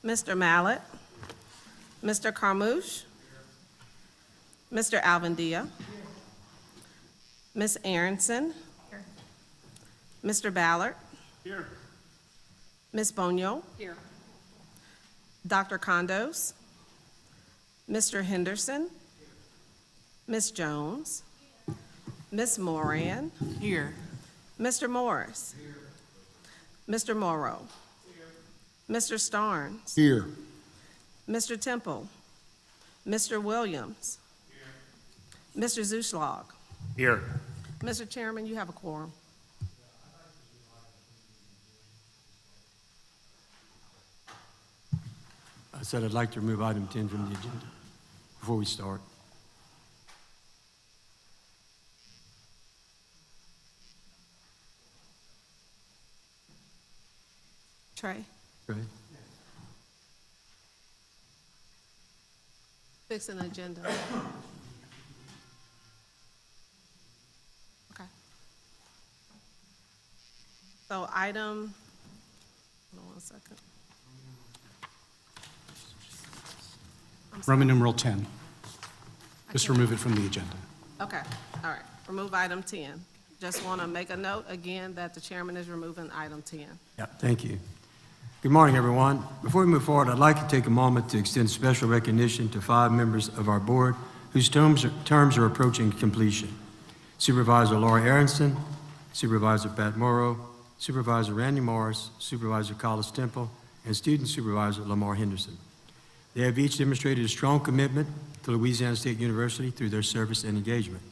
Mr. Mallett, Mr. Carmouche, Mr. Alvendia, Ms. Aronson, Mr. Ballard, Here. Ms. Bonio, Here. Dr. Condos, Mr. Henderson, Ms. Jones, Ms. Moran, Here. Mr. Morris, Mr. Morrow, Mr. Starnes, Here. Mr. Temple, Mr. Williams, Mr. Zuschlag. Here. Mr. Chairman, you have a quorum. I said I'd like to remove item 10 from the agenda before we start. Trey, Right? fix an agenda. Okay. So item, hold on 1 second. Roman numeral 10. Just remove it from the agenda. Okay, all right. Remove item 10. Just want to make a note again that the chairman is removing item 10. Yeah, thank you. Good morning, everyone. Before we move forward, I'd like to take a moment to extend special recognition to 5 members of our board whose terms are approaching completion. Supervisor Laura Aronson, Supervisor Pat Morrow, Supervisor Randy Morris, Supervisor Collis Temple, and Student Supervisor Lamar Henderson. They have each demonstrated a strong commitment to Louisiana State University through their service and engagement.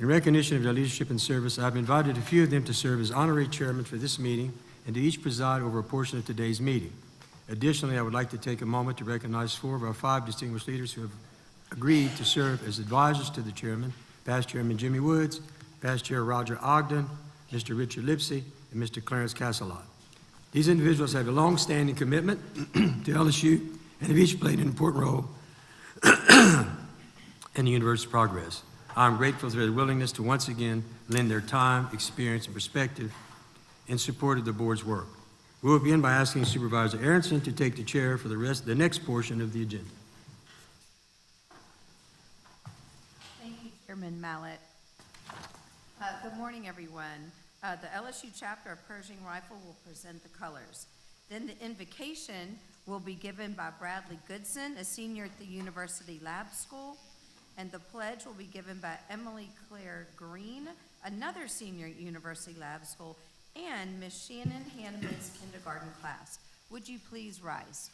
In recognition of their leadership and service, I've invited a few of them to serve as honorary chairman for this meeting and to each preside over a portion of today's meeting. Additionally, I would like to take a moment to recognize 4 of our 5 distinguished leaders who have agreed to serve as advisors to the chairman: past Chairman Jimmy Woods, past Chair Roger Ogden, Mr. Richard Lipsey, and Mr. Clarence Casselot. These individuals have a long-standing commitment to LSU and have each played an important role in the university's progress. I'm grateful for their willingness to once again lend their time, experience, and perspective in support of the board's work. We will begin by asking Supervisor Aronson to take the chair for the next portion of the agenda. Thank you, Chairman Mallett. Good morning, everyone. The LSU chapter of Pershing Rifle will present the colors. Then the invocation will be given by Bradley Goodson, a senior at the University Lab School, and the pledge will be given by Emily Claire Green, another senior at University Lab School, and Miss Shannon Hanneman's kindergarten class. Would you please rise?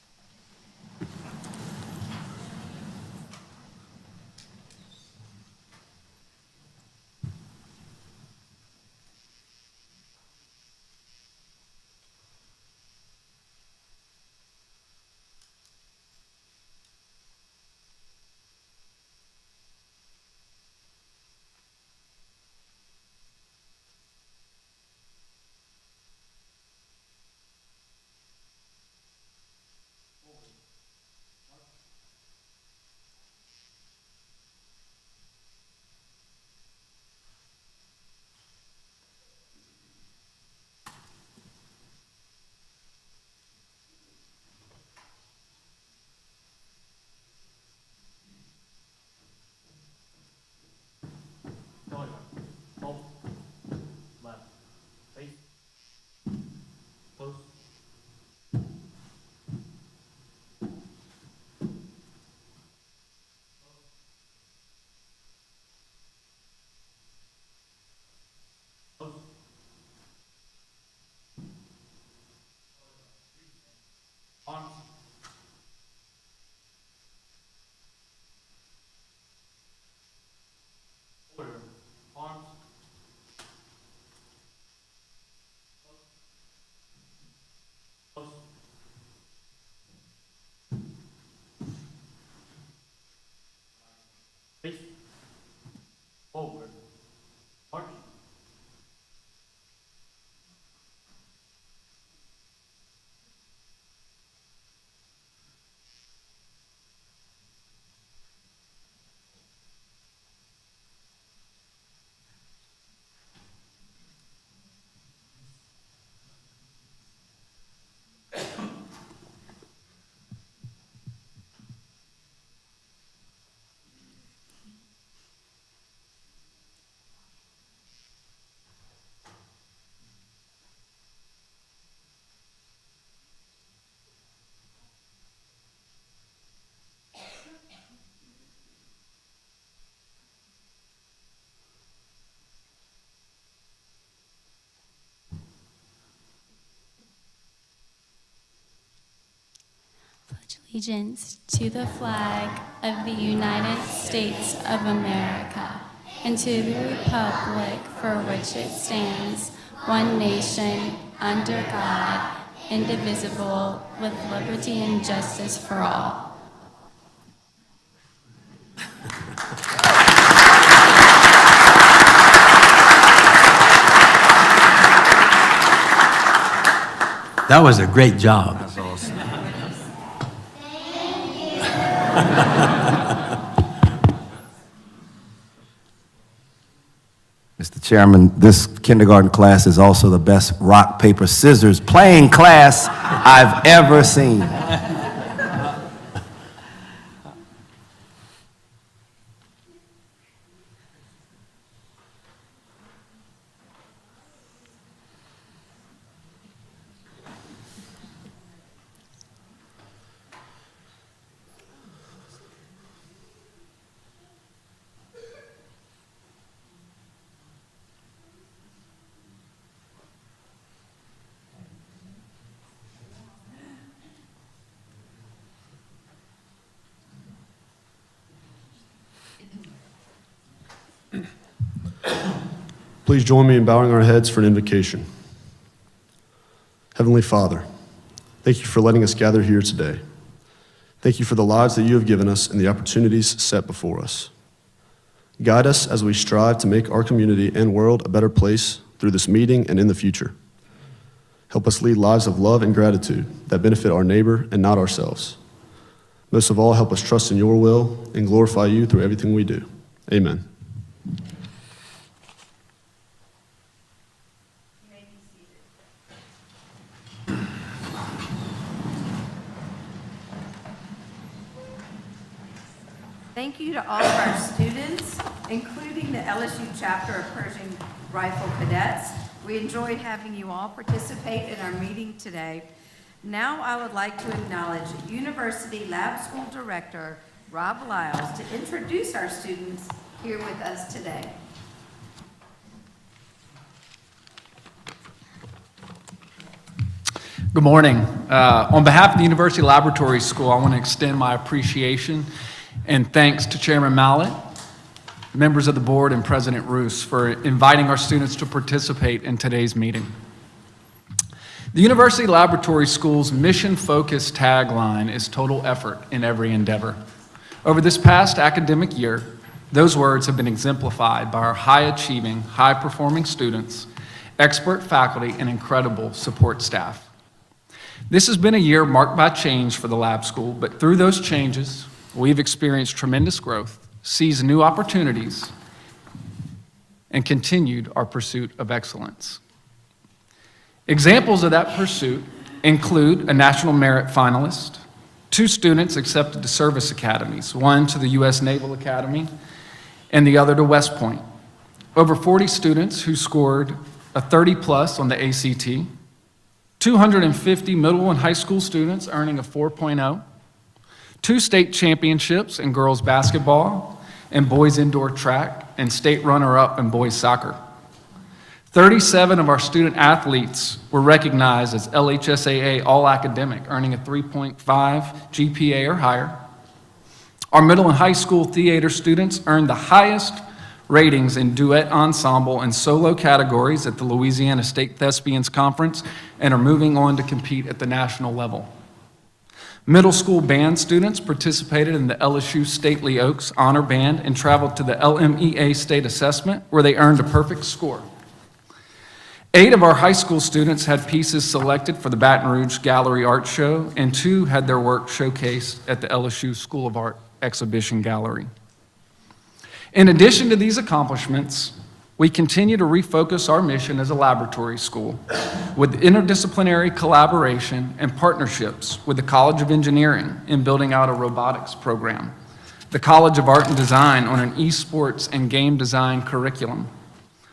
allegiance to the flag of the United States of America and to the republic for which it stands, one nation, under God, indivisible, with liberty and justice for all. That was a great job. That's awesome. Mr. Chairman, this kindergarten class is also the best rock, paper, scissors playing class I've ever seen. Please join me in bowing our heads for an invocation. Heavenly Father, thank you for letting us gather here today. Thank you for the lives that you have given us and the opportunities set before us. Guide us as we strive to make our community and world a better place through this meeting and in the future. Help us lead lives of love and gratitude that benefit our neighbor and not ourselves. Most of all, help us trust in your will and glorify you through everything we do. Amen. Thank you to all of our students, including the LSU chapter of Pershing Rifle Cadets. We enjoyed having you all participate in our meeting today. Now I would like to acknowledge University Lab School Director Rob Lyles to introduce our students here with us today. Good morning. On behalf of the University Laboratory School, I want to extend my appreciation and thanks to Chairman Mallett, members of the board, and President Roos for inviting our students to participate in today's meeting. The University Laboratory School's mission-focused tagline is total effort in every endeavor. Over this past academic year, those words have been exemplified by our high-achieving, high-performing students, expert faculty, and incredible support staff. This has been a year marked by change for the lab school, but through those changes, we've experienced tremendous growth, seized new opportunities, and continued our pursuit of excellence. Examples of that pursuit include a National Merit finalist, 2 students accepted to service academies, one to the U.S. Naval Academy and the other to West Point. Over 40 students who scored a 30+ on the ACT, 250 middle and high school students earning a 4.0, 2 state championships in girls basketball and boys indoor track, and state runner-up in boys soccer. 37 of our student athletes were recognized as LHSAA All-Academic, earning a 3.5 GPA or higher. Our middle and high school theater students earned the highest ratings in duet, ensemble, and solo categories at the Louisiana State Thespians Conference and are moving on to compete at the national level. Middle school band students participated in the LSU Stately Oaks Honor Band and traveled to the LMEA State Assessment, where they earned a perfect score. 8 of our high school students had pieces selected for the Baton Rouge Gallery Art Show, and 2 had their work showcased at the LSU School of Art Exhibition Gallery. In addition to these accomplishments, we continue to refocus our mission as a laboratory school with interdisciplinary collaboration and partnerships with the College of Engineering in building out a robotics program, the College of Art and Design on an esports and game design curriculum,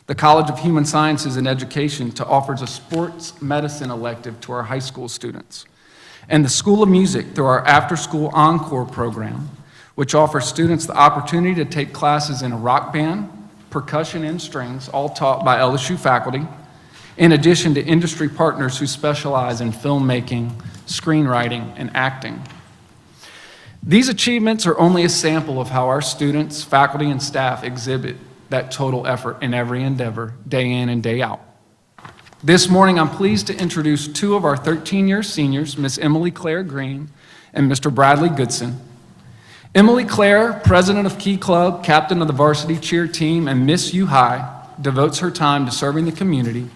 the College of Human Sciences and Education to offers a sports medicine elective to our high school students, and the School of Music through our after-school encore program, which offers students the opportunity to take classes in a rock band, percussion, and strings, all taught by LSU faculty, in addition to industry partners who specialize in filmmaking, screenwriting, and acting. These achievements are only a sample of how our students, faculty, and staff exhibit that total effort in every endeavor, day in and day out. This morning, I'm pleased to introduce two of our 13-year seniors, Miss Emily Claire Green and Mr. Bradley Goodson. Emily Claire, president of Key Club, captain of the varsity cheer team, and Miss U High, devotes her time to serving the community,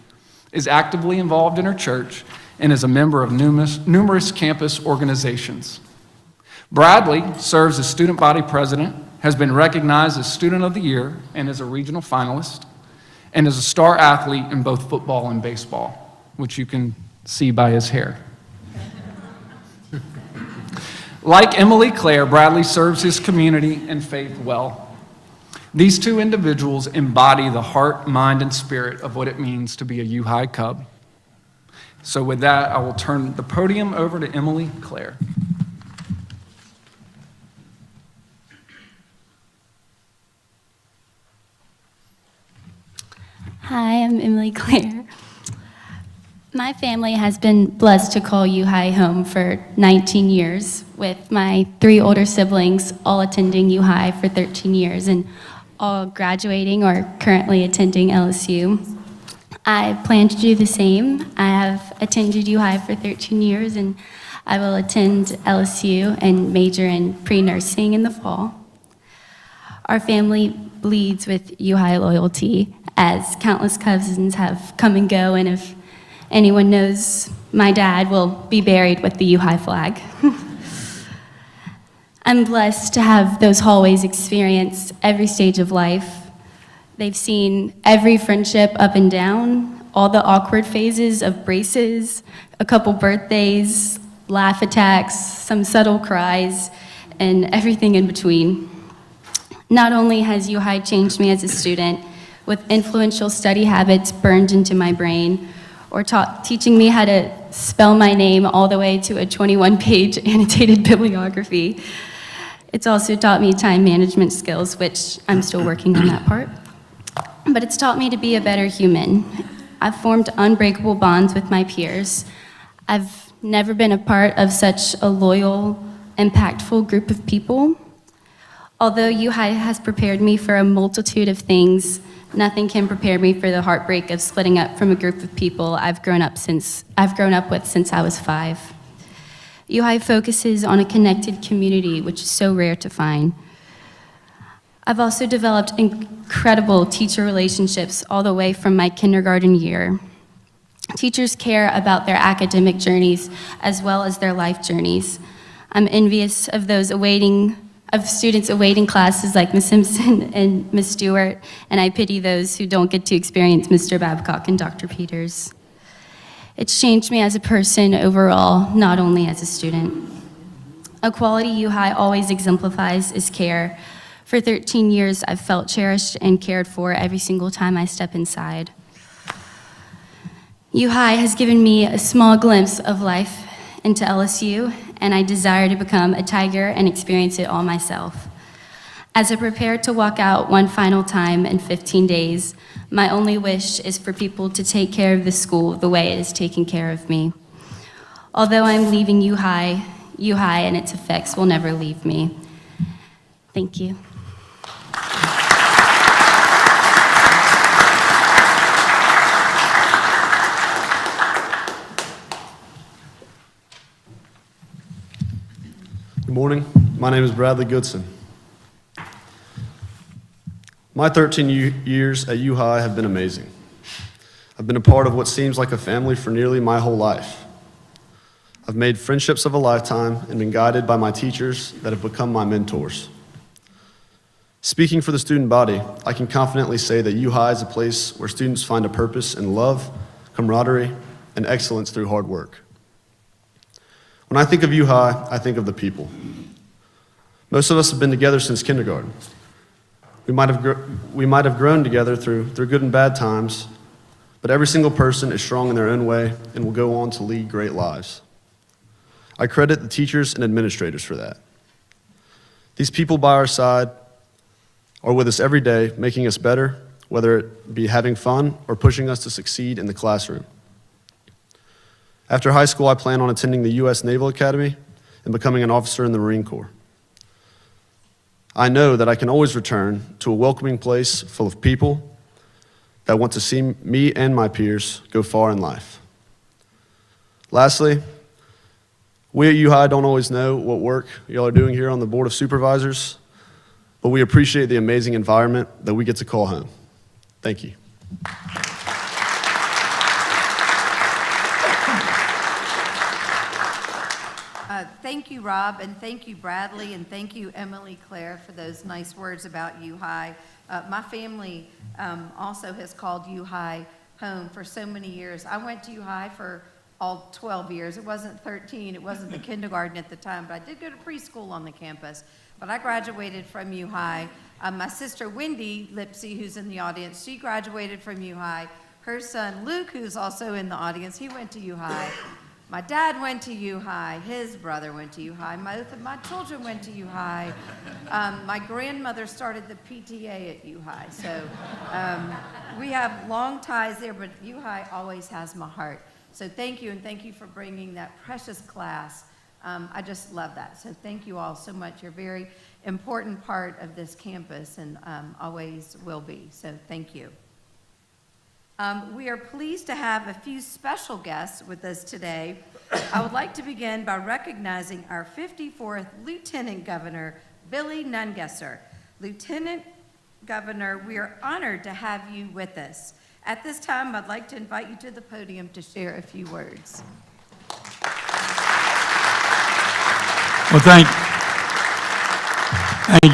is actively involved in her church, and is a member of numerous campus organizations. Bradley serves as student body president, has been recognized as Student of the Year, and is a regional finalist, and is a star athlete in both football and baseball, which you can see by his hair. Like Emily Claire, Bradley serves his community and faith well. These two individuals embody the heart, mind, and spirit of what it means to be a U High Cub. So with that, I will turn the podium over to Emily Claire. Hi, I'm Emily Claire. My family has been blessed to call U High home for 19 years, with my 3 older siblings all attending U High for 13 years and all graduating or currently attending LSU. I plan to do the same. I have attended U High for 13 years, and I will attend LSU and major in pre-nursing in the fall. Our family bleeds with U High loyalty, as countless cousins have come and go, and if anyone knows, my dad will be buried with the U High flag. I'm blessed to have those hallways experience every stage of life. They've seen every friendship up and down, all the awkward phases of braces, a couple birthdays, laugh attacks, some subtle cries, and everything in between. Not only has U High changed me as a student, with influential study habits burned into my brain, or teaching me how to spell my name all the way to a 21-page annotated bibliography, it's also taught me time management skills, which I'm still working on that part. But it's taught me to be a better human. I've formed unbreakable bonds with my peers. I've never been a part of such a loyal, impactful group of people. Although U High has prepared me for a multitude of things, nothing can prepare me for the heartbreak of splitting up from a group of people I've grown up with since I was 5. U High focuses on a connected community, which is so rare to find. I've also developed incredible teacher relationships all the way from my kindergarten year. Teachers care about their academic journeys as well as their life journeys. I'm envious of students awaiting classes like Ms. Simpson and Ms. Stewart, and I pity those who don't get to experience Mr. Babcock and Dr. Peters. It's changed me as a person overall, not only as a student. A quality U High always exemplifies is care. For 13 years, I've felt cherished and cared for every single time I step inside. U High has given me a small glimpse of life into LSU, and I desire to become a Tiger and experience it all myself. As I prepare to walk out one final time in 15 days, my only wish is for people to take care of the school the way it is taking care of me. Although I'm leaving U High and its effects will never leave me. Thank you. Good morning. My name is Bradley Goodson. My 13 years at U High have been amazing. I've been a part of what seems like a family for nearly my whole life. I've made friendships of a lifetime and been guided by my teachers that have become my mentors. Speaking for the student body, I can confidently say that U High is a place where students find a purpose in love, camaraderie, and excellence through hard work. When I think of U High, I think of the people. Most of us have been together since kindergarten. We might have grown together through good and bad times, but every single person is strong in their own way and will go on to lead great lives. I credit the teachers and administrators for that. These people by our side are with us every day, making us better, whether it be having fun or pushing us to succeed in the classroom. After high school, I plan on attending the U.S. Naval Academy and becoming an officer in the Marine Corps. I know that I can always return to a welcoming place full of people that want to see me and my peers go far in life. Lastly, we at U-High don't always know what work y'all are doing here on the Board of Supervisors, but we appreciate the amazing environment that we get to call home. Thank you. Thank you, Rob, and thank you, Bradley, and thank you, Emily Claire, for those nice words about U-High. My family also has called U-High home for so many years. I went to U-High for all 12 years. It wasn't 13, it wasn't the kindergarten at the time, but I did go to preschool on the campus. But I graduated from U-High. My sister Wendy Lipsy, who's in the audience, she graduated from U-High. Her son Luke, who's also in the audience, he went to U-High. My dad went to U-High, his brother went to U-High, both of my children went to U-High. My grandmother started the PTA at U-High, so we have long ties there, but U-High always has my heart. So thank you, and thank you for bringing that precious class. I just love that, so thank you all so much. You're a very important part of this campus and always will be, so thank you. We are pleased to have a few special guests with us today. I would like to begin by recognizing our 54th Lieutenant Governor, Billy Nungesser. Lieutenant Governor, we are honored to have you with us. At this time, I'd like to invite you to the podium to share a few words. Well, thank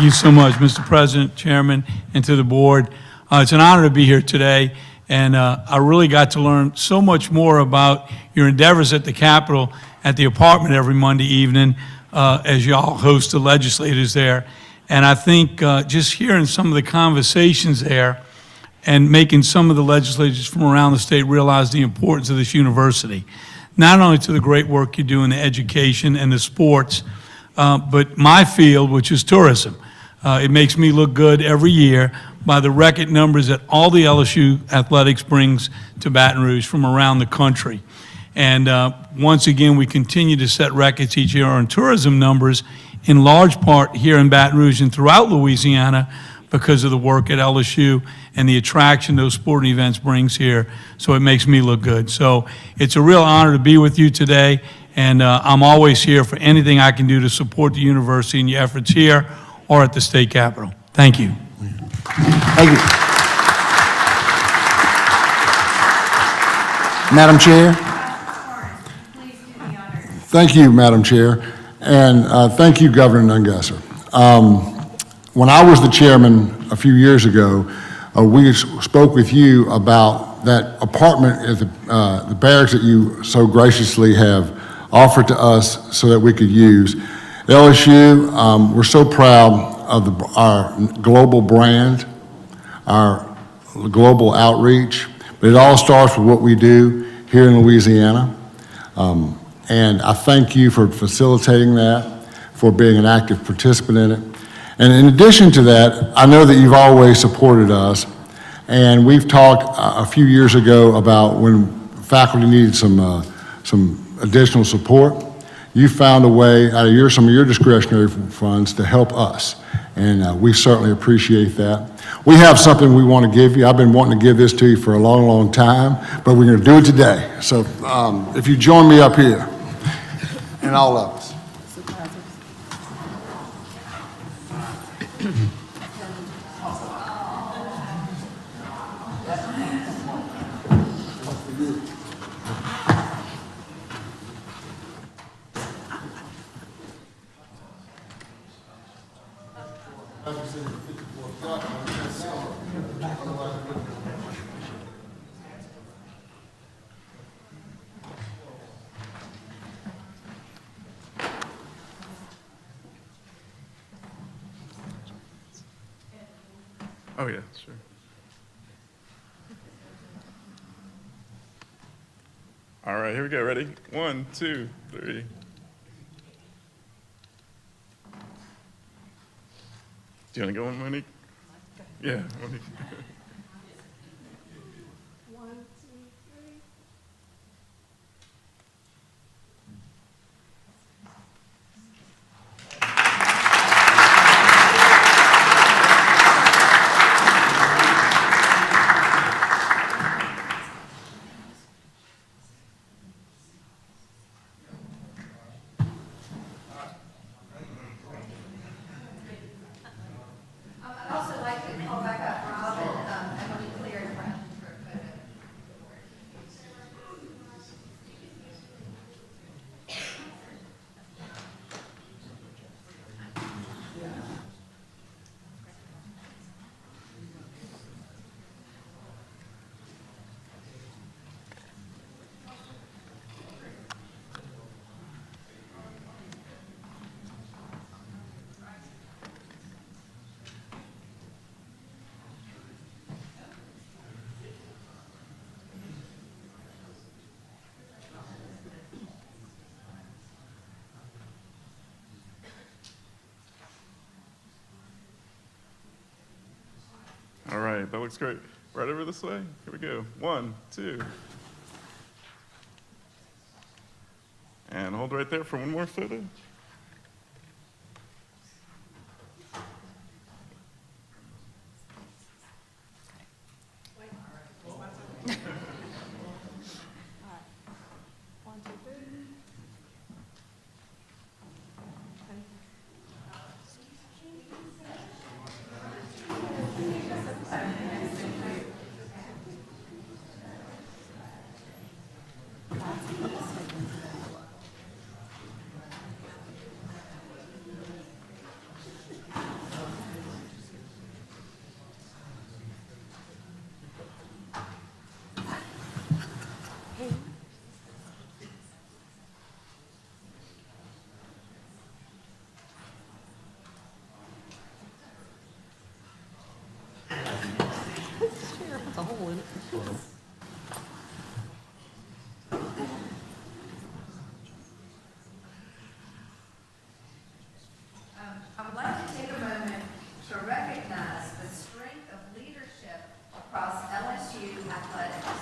you so much, Mr. President, Chairman, and to the board. It's an honor to be here today. And I really got to learn so much more about your endeavors at the Capitol, at the apartment every Monday evening, as y'all host the legislators there. And I think just hearing some of the conversations there and making some of the legislators from around the state realize the importance of this university, not only to the great work you do in the education and the sports, but my field, which is tourism. It makes me look good every year by the record numbers that all the LSU athletics brings to Baton Rouge from around the country. And once again, we continue to set records each year on tourism numbers, in large part here in Baton Rouge and throughout Louisiana, because of the work at LSU and the attraction those sporting events brings here. So it makes me look good. So it's a real honor to be with you today, and I'm always here for anything I can do to support the university in your efforts here or at the state capitol. Thank you. Thank you. Madam Chair. Thank you, Madam Chair, and thank you, Governor Nungesser. When I was the chairman a few years ago, we spoke with you about that apartment at the barracks that you so graciously have offered to us so that we could use. LSU, we're so proud of our global brand, our global outreach, but it all starts with what we do here in Louisiana. And I thank you for facilitating that, for being an active participant in it. And in addition to that, I know that you've always supported us, and we've talked a few years ago about when faculty needed some additional support. You found a way out of some of your discretionary funds to help us, and we certainly appreciate that. We have something we want to give you. I've been wanting to give this to you for a long, long time, but we're going to do it today. So if you join me up here, and all of us. Oh, yeah, sure. All right, here we go. Ready? 1, 2, 3. Do you want to go on, Monique? Yeah, Monique. 1, 2, 3. that looks great. Right over this way. Here we go. 1, 2. And hold right there for one more photo. I would like to take a moment to recognize the strength of leadership across LSU athletics.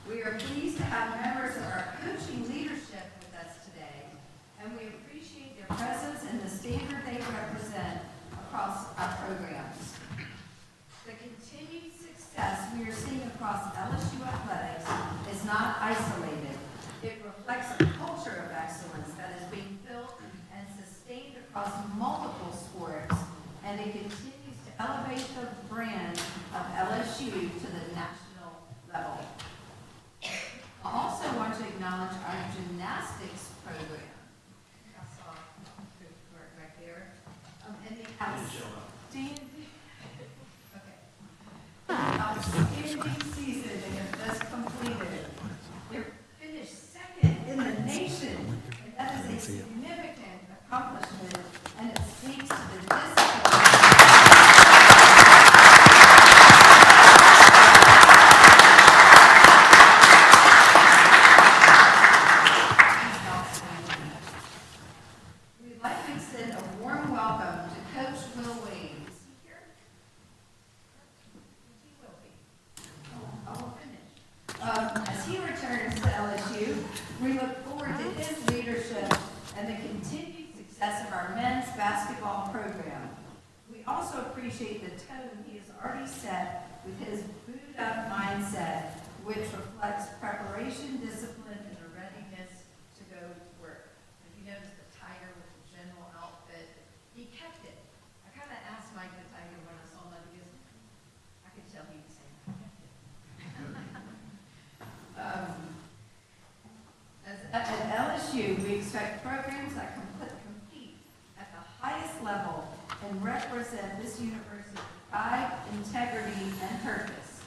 We are pleased to have members of our coaching leadership with us today, and we appreciate their presence and the standard they represent across our programs. The continued success we are seeing across LSU athletics is not isolated. It reflects a culture of excellence that is being built and sustained across multiple sports, and it continues to elevate the brand of LSU to the national level. I also want to acknowledge our gymnastics program. I saw Kurt back there. And the outstanding, outstanding season they have just completed. They finished second in the nation, and that is a significant accomplishment, and it speaks to the discipline. We'd like to extend a warm welcome to Coach Will Wade. Is he here? He will be. I will finish. As he returns to LSU, we look forward to his leadership and the continued success of our men's basketball program. We also appreciate the tone he has already set with his booed-up mindset, which reflects preparation, discipline, and a readiness to go to work. If you notice the tiger with the general outfit, he kept it. I kind of asked Mike the tiger when I saw him, because I could tell he was saying, I kept it. At LSU, we expect programs that compete at the highest level and represent this university's pride, integrity, and purpose.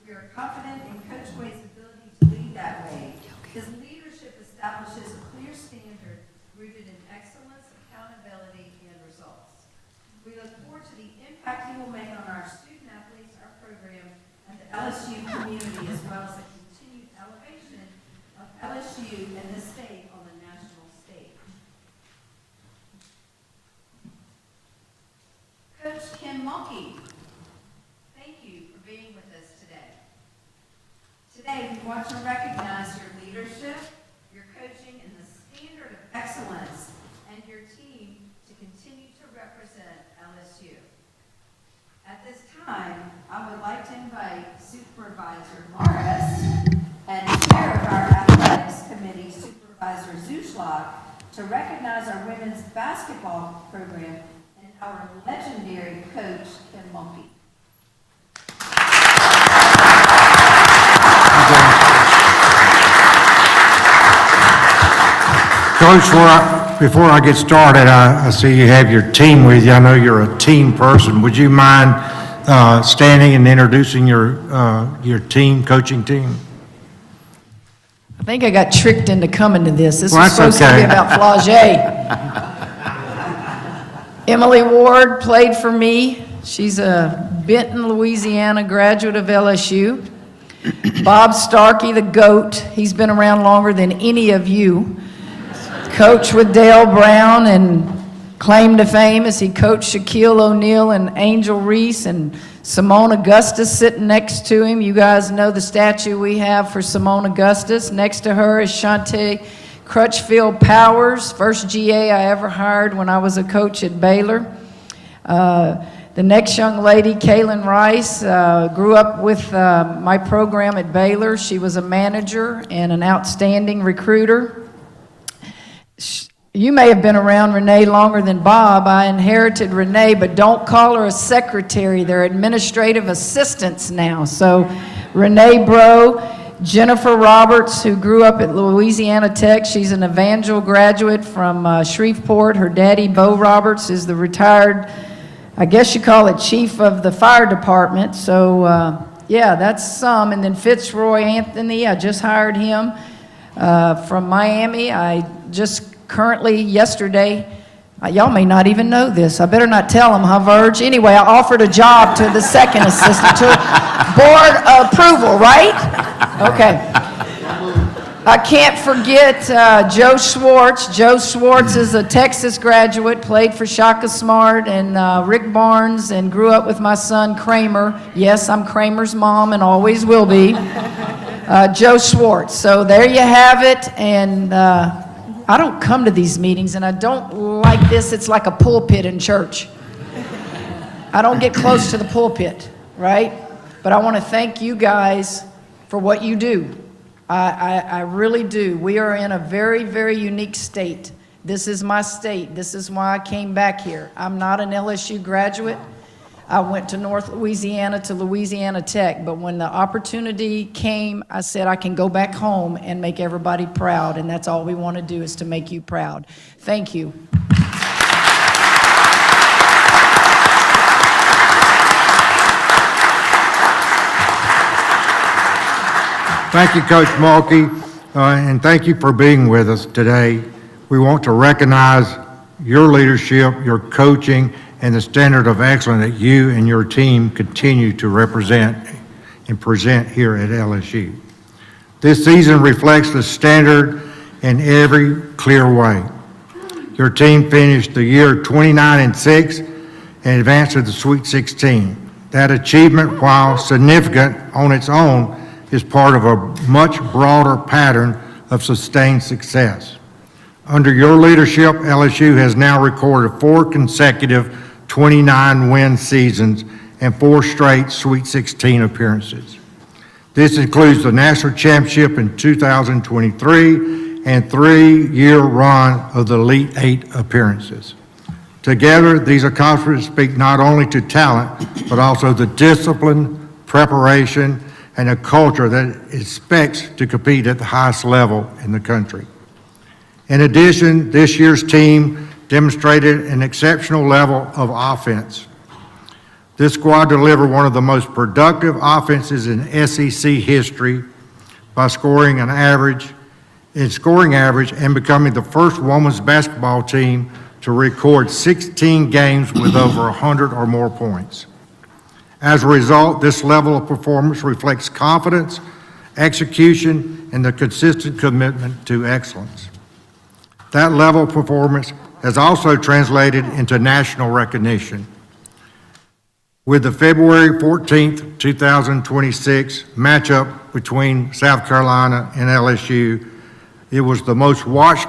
We are confident in Coach Wade's ability to lead that way. His leadership establishes a clear standard rooted in excellence, accountability, and results. We look forward to the impact he will make on our student athletes, our program, and the LSU community, as well as the continued elevation of LSU and the state on the national stage. Coach Kim Mulkey, thank you for being with us today. Today, we want to recognize your leadership, your coaching, and the standard of excellence, and your team to continue to represent LSU. At this time, I would like to invite Supervisor Morris and Chair of our Athletics Committee, Supervisor Zuschlag, to recognize our women's basketball program and our legendary coach, Kim Mulkey. Coach, before I get started, I see you have your team with you. I know you're a team person. Would you mind standing and introducing your team, coaching team? I think I got tricked into coming to this. This Well, was that's supposed to be okay. about Flagey. Emily Ward played for me. She's a Benton, Louisiana graduate of LSU. Bob Starkey, the GOAT. He's been around longer than any of you. Coach with Dale Brown and claim to fame as he coached Shaquille O'Neal and Angel Reese and Simone Augustus sitting next to him. You guys know the statue we have for Simone Augustus. Next to her is Shantae Crutchfield Powers, first GA I ever hired when I was a coach at Baylor. The next young lady, Kaylin Rice, grew up with my program at Baylor. She was a manager and an outstanding recruiter. You may have been around Renee longer than Bob. I inherited Renee, but don't call her a secretary. They're administrative assistants now. So Renee Bro, Jennifer Roberts, who grew up at Louisiana Tech. She's an Evangel graduate from Shreveport. Her daddy, Bo Roberts, is the retired, I guess you call it, chief of the fire department. So, yeah, that's some. And then Fitzroy Anthony, I just hired him from Miami. I just currently, yesterday, y'all may not even know this. I better not tell them, huh, Verge? Anyway, I offered a job to the second assistant to board approval, right? Okay. I can't forget Joe Schwartz. Joe Schwartz is a Texas graduate, played for Shaka Smart and Rick Barnes, and grew up with my son Kramer. Yes, I'm Kramer's mom and always will be. Joe Schwartz. So there you have it. And I don't come to these meetings, and I don't like this. It's like a pulpit in church. I don't get close to the pulpit, right? But I want to thank you guys for what you do. I really do. We are in a very, very unique state. This is my state. This is why I came back here. I'm not an LSU graduate. I went to North Louisiana to Louisiana Tech, but when the opportunity came, I said I can go back home and make everybody proud, and that's all we want to do is to make you proud. Thank you. Thank you, Coach Mulkey, and thank you for being with us today. We want to recognize your leadership, your coaching, and the standard of excellence that you and your team continue to represent and present here at LSU. This season reflects the standard in every clear way. Your team finished the year 29-6 and advanced to the Sweet 16. That achievement, while significant on its own, is part of a much broader pattern of sustained success. Under your leadership, LSU has now recorded 4 consecutive 29-win seasons and 4 straight Sweet 16 appearances. This includes the national championship in 2023 and 3-year run of the Elite 8 appearances. Together, these accomplishments speak not only to talent, but also the discipline, preparation, and a culture that expects to compete at the highest level in the country. In addition, this year's team demonstrated an exceptional level of offense. This squad delivered one of the most productive offenses in SEC history by scoring average and becoming the first women's basketball team to record 16 games with over 100 or more points. As a result, this level of performance reflects confidence, execution, and the consistent commitment to excellence. That level of performance has also translated into national recognition. With the February 14th, 2026 matchup between South Carolina and LSU, it was the most watched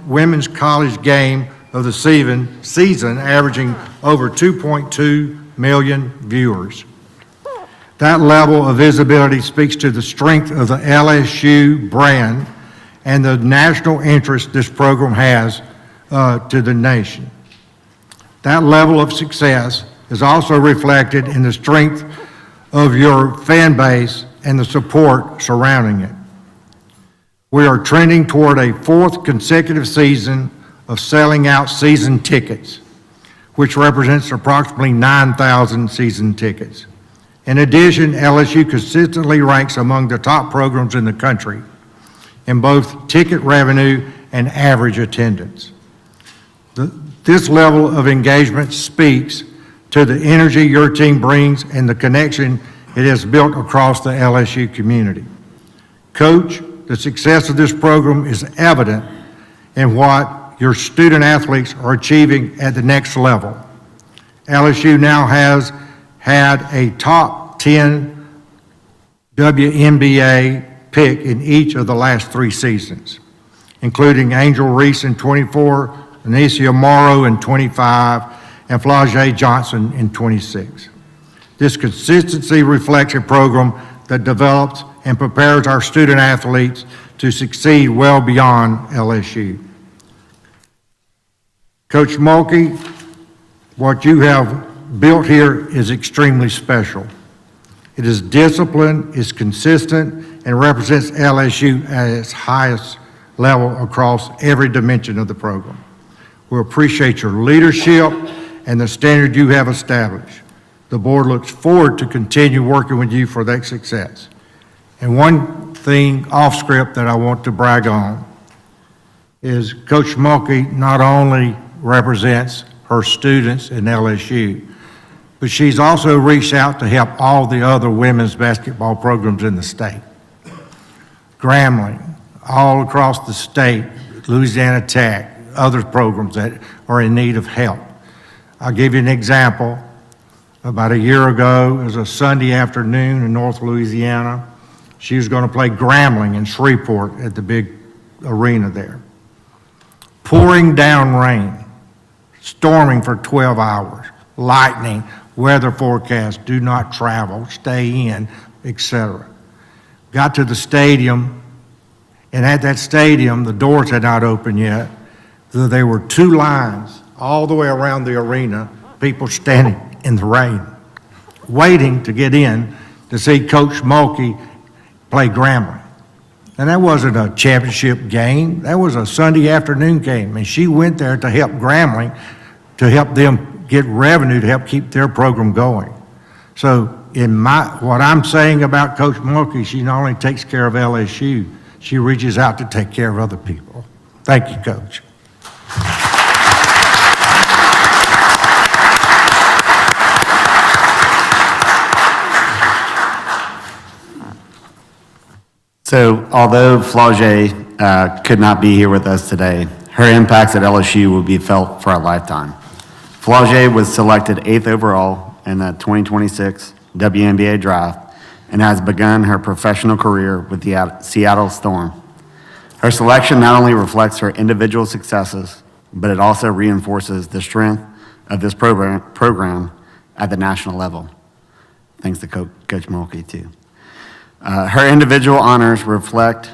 women's college game of the season, averaging over 2.2 million viewers. That level of visibility speaks to the strength of the LSU brand and the national interest this program has to the nation. That level of success is also reflected in the strength of your fan base and the support surrounding it. We are trending toward a 4th consecutive season of selling out season tickets, which represents approximately 9,000 season tickets. In addition, LSU consistently ranks among the top programs in the country in both ticket revenue and average attendance. This level of engagement speaks to the energy your team brings and the connection it has built across the LSU community. Coach, the success of this program is evident in what your student athletes are achieving at the next level. LSU now has had a top 10 WNBA pick in each of the last 3 seasons, including Angel Reese in 24, Anicia Morrow in 25, and Flau'jae Johnson in 26. This consistency reflects a program that develops and prepares our student athletes to succeed well beyond LSU. Coach Mulkey, what you have built here is extremely special. It is disciplined, is consistent, and represents LSU at its highest level across every dimension of the program. We appreciate your leadership and the standard you have established. The board looks forward to continue working with you for that success. And one thing off script that I want to brag on is Coach Mulkey not only represents her students in LSU, but she's also reached out to help all the other women's basketball programs in the state. Grambling, all across the state, Louisiana Tech, other programs that are in need of help. I'll give you an example. About a year ago, it was a Sunday afternoon in North Louisiana. She was going to play Grambling in Shreveport at the big arena there. Pouring down rain, storming for 12 hours, lightning, weather forecast, do not travel, stay in, etc. Got to the stadium, and at that stadium, the doors had not opened yet. So there were 2 lines all the way around the arena, people standing in the rain, waiting to get in to see Coach Mulkey play Grambling. And that wasn't a championship game. That was a Sunday afternoon game. And she went there to help Grambling, to help them get revenue, to help keep their program going. So what I'm saying about Coach Mulkey, she not only takes care of LSU, she reaches out to take care of other people. Thank you, Coach. So, although Flau'jae could not be here with us today, her impacts at LSU will be felt for a lifetime. Flau'jae was selected 8th overall in the 2026 WNBA draft and has begun her professional career with the Seattle Storm. Her selection not only reflects her individual successes, but it also reinforces the strength of this program at the national level. Thanks to Coach Mulkey, too. Her individual honors reflect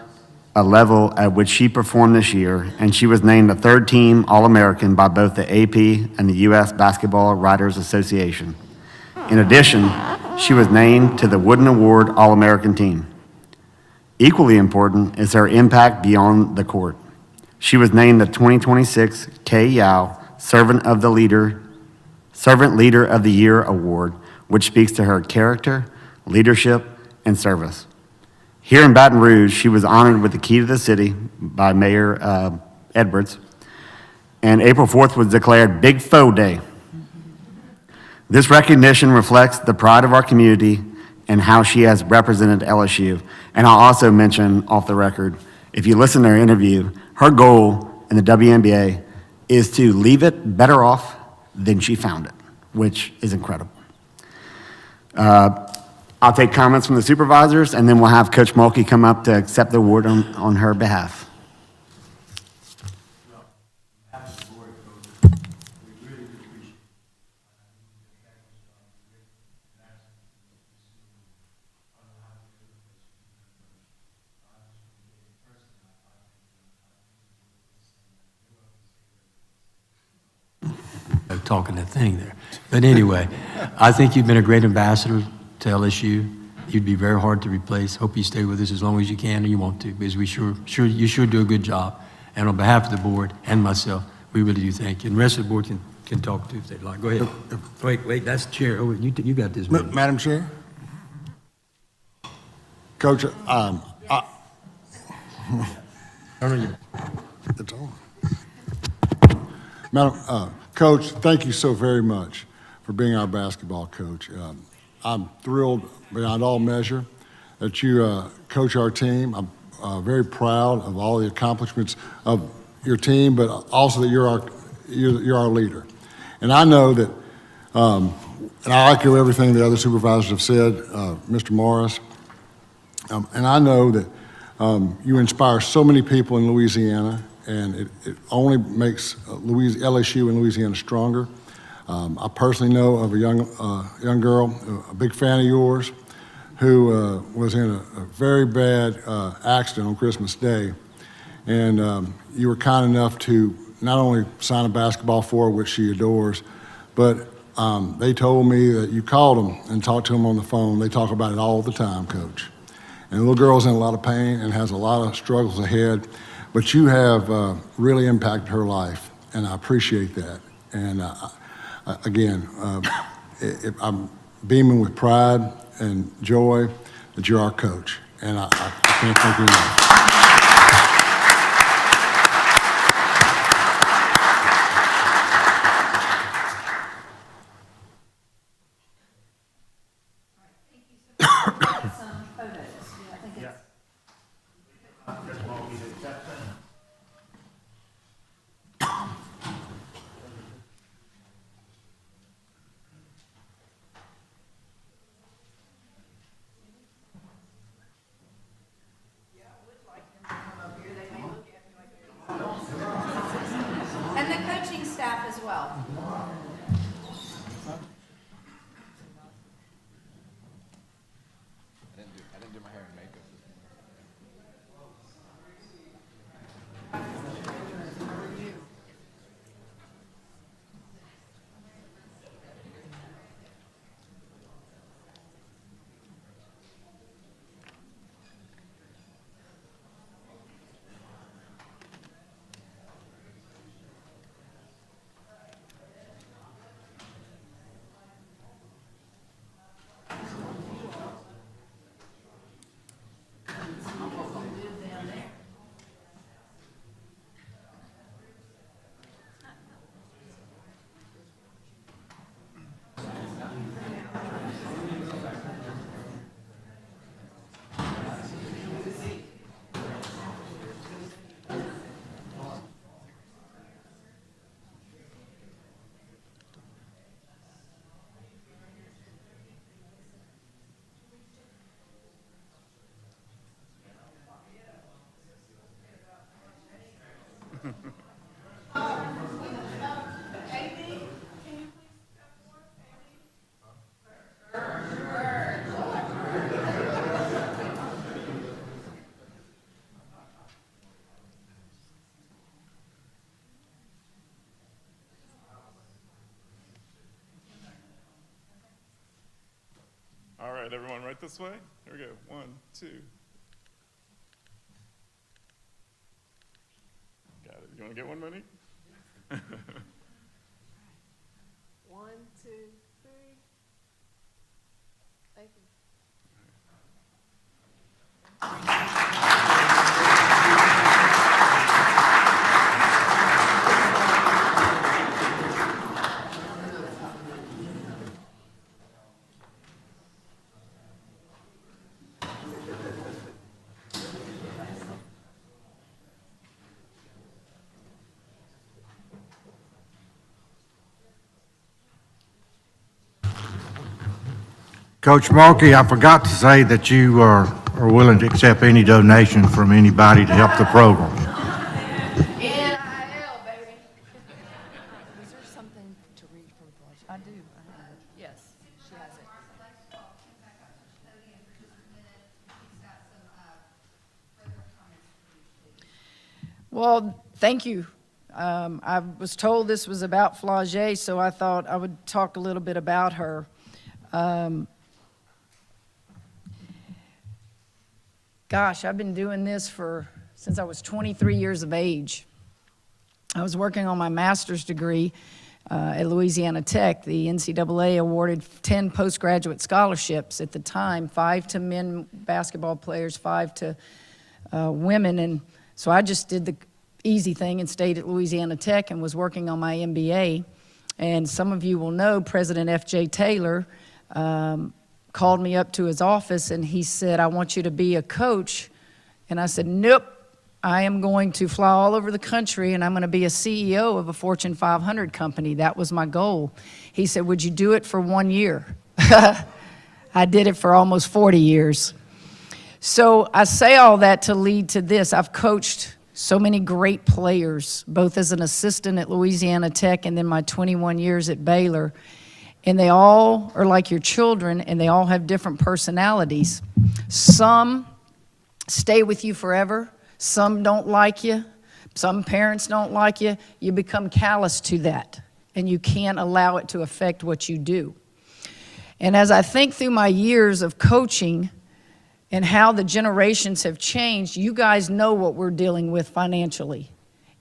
a level at which she performed this year, and she was named a 3rd-team All-American by both the AP and the U.S. Basketball Writers Association. In addition, she was named to the Wooden Award All-American team. Equally important is her impact beyond the court. She was named the 2026 Kay Yao Servant Leader of the Year Award, which speaks to her character, leadership, and service. Here in Baton Rouge, she was honored with the Key to the City by Mayor Edwards, and April 4th was declared Big Foe Day. This recognition reflects the pride of our community and how she has represented LSU. And I'll also mention off the record, if you listen to her interview, her goal in the WNBA is to leave it better off than she found it, which is incredible. I'll take comments from the supervisors, and then we'll have Coach Mulkey come up to accept the award on her behalf. Talking that thing there. But anyway, I think you've been a great ambassador to LSU. You'd be very hard to replace. Hope you stay with us as long as you can and you want to, because you sure do a good job. And on behalf of the board and myself, we really do thank you. And the rest of the board can talk too if they'd like. Go ahead. Wait, that's the chair. Oh, you got this. Madam Chair? Coach, it's on. Madam, Coach, thank you so very much for being our basketball coach. I'm thrilled beyond all measure that you coach our team. I'm very proud of all the accomplishments of your team, but also that you're our leader. And I know that, and I echo everything the other supervisors have said, Mr. Morris, and I know that you inspire so many people in Louisiana, and it only makes LSU and Louisiana stronger. I personally know of a young girl, a big fan of yours, who was in a very bad accident on Christmas Day. And you were kind enough to not only sign a basketball for her, which she adores, but they told me that you called them and talked to them on the phone. They talk about it all the time, Coach. And the little girl's in a lot of pain and has a lot of struggles ahead, but you have really impacted her life, and I appreciate that. And again, I'm beaming with pride and joy that you're our coach, and I can't thank you enough. And the coaching staff as well. I didn't do my hair and makeup. All right, everyone, right this way. Here we go. 1, 2. Got it. You want to get one, Monique? 1, 2, 3. Thank you. Coach Markey, I forgot to say that you are willing to accept any donation from anybody to help the program. NIL, baby. Is there something to read from Flush? I do. I have it. Yes, she has it. Well, thank you. I was told this was about Flaugier, so I thought I would talk a little bit about her. Gosh, I've been doing this since I was 23 years of age. I was working on my master's degree at Louisiana Tech. The NCAA awarded 10 postgraduate scholarships at the time, 5 to men basketball players, 5 to women. And so I just did the easy thing and stayed at Louisiana Tech and was working on my MBA. And some of you will know President F.J. Taylor called me up to his office and he said, "I want you to be a coach." And I said, "Nope, I am going to fly all over the country and I'm going to be a CEO of a Fortune 500 company. That was my goal. He said, would you do it for 1 year? I did it for almost 40 years. So I say all that to lead to this. I've coached so many great players, both as an assistant at Louisiana Tech and then my 21 years at Baylor. And they all are like your children, and they all have different personalities. Some stay with you forever. Some don't like you. Some parents don't like you. You become callous to that, and you can't allow it to affect what you do. And as I think through my years of coaching and how the generations have changed, you guys know what we're dealing with financially.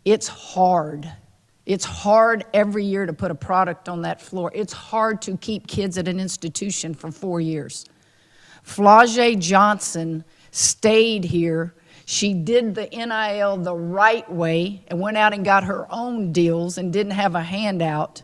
It's hard. It's hard every year to put a product on that floor. It's hard to keep kids at an institution for 4 years. Flau'jae Johnson stayed here. She did the NIL the right way and went out and got her own deals and didn't have a handout,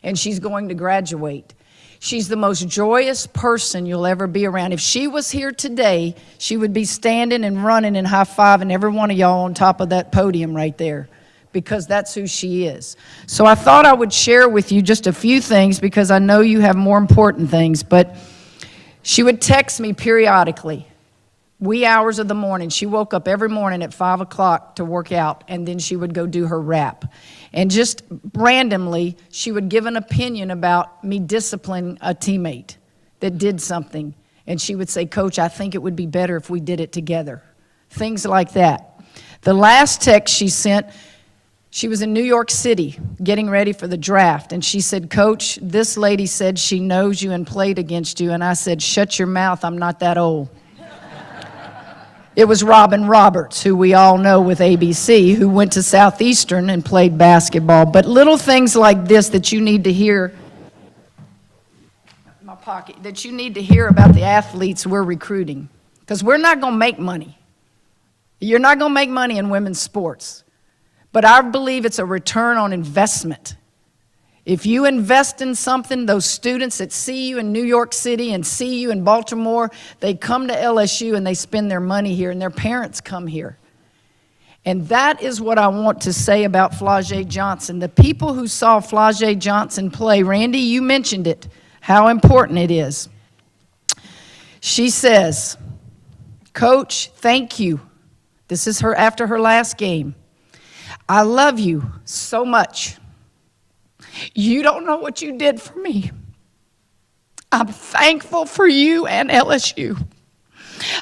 and she's going to graduate. She's the most joyous person you'll ever be around. If she was here today, she would be standing and running and high-fiving every one of y'all on top of that podium right there, because that's who she is. So I thought I would share with you just a few things, because I know you have more important things, but she would text me periodically, wee hours of the morning. She woke up every morning at 5 o'clock to work out, and then she would go do her rap. And just randomly, she would give an opinion about me disciplining a teammate that did something. And she would say, Coach, I think it would be better if we did it together. Things like that. The last text she sent, she was in New York City getting ready for the draft. And she said, Coach, this lady said she knows you and played against you. And I said, shut your mouth, I'm not that old. It was Robin Roberts, who we all know with ABC, who went to Southeastern and played basketball. But little things like this that you need to hear, my pocket, that you need to hear about the athletes we're recruiting. Because we're not going to make money. You're not going to make money in women's sports. But I believe it's a return on investment. If you invest in something, those students that see you in New York City and see you in Baltimore, they come to LSU and they spend their money here, and their parents come here. And that is what I want to say about Flau'jae Johnson. The people who saw Flau'jae Johnson play, Randy, you mentioned it, how important it is. She says, Coach, thank you. This is her after her last game. I love you so much. You don't know what you did for me. I'm thankful for you and LSU.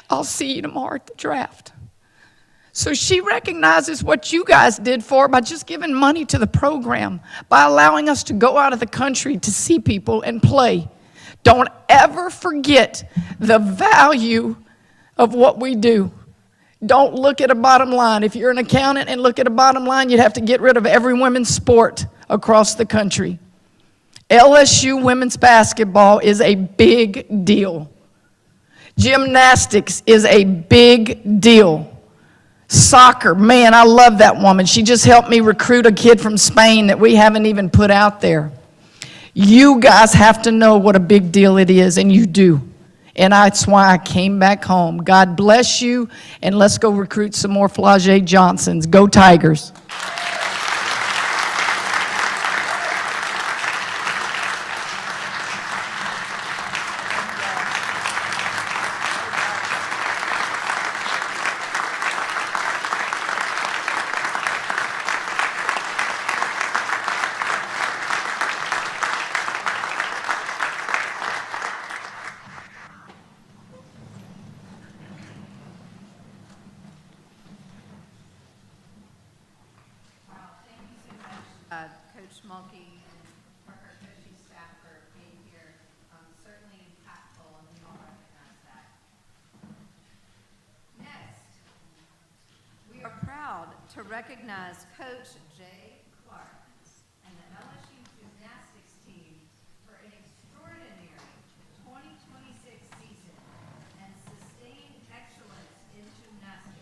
I'll see you tomorrow at the draft. So she recognizes what you guys did for her by just giving money to the program, by allowing us to go out of the country to see people and play. Don't ever forget the value of what we do. Don't look at a bottom line. If you're an accountant and look at a bottom line, you'd have to get rid of every women's sport across the country. LSU women's basketball is a big deal. Gymnastics is a big deal. Soccer, man, I love that woman. She just helped me recruit a kid from Spain that we haven't even put out there. You guys have to know what a big deal it is, and you do. And that's why I came back home. God bless you, and let's go recruit some more Flau'jae Johnsons. Go Tigers. Coach Mulkey and her coaching staff for being here. Certainly impactful, and we all recognize that. Next, we are proud to recognize Coach Jay Clark and the LSU gymnastics team for an extraordinary 2026 season and sustained excellence in gymnastics.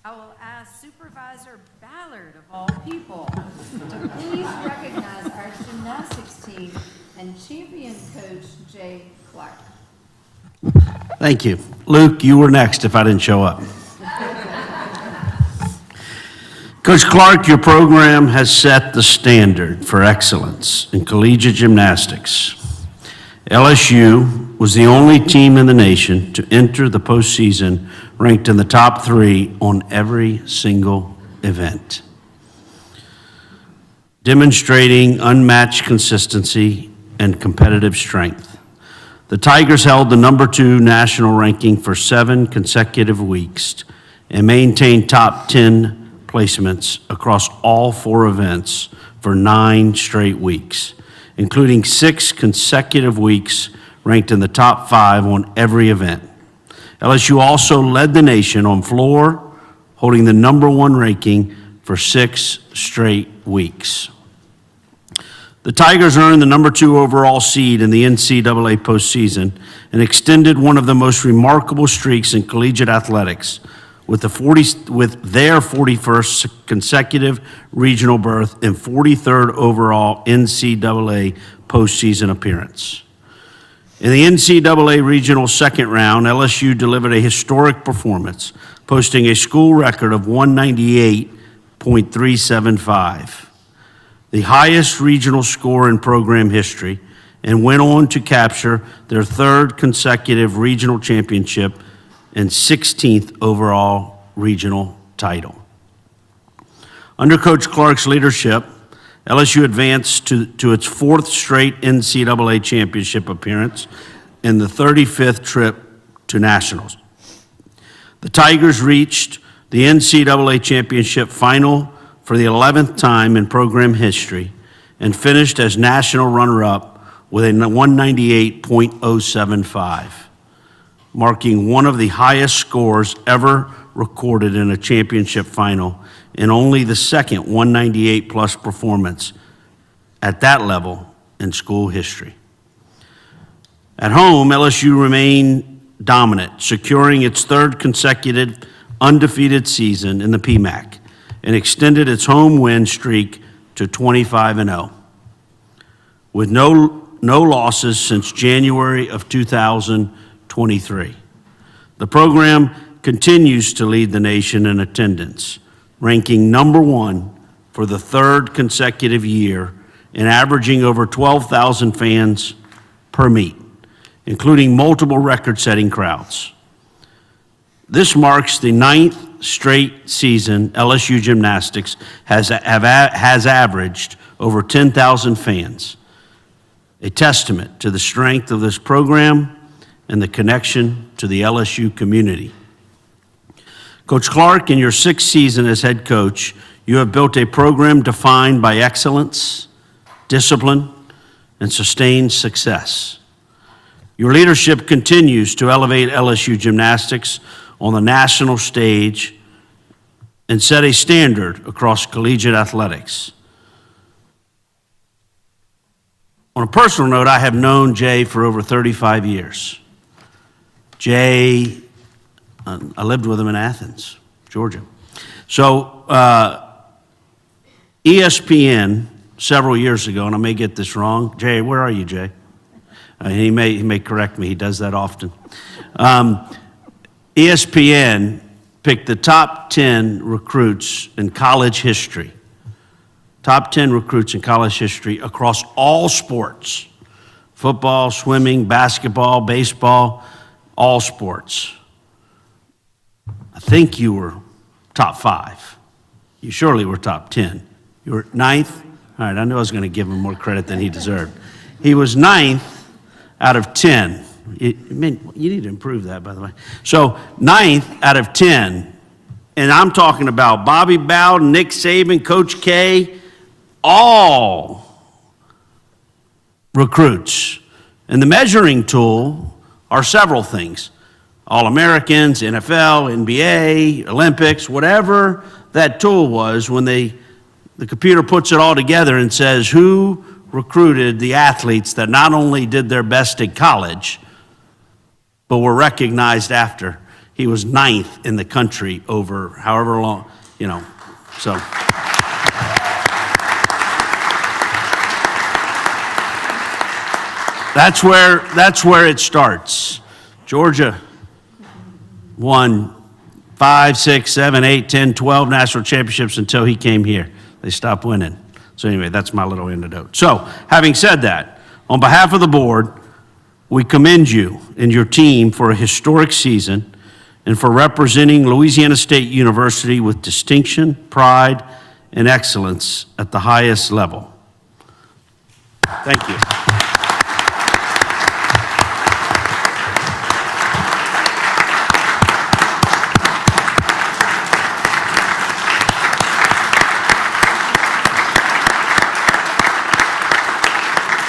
I will ask Supervisor Ballard, of all people, to please recognize our gymnastics team and champion Coach Jay Clark. Thank you. Luke, you were next if I didn't show up. Coach Clark, your program has set the standard for excellence in collegiate gymnastics. LSU was the only team in the nation to enter the postseason ranked in the top 3 on every single event, demonstrating unmatched consistency and competitive strength. The Tigers held the number 2 national ranking for 7 consecutive weeks and maintained top 10 placements across all 4 events for 9 straight weeks, including 6 consecutive weeks ranked in the top 5 on every event. LSU also led the nation on floor, holding the number 1 ranking for 6 straight weeks. The Tigers earned the number 2 overall seed in the NCAA postseason and extended one of the most remarkable streaks in collegiate athletics with their 41st consecutive regional berth and 43rd overall NCAA postseason appearance. In the NCAA regional second round, LSU delivered a historic performance, posting a school record of 198.375, the highest regional score in program history, and went on to capture their 3rd consecutive regional championship and 16th overall regional title. Under Coach Clark's leadership, LSU advanced to its 4th straight NCAA championship appearance and the 35th trip to nationals. The Tigers reached the NCAA championship final for the 11th time in program history and finished as national runner-up with a 198.075. marking one of the highest scores ever recorded in a championship final and only the second 198-plus performance at that level in school history. At home, LSU remained dominant, securing its 3rd consecutive undefeated season in the PMAC and extended its home win streak to 25-0. With no losses since January of 2023. The program continues to lead the nation in attendance, ranking number 1 for the 3rd consecutive year and averaging over 12,000 fans per meet, including multiple record-setting crowds. This marks the 9th straight season LSU Gymnastics has averaged over 10,000 fans, a testament to the strength of this program and the connection to the LSU community. Coach Clark, in your 6th season as head coach, you have built a program defined by excellence, discipline, and sustained success. Your leadership continues to elevate LSU Gymnastics on the national stage and set a standard across collegiate athletics. On a personal note, I have known Jay for over 35 years. Jay, I lived with him in Athens, Georgia. So ESPN several years ago, and I may get this wrong. Jay, where are you, Jay? He may correct me. He does that often. ESPN picked the top 10 recruits in college history. Top 10 recruits in college history across all sports. Football, swimming, basketball, baseball, all sports. I think you were top 5. You surely were top 10. You were 9th? All right, I knew I was going to give him more credit than he deserved. He was 9th out of 10. You need to improve that, by the way. So 9th out of 10. And I'm talking about Bobby Bowden, Nick Saban, Coach K, all recruits. And the measuring tool are several things. All-Americans, NFL, NBA, Olympics, whatever that tool was, when the computer puts it all together and says who recruited the athletes that not only did their best in college, but were recognized after. He was 9th in the country over however long, so. That's where it starts. Georgia won 5, 6, 7, 8, 10, 12 national championships until he came here. They stopped winning. So anyway, that's my little anecdote. So, having said that, on behalf of the board, we commend you and your team for a historic season and for representing Louisiana State University with distinction, pride, and excellence at the highest level. Thank you.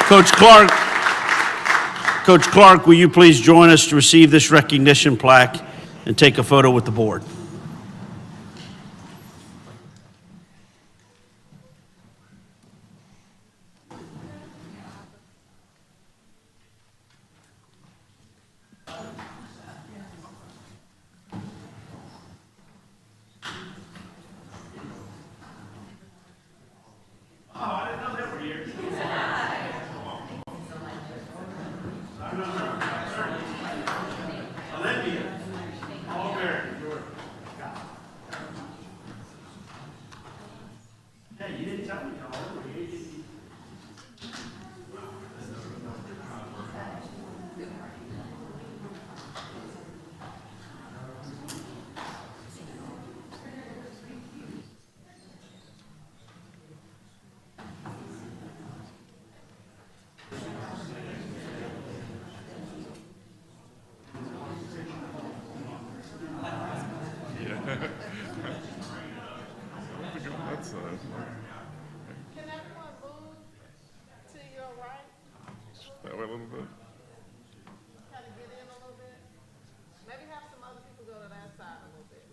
Coach Clark, will you please join us to receive this recognition plaque and take a photo with the board? Can everyone move to your right? That way a little bit. Kind of get in a little bit? Maybe have some other people go to that side a little bit.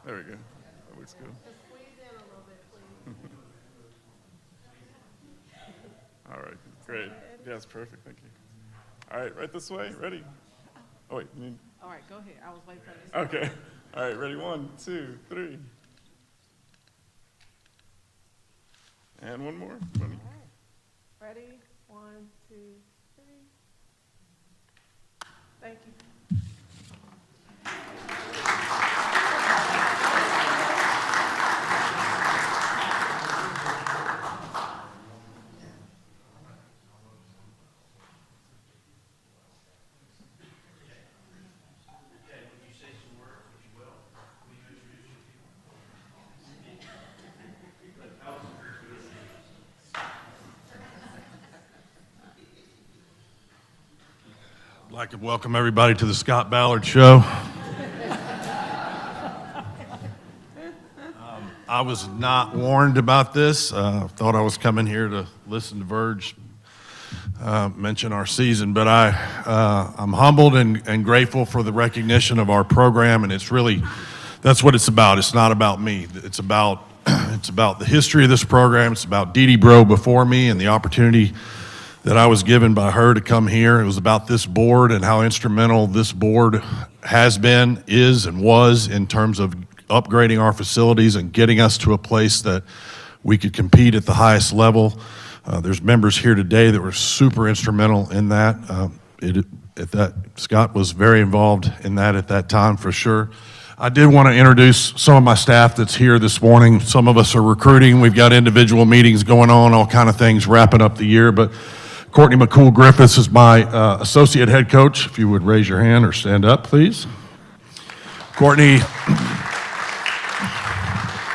There we go. That looks good. Just squeeze in a little bit, please. All right, great. Yeah, that's perfect. Thank you. All right, right this way. Ready? Oh, wait. You need... All right, go ahead. I was waiting for this. Okay. All right, ready? 1, 2, 3. And one more. Ready? Ready? 1, 2, 3. Thank you. I'd like to welcome everybody to the Scott Ballard Show. I was not warned about this. Thought I was coming here to listen to Verge mention our season, but I'm humbled and grateful for the recognition of our program, and it's really, that's what it's about. It's not about me. It's about the history of this program. It's about Dee Dee Bro before me and the opportunity that I was given by her to come here. It was about this board and how instrumental this board has been, is, and was in terms of upgrading our facilities and getting us to a place that we could compete at the highest level. There's members here today that were super instrumental in that. Scott was very involved in that at that time for sure. I did want to introduce some of my staff that's here this morning. Some of us are recruiting. We've got individual meetings going on, all kind of things wrapping up the year, but Courtney McCool Griffiths is my associate head coach. If you would raise your hand or stand up, please. Courtney,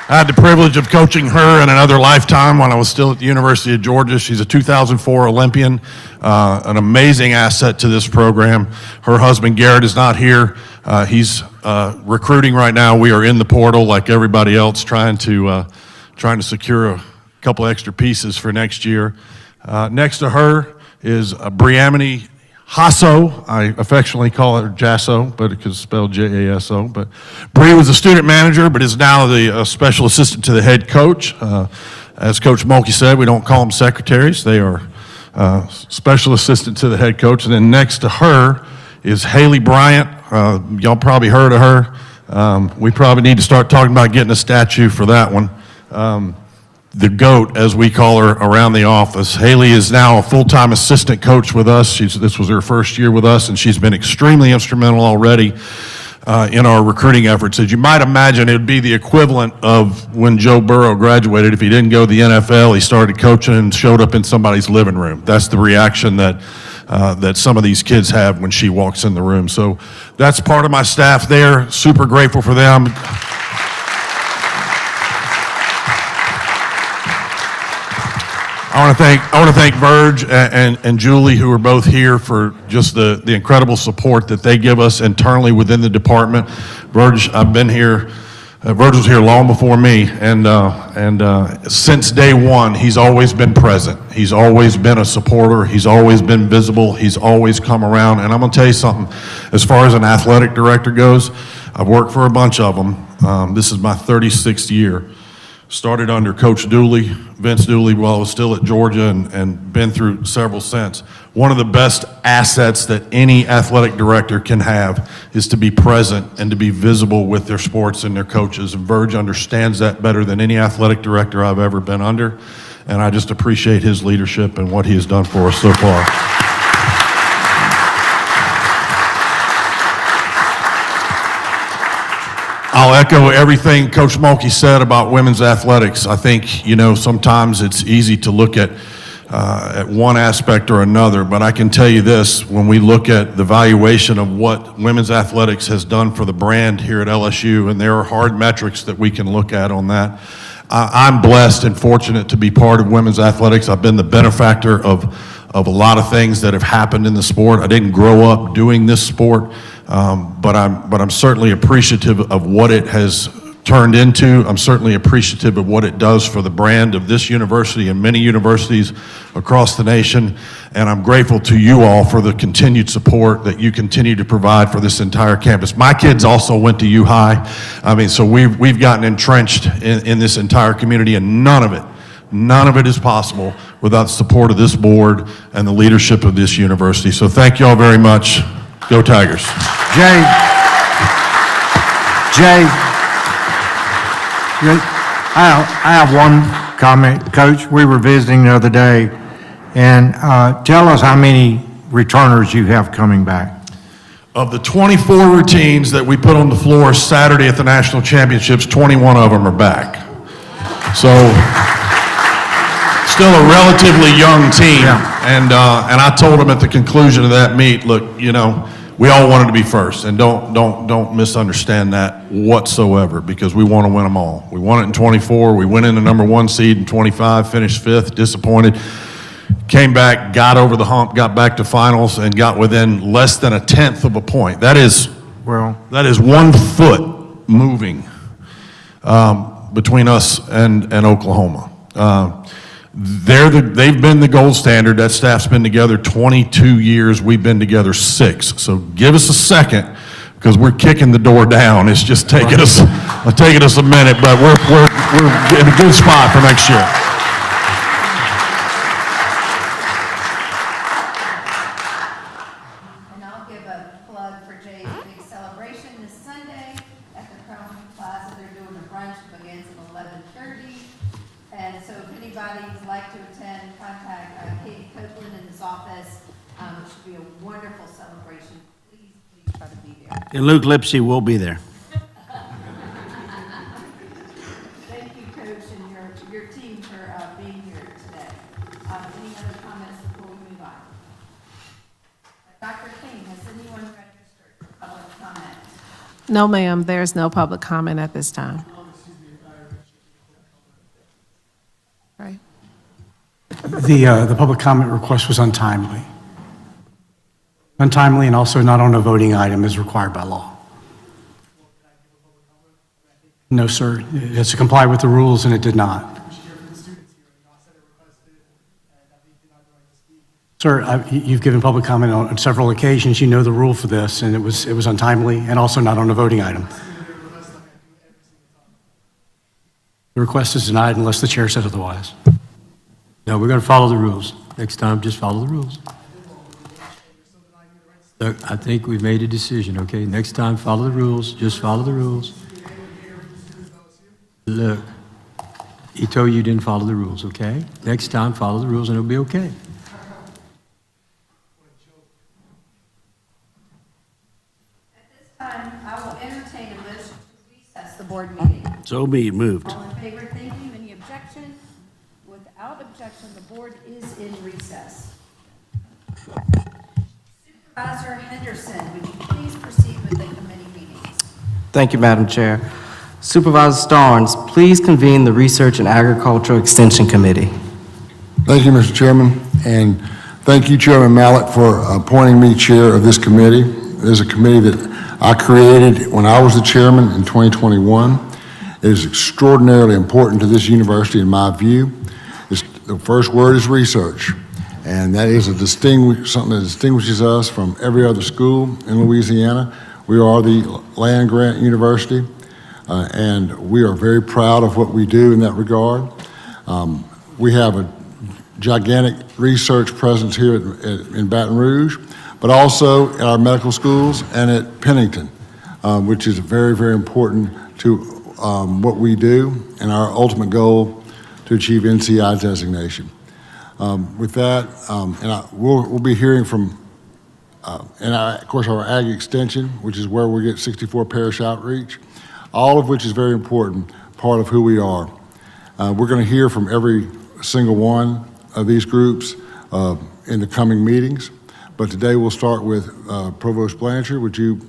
I had the privilege of coaching her in another lifetime when I was still at the University of Georgia. She's a 2004 Olympian, an amazing asset to this program. Her husband Garrett is not here. He's recruiting right now. We are in the portal like everybody else, trying to secure a couple extra pieces for next year. Next to her is Briamini Hasso. I affectionately call her Jasso, but it's spelled J-A-S-O. But Bree was a student manager, but is now the special assistant to the head coach. As Coach Mulkey said, we don't call them secretaries. They are special assistant to the head coach. And then next to her is Haley Bryant. Y'all probably heard of her. We probably need to start talking about getting a statue for that one. the GOAT, as we call her around the office. Haley is now a full-time assistant coach with us. This was her first year with us, and she's been extremely instrumental already in our recruiting efforts. As you might imagine, it would be the equivalent of when Joe Burrow graduated. If he didn't go to the NFL, he started coaching and showed up in somebody's living room. That's the reaction that some of these kids have when she walks in the room. So that's part of my staff there. Super grateful for them. I want to thank Verge and Julie, who are both here, for just the incredible support that they give us internally within the department. Verge, I've been here. Verge was here long before me, and since day one, he's always been present. He's always been a supporter. He's always been visible. He's always come around. And I'm going to tell you something. As far as an athletic director goes, I've worked for a bunch of them. This is my 36th year. Started under Coach Dooley, Vince Dooley, while I was still at Georgia, and been through several since. One of the best assets that any athletic director can have is to be present and to be visible with their sports and their coaches. And Verge understands that better than any athletic director I've ever been under. And I just appreciate his leadership and what he has done for us so far. I'll echo everything Coach Mulkey said about women's athletics. I think, sometimes it's easy to look at one aspect or another, but I can tell you this, when we look at the valuation of what women's athletics has done for the brand here at LSU, and there are hard metrics that we can look at on that, I'm blessed and fortunate to be part of women's athletics. I've been the benefactor of a lot of things that have happened in the sport. I didn't grow up doing this sport. But I'm certainly appreciative of what it has turned into. I'm certainly appreciative of what it does for the brand of this university and many universities across the nation. And I'm grateful to you all for the continued support that you continue to provide for this entire campus. My kids also went to U High. So we've gotten entrenched in this entire community, and none of it is possible without the support of this board and the leadership of this university. So thank you all very much. Go Tigers. Jay, I have one comment. Coach, we were visiting the other day, and tell us how many returners you have coming back. Of the 24 routines that we put on the floor Saturday at the national championships, 21 of them are back. So, still a relatively young team. Yeah. And I told them at the conclusion of that meet, look, we all wanted to be first, and don't misunderstand that whatsoever, because we want to win them all. We won it in 24. We went in the number 1 seed in 25, finished 5th, disappointed. Came back, got over the hump, got back to finals, and got within less than 1/10 of a point. That is 1 foot moving between us and Oklahoma. They've been the gold standard. That staff's been together 22 years. We've been together 6. So give us a second, because we're kicking the door down. It's just taking us a minute, but we're in a good spot for next year. And I'll give a plug for Jay's big celebration this Sunday at the Crown Plaza. They're doing a brunch that begins at 11:30. And so if anybody'd like to attend, contact Katie Copeland in his office. It should be a wonderful celebration. Please try to be there. And Luke Lipsy will be there. Thank you, Coach, and your team for being here today. Any other comments before we move on? Dr. King, has anyone registered for public comment? No, ma'am, there's no public comment at this time. Right. The public comment request was untimely. Untimely and also not on a voting item as required by law. No, sir. It has to comply with the rules, and it did not. Sir, you've given public comment on several occasions. You know the rule for this, and it was untimely and also not on a voting item. The request is denied unless the chair says otherwise. No, we're going to follow the rules. Next time, just follow the rules. Look, I think we've made a decision, okay? Next time, follow the rules. Just follow the rules. Look, He told you didn't follow the rules, okay? Next time, follow the rules and it'll be okay. At this time, I will entertain a motion to recess the board meeting. So be moved. All in favor, thank you. Any objection? Without objection, the board is in recess. Supervisor Henderson, would you please proceed with the committee meetings? Thank you, Madam Chair. Supervisor Starnes, please convene the Research and Agricultural Extension Committee. Thank you, Mr. Chairman, and thank you, Chairman Mallett, for appointing me chair of this committee. It is a committee that I created when I was the chairman in 2021. It is extraordinarily important to this university, in my view. The first word is research, and that is something that distinguishes us from every other school in Louisiana. We are the land-grant university, and we are very proud of what we do in that regard. We have a gigantic research presence here in Baton Rouge, but also at our medical schools and at Pennington, which is very, very important to what we do and our ultimate goal to achieve NCI designation. With that, we'll be hearing from, of course, our Ag Extension, which is where we get 64 parish outreach, all of which is very important part of who we are. We're going to hear from every single one of these groups in the coming meetings, but today we'll start with Provost Blanchard. Would you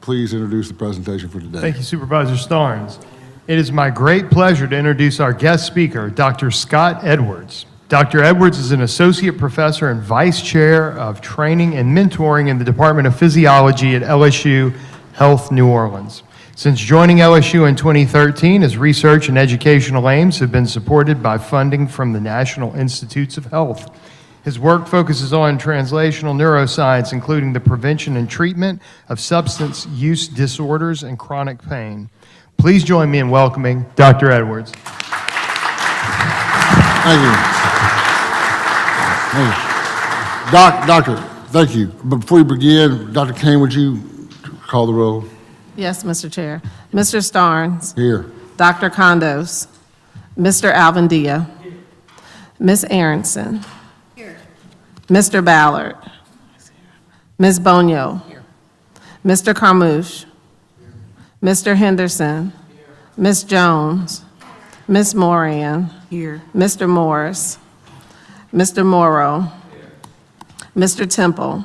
please introduce the presentation for today? Thank you, Supervisor Starnes. It is my great pleasure to introduce our guest speaker, Dr. Scott Edwards. Dr. Edwards is an associate professor and vice chair of training and mentoring in the Department of Physiology at LSU Health New Orleans. Since joining LSU in 2013, his research and educational aims have been supported by funding from the National Institutes of Health. His work focuses on translational neuroscience, including the prevention and treatment of substance use disorders and chronic pain. Please join me in welcoming Dr. Edwards. Thank you. Thank you. Doctor, thank you. But before we begin, Dr. Kane, would you call the roll? Yes, Mr. Chair. Mr. Starnes. Here. Dr. Condos. Mr. Alvendia. Ms. Aronson. Here. Mr. Ballard. Ms. Bonio. Mr. Carmouche. Mr. Henderson. Ms. Jones. Ms. Moran. Here. Mr. Morris. Mr. Morrow. Mr. Temple.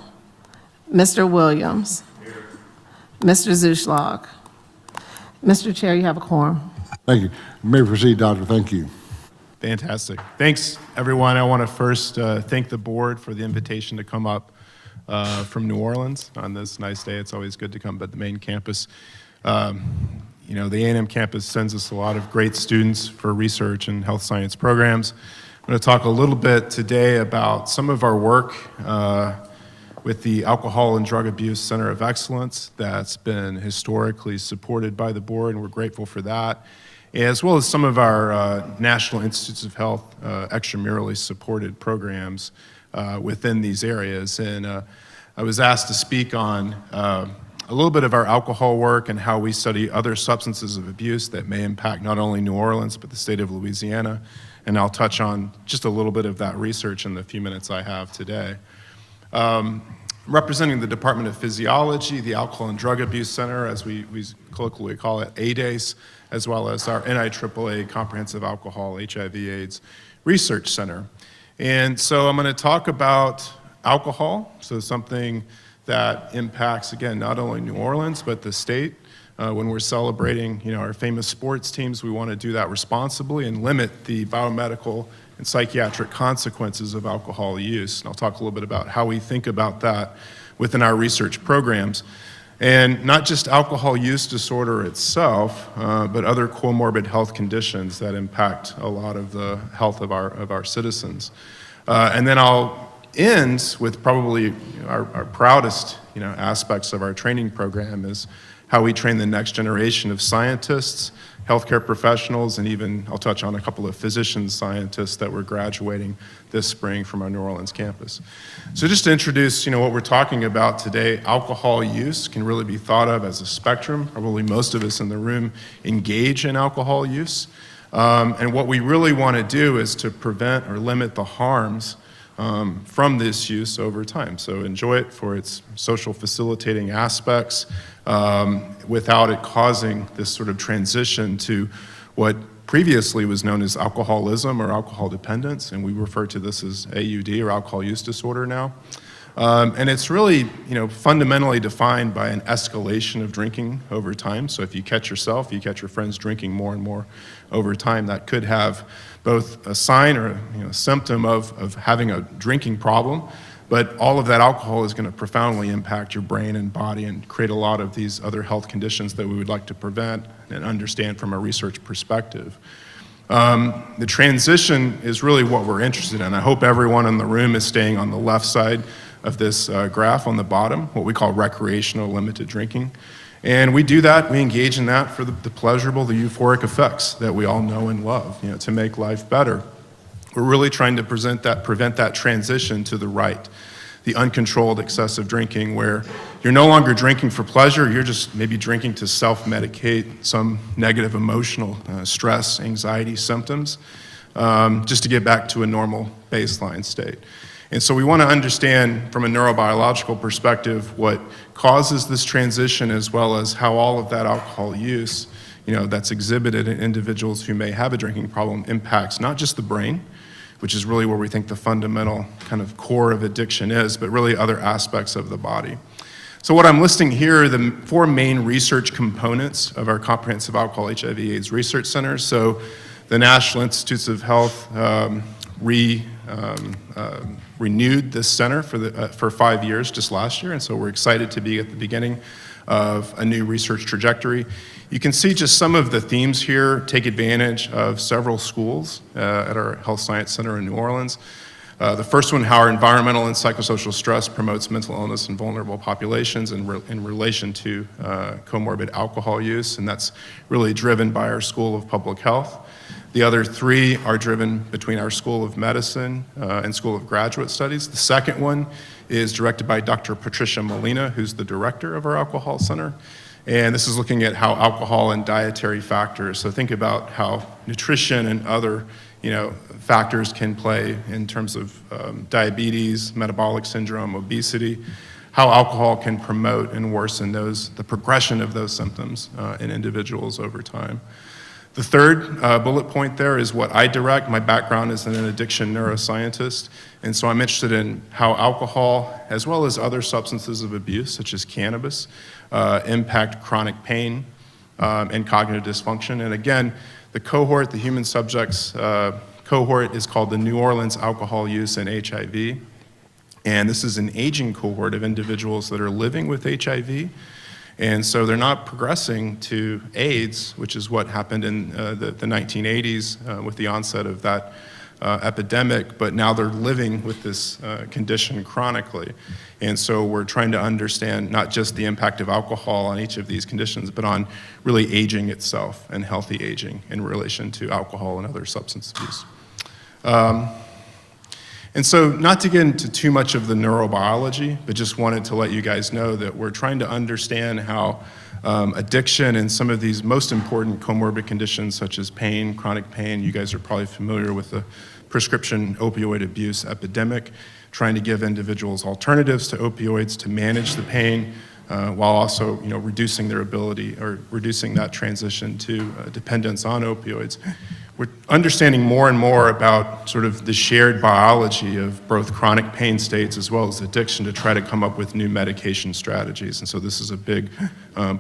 Mr. Williams. Mr. Zuschlag. Mr. Chair, you have a quorum. Thank you. You may proceed, Doctor. Thank you. Fantastic. Thanks, everyone. I want to first thank the board for the invitation to come up from New Orleans on this nice day. It's always good to come to the main campus. You know, the A&M campus sends us a lot of great students for research and health science programs. I'm going to talk a little bit today about some of our work with the Alcohol and Drug Abuse Center of Excellence that's been historically supported by the board, and we're grateful for that, as well as some of our National Institutes of Health extramurally supported programs within these areas. And I was asked to speak on a little bit of our alcohol work and how we study other substances of abuse that may impact not only New Orleans, but the state of Louisiana. And I'll touch on just a little bit of that research in the few minutes I have today. Representing the Department of Physiology, the Alcohol and Drug Abuse Center, as we colloquially call it, ADACE, as well as our NIAAA Comprehensive Alcohol, HIV/AIDS Research Center. And so I'm going to talk about alcohol, so something that impacts, again, not only New Orleans, but the state. When we're celebrating, you know, our famous sports teams, we want to do that responsibly and limit the biomedical and psychiatric consequences of alcohol use. And I'll talk a little bit about how we think about that within our research programs. And not just alcohol use disorder itself, but other comorbid health conditions that impact a lot of the health of our citizens. And then I'll end with probably our proudest, you know, aspects of our training program is how we train the next generation of scientists, healthcare professionals, and even I'll touch on a couple of physician scientists that we're graduating this spring from our New Orleans campus. So just to introduce, you know, what we're talking about today, alcohol use can really be thought of as a spectrum. Probably most of us in the room engage in alcohol use. And what we really want to do is to prevent or limit the harms from this use over time. So enjoy it for its social facilitating aspects without it causing this sort of transition to what previously was known as alcoholism or alcohol dependence, and we refer to this as AUD or alcohol use disorder now. And it's really, fundamentally defined by an escalation of drinking over time. So if you catch yourself, you catch your friends drinking more and more over time, that could have both a sign or a symptom of having a drinking problem, but all of that alcohol is going to profoundly impact your brain and body and create a lot of these other health conditions that we would like to prevent and understand from a research perspective. The transition is really what we're interested in. I hope everyone in the room is staying on the left side of this graph on the bottom, what we call recreational limited drinking. And we do that, we engage in that for the pleasurable, the euphoric effects that we all know and love, to make life better. We're really trying to prevent that transition to the right, the uncontrolled excessive drinking where you're no longer drinking for pleasure, you're just maybe drinking to self-medicate some negative emotional stress, anxiety symptoms, just to get back to a normal baseline state. And so we want to understand from a neurobiological perspective what causes this transition as well as how all of that alcohol use, that's exhibited in individuals who may have a drinking problem impacts not just the brain, which is really where we think the fundamental kind of core of addiction is, but really other aspects of the body. So what I'm listing here are the 4 main research components of our Comprehensive Alcohol HIV/AIDS Research Center. So the National Institutes of Health renewed this center for 5 years just last year, and so we're excited to be at the beginning of a new research trajectory. You can see just some of the themes here take advantage of several schools at our Health Science Center in New Orleans. The first one, how our environmental and psychosocial stress promotes mental illness in vulnerable populations in relation to comorbid alcohol use, and that's really driven by our School of Public Health. The other 3 are driven between our School of Medicine and School of Graduate Studies. The second one is directed by Dr. Patricia Molina, who's the director of our Alcohol Center. And this is looking at how alcohol and dietary factors, so think about how nutrition and other factors can play in terms of diabetes, metabolic syndrome, obesity, how alcohol can promote and worsen the progression of those symptoms in individuals over time. The third bullet point there is what I direct. My background is an addiction neuroscientist, and so I'm interested in how alcohol, as well as other substances of abuse, such as cannabis, impact chronic pain and cognitive dysfunction. And again, the human subjects cohort is called the New Orleans Alcohol Use and HIV, and this is an aging cohort of individuals that are living with HIV. And so they're not progressing to AIDS, which is what happened in the 1980s with the onset of that epidemic, but now they're living with this condition chronically. And so we're trying to understand not just the impact of alcohol on each of these conditions, but on really aging itself and healthy aging in relation to alcohol and other substance abuse. And so not to get into too much of the neurobiology, but just wanted to let you guys know that we're trying to understand how addiction and some of these most important comorbid conditions such as pain, chronic pain, you guys are probably familiar with the prescription opioid abuse epidemic, trying to give individuals alternatives to opioids to manage the pain while also reducing their ability or reducing that transition to dependence on opioids. We're understanding more and more about sort of the shared biology of both chronic pain states as well as addiction to try to come up with new medication strategies. And so this is a big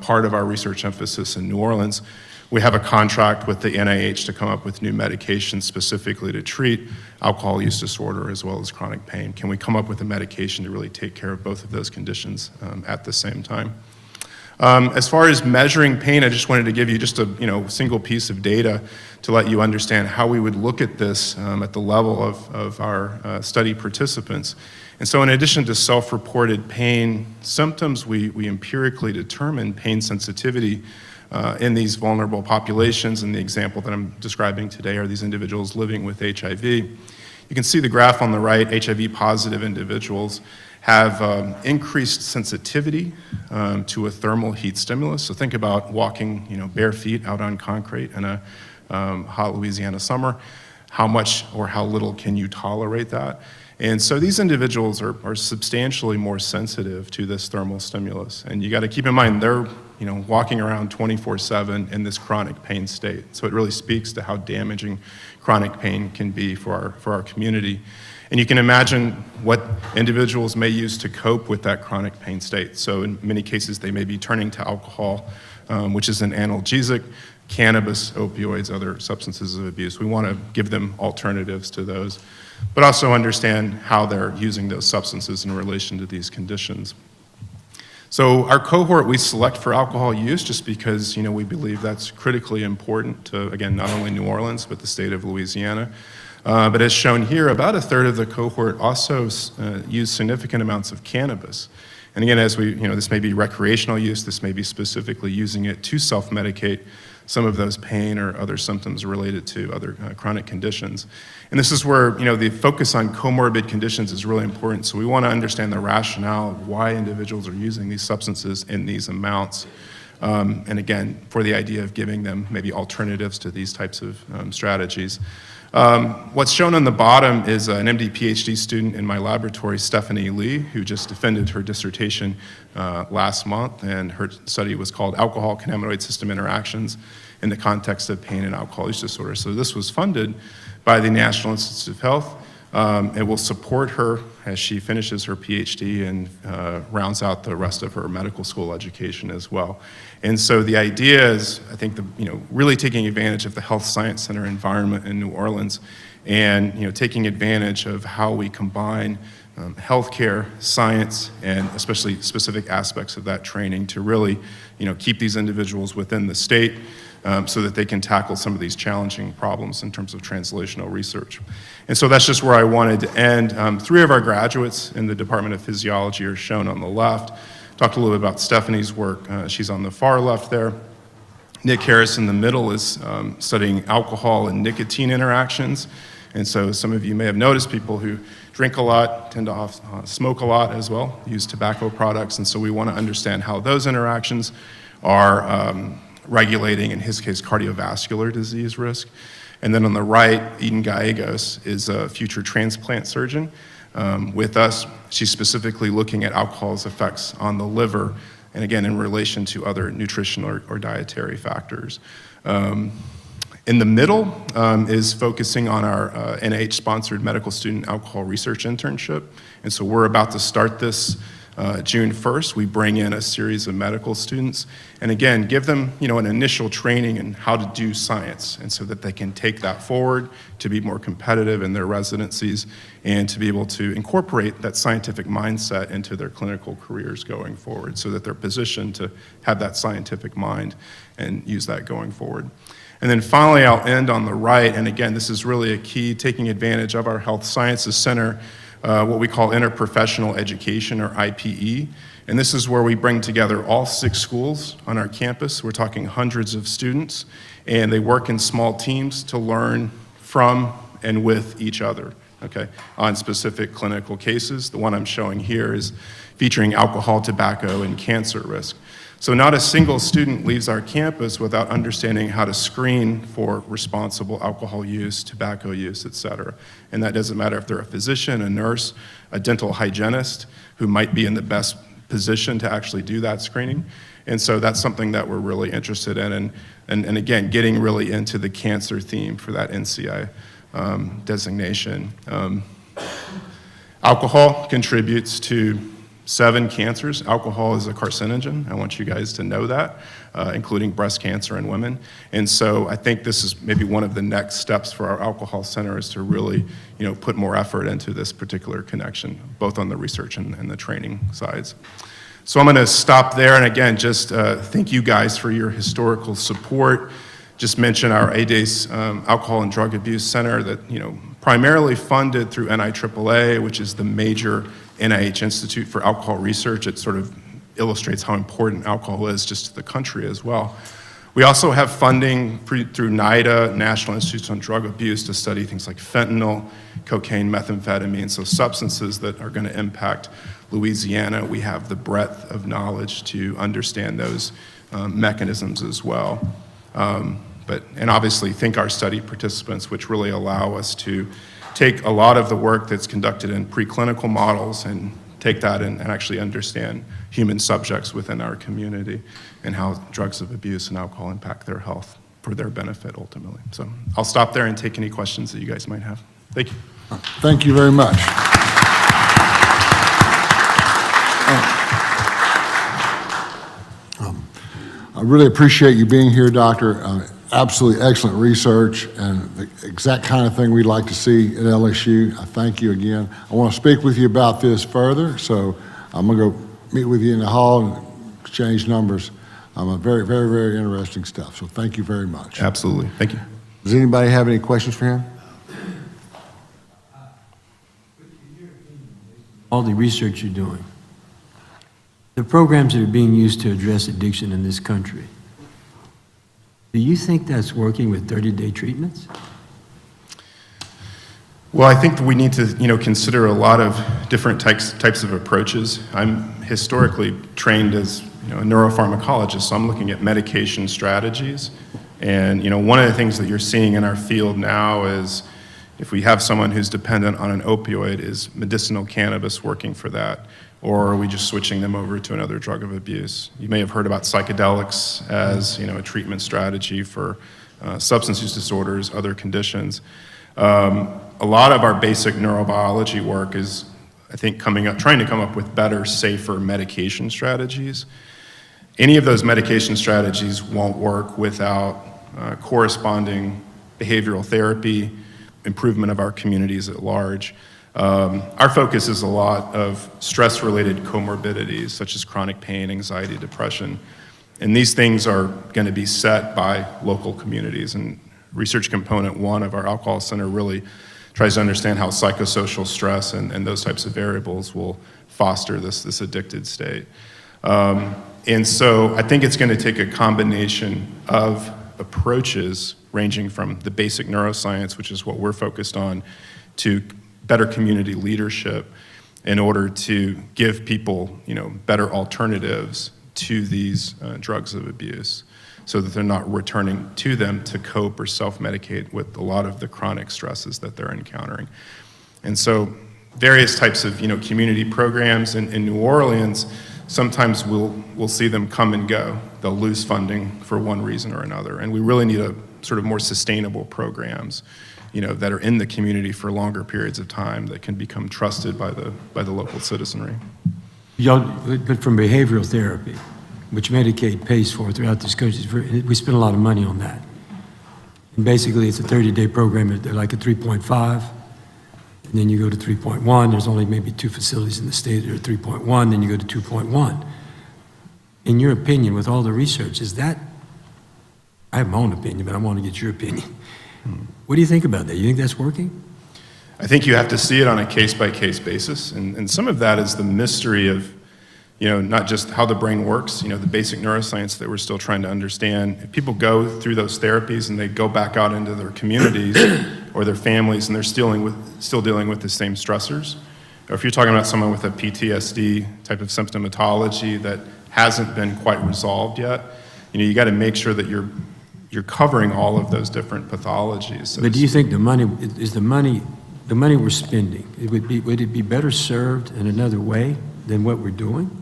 part of our research emphasis in New Orleans. We have a contract with the NIH to come up with new medications specifically to treat alcohol use disorder as well as chronic pain. Can we come up with a medication to really take care of both of those conditions at the same time? As far as measuring pain, I just wanted to give you just a single piece of data to let you understand how we would look at this at the level of our study participants. And so in addition to self-reported pain symptoms, we empirically determine pain sensitivity in these vulnerable populations. And the example that I'm describing today are these individuals living with HIV. You can see the graph on the right, HIV positive individuals have increased sensitivity to a thermal heat stimulus. So think about walking bare feet out on concrete in a hot Louisiana summer. How much or how little can you tolerate that? And so these individuals are substantially more sensitive to this thermal stimulus. And you got to keep in mind, they're walking around 24/7 in this chronic pain state. So it really speaks to how damaging chronic pain can be for our community. And you can imagine what individuals may use to cope with that chronic pain state. So in many cases, they may be turning to alcohol, which is an analgesic, cannabis, opioids, other substances of abuse. We want to give them alternatives to those, but also understand how they're using those substances in relation to these conditions. So our cohort we select for alcohol use just because we believe that's critically important to, again, not only New Orleans, but the state of Louisiana. But as shown here, about a third of the cohort also use significant amounts of cannabis. And again, as this may be recreational use, this may be specifically using it to self-medicate some of those pain or other symptoms related to other chronic conditions. And this is where, the focus on comorbid conditions is really important. So we want to understand the rationale of why individuals are using these substances in these amounts. And again, for the idea of giving them maybe alternatives to these types of strategies. What's shown on the bottom is an MD PhD student in my laboratory, Stephanie Lee, who just defended her dissertation last month, and her study was called Alcohol Cannabinoid System Interactions in the Context of Pain and Alcohol Use Disorder. So this was funded by the National Institutes of Health. It will support her as she finishes her PhD and rounds out the rest of her medical school education as well. And so the idea is, I think, really taking advantage of the Health Science Center environment in New Orleans and, taking advantage of how we combine healthcare, science, and especially specific aspects of that training to really, keep these individuals within the state so that they can tackle some of these challenging problems in terms of translational research. And so that's just where I wanted to end. 3 of our graduates in the Department of Physiology are shown on the left. Talked a little bit about Stephanie's work. She's on the far left there. Nick Harris in the middle is studying alcohol and nicotine interactions. And so some of you may have noticed people who drink a lot tend to smoke a lot as well, use tobacco products. And so we want to understand how those interactions are regulating, in his case, cardiovascular disease risk. And then on the right, Eden Gallegos is a future transplant surgeon with us. She's specifically looking at alcohol's effects on the liver, and again, in relation to other nutritional or dietary factors. In the middle is focusing on our NIH-sponsored medical student alcohol research internship. And so we're about to start this June 1st. We bring in a series of medical students and again, give them an initial training in how to do science, and so that they can take that forward to be more competitive in their residencies and to be able to incorporate that scientific mindset into their clinical careers going forward, so that they're positioned to have that scientific mind and use that going forward. And then finally, I'll end on the right, and again, this is really a key, taking advantage of our Health Sciences Center, what we call interprofessional education, or IPE. And this is where we bring together all 6 schools on our campus. We're talking hundreds of students, and they work in small teams to learn from and with each other, okay, on specific clinical cases. The one I'm showing here is featuring alcohol, tobacco, and cancer risk. So not a single student leaves our campus without understanding how to screen for responsible alcohol use, tobacco use, et cetera. And that doesn't matter if they're a physician, a nurse, a dental hygienist, who might be in the best position to actually do that screening. And so that's something that we're really interested in, and again, getting really into the cancer theme for that NCI designation. Alcohol contributes to 7 cancers. Alcohol is a carcinogen. I want you guys to know that, including breast cancer in women. And so I think this is maybe one of the next steps for our alcohol center, is to really, put more effort into this particular connection, both on the research and the training sides. So I'm going to stop there, and again, just thank you guys for your historical support. Just mention our ADACE Alcohol and Drug Abuse Center that, primarily funded through NIAAA, which is the major NIH Institute for Alcohol Research. It sort of illustrates how important alcohol is just to the country as well. We also have funding through NIDA, National Institutes on Drug Abuse, to study things like fentanyl, cocaine, methamphetamine, so substances that are going to impact Louisiana. We have the breadth of knowledge to understand those mechanisms as well. And obviously thank our study participants, which really allow us to take a lot of the work that's conducted in preclinical models and take that and actually understand human subjects within our community and how drugs of abuse and alcohol impact their health for their benefit ultimately. So I'll stop there and take any questions that you guys might have. Thank you. Thank you very much. I really appreciate you being here, Doctor. Absolutely excellent research and the exact kind of thing we'd like to see at LSU. I thank you again. I want to speak with you about this further, so I'm going to go meet with you in the hall and exchange numbers. Very, very, very interesting stuff, so thank you very much. Absolutely. Thank you. Does anybody have any questions for him? All the research you're doing, the programs that are being used to address addiction in this country, do you think that's working with 30-day treatments? Well, I think we need to, consider a lot of different types of approaches. I'm historically trained as, a neuropharmacologist, so I'm looking at medication strategies. And, one of the things that you're seeing in our field now is if we have someone who's dependent on an opioid, is medicinal cannabis working for that? Or are we just switching them over to another drug of abuse? You may have heard about psychedelics as, a treatment strategy for substance use disorders, other conditions. A lot of our basic neurobiology work is, I think, trying to come up with better, safer medication strategies. Any of those medication strategies won't work without corresponding behavioral therapy, improvement of our communities at large. Our focus is a lot of stress-related comorbidities, such as chronic pain, anxiety, depression. And these things are going to be set by local communities. And research component 1 of our alcohol center really tries to understand how psychosocial stress and those types of variables will foster this addicted state. And so I think it's going to take a combination of approaches ranging from the basic neuroscience, which is what we're focused on, to better community leadership in order to give people, better alternatives to these drugs of abuse so that they're not returning to them to cope or self-medicate with a lot of the chronic stresses that they're encountering. And so various types of, community programs in New Orleans, sometimes we'll see them come and go. They'll lose funding for one reason or another. And we really need a sort of more sustainable programs, that are in the community for longer periods of time that can become trusted by the local citizenry. But from behavioral therapy, which Medicaid pays for throughout this country, we spend a lot of money on that. And basically, it's a 30-day program. They're like a 3.5, and then you go to 3.1. There's only maybe 2 facilities in the state that are 3.1, then you go to 2.1. In your opinion, with all the research, is that, I have my own opinion, but I want to get your opinion. What do you think about that? You think that's working? I think you have to see it on a case-by-case basis, and some of that is the mystery of, not just how the brain works, the basic neuroscience that we're still trying to understand. If people go through those therapies and they go back out into their communities or their families and they're still dealing with the same stressors, or if you're talking about someone with a PTSD type of symptomatology that hasn't been quite resolved yet, you got to make sure that you're covering all of those different pathologies. So but do you think the money we're spending, would it be better served in another way than what we're doing?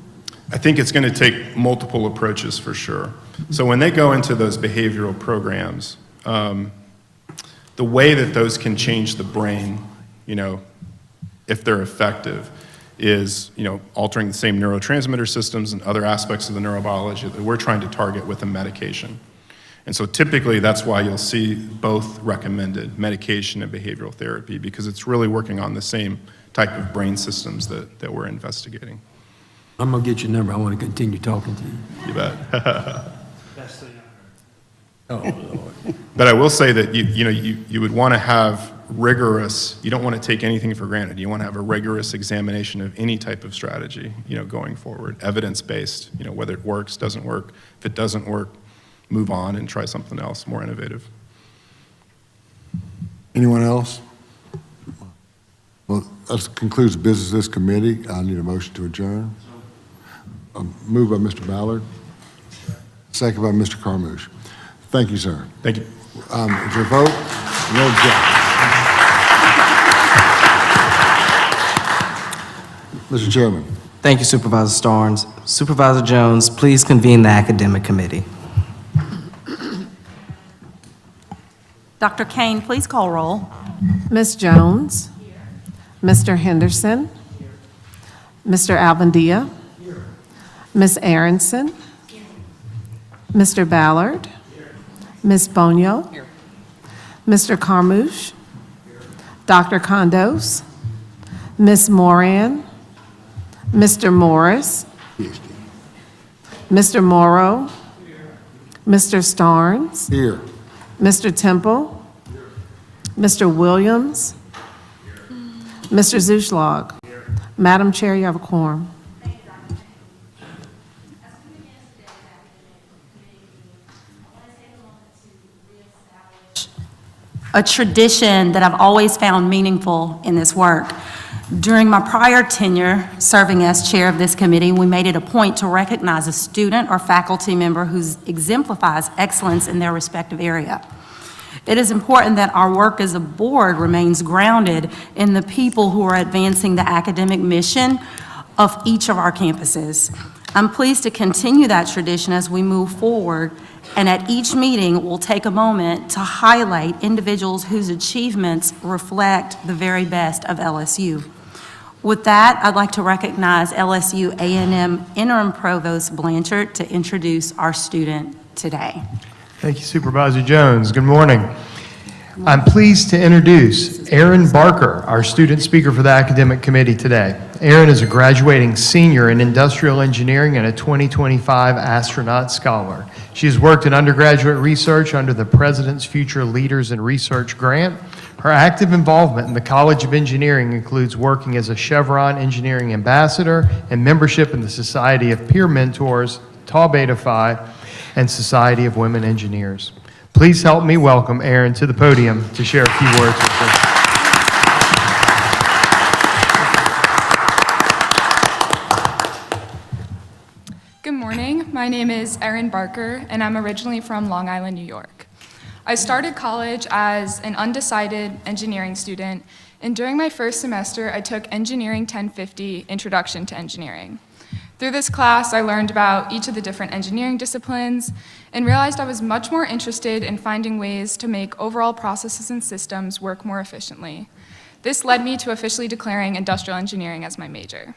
I think it's going to take multiple approaches for sure. So when they go into those behavioral programs, the way that those can change the brain, if they're effective, is altering the same neurotransmitter systems and other aspects of the neurobiology that we're trying to target with a medication. And so typically that's why you'll see both recommended, medication and behavioral therapy, because it's really working on the same type of brain systems that we're investigating. I'm going to get your number. I want to continue talking to you. You bet. Best thing I've heard. Oh, Lord. But I will say that you would want to have rigorous, you don't want to take anything for granted. You want to have a rigorous examination of any type of strategy, going forward, evidence-based, whether it works, doesn't work. If it doesn't work, move on and try something else more innovative. Anyone else? Well, that concludes the business of this committee. I need a motion to adjourn. Moved by Mr. Ballard, second by Mr. Carmouche. Thank you, sir. Thank you. Is your vote? No objection. Mr. Chairman. Thank you, Supervisor Starnes. Supervisor Jones, please convene the academic committee. Dr. Kane, please call roll. Ms. Jones? Mr. Henderson? Mr. Albandia? Ms. Aronson? Mr. Ballard? Ms. Bonio? Mr. Carmouche? Dr. Condos? Ms. Moran? Mr. Morris? Mr. Morrow? Mr. Starnes? Here. Mr. Temple? Mr. Williams? Mr. Zuschlag? Madam Chair, you have a quorum. A tradition that I've always found meaningful in this work. During my prior tenure serving as chair of this committee, we made it a point to recognize a student or faculty member who exemplifies excellence in their respective area. It is important that our work as a board remains grounded in the people who are advancing the academic mission of each of our campuses. I'm pleased to continue that tradition as we move forward, and at each meeting, we'll take a moment to highlight individuals whose achievements reflect the very best of LSU. With that, I'd like to recognize LSU A&M Interim Provost Blanchard to introduce our student today. Thank you, Supervisor Jones. Good morning. I'm pleased to introduce Erin Barker, our student speaker for the academic committee today. Erin is a graduating senior in industrial engineering and a 2025 astronaut scholar. She has worked in undergraduate research under the President's Future Leaders in Research grant. Her active involvement in the College of Engineering includes working as a Chevron Engineering Ambassador and membership in the Society of Peer Mentors, Tau Beta Phi, and Society of Women Engineers. Please help me welcome Erin to the podium to share a few words with us. Good morning. My name is Erin Barker, and I'm originally from Long Island, New York. I started college as an undecided engineering student, and during my first semester, I took Engineering 1050, Introduction to Engineering. Through this class, I learned about each of the different engineering disciplines and realized I was much more interested in finding ways to make overall processes and systems work more efficiently. This led me to officially declaring industrial engineering as my major.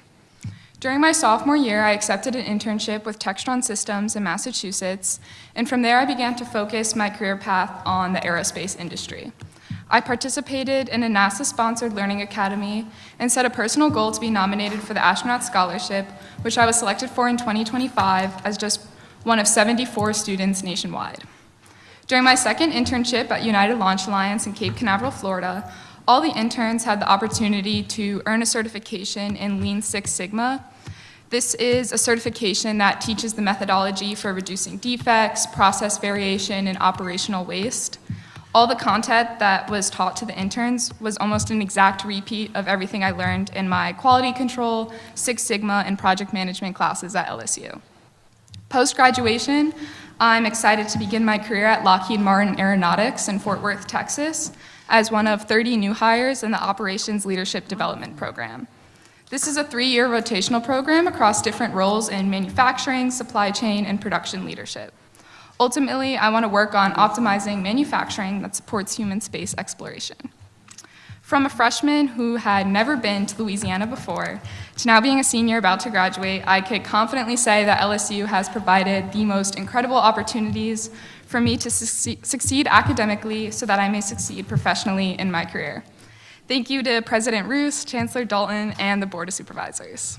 During my sophomore year, I accepted an internship with Textron Systems in Massachusetts, and from there I began to focus my career path on the aerospace industry. I participated in a NASA-sponsored learning academy and set a personal goal to be nominated for the astronaut scholarship, which I was selected for in 2025 as just one of 74 students nationwide. During my second internship at United Launch Alliance in Cape Canaveral, Florida, all the interns had the opportunity to earn a certification in Lean Six Sigma. This is a certification that teaches the methodology for reducing defects, process variation, and operational waste. All the content that was taught to the interns was almost an exact repeat of everything I learned in my quality control, Six Sigma, and project management classes at LSU. Post-graduation, I'm excited to begin my career at Lockheed Martin Aeronautics in Fort Worth, Texas, as one of 30 new hires in the Operations Leadership Development Program. This is a 3-year rotational program across different roles in manufacturing, supply chain, and production leadership. Ultimately, I want to work on optimizing manufacturing that supports human space exploration. From a freshman who had never been to Louisiana before, to now being a senior about to graduate, I could confidently say that LSU has provided the most incredible opportunities for me to succeed academically so that I may succeed professionally in my career. Thank you to President Roos, Chancellor Dalton, and the Board of Supervisors.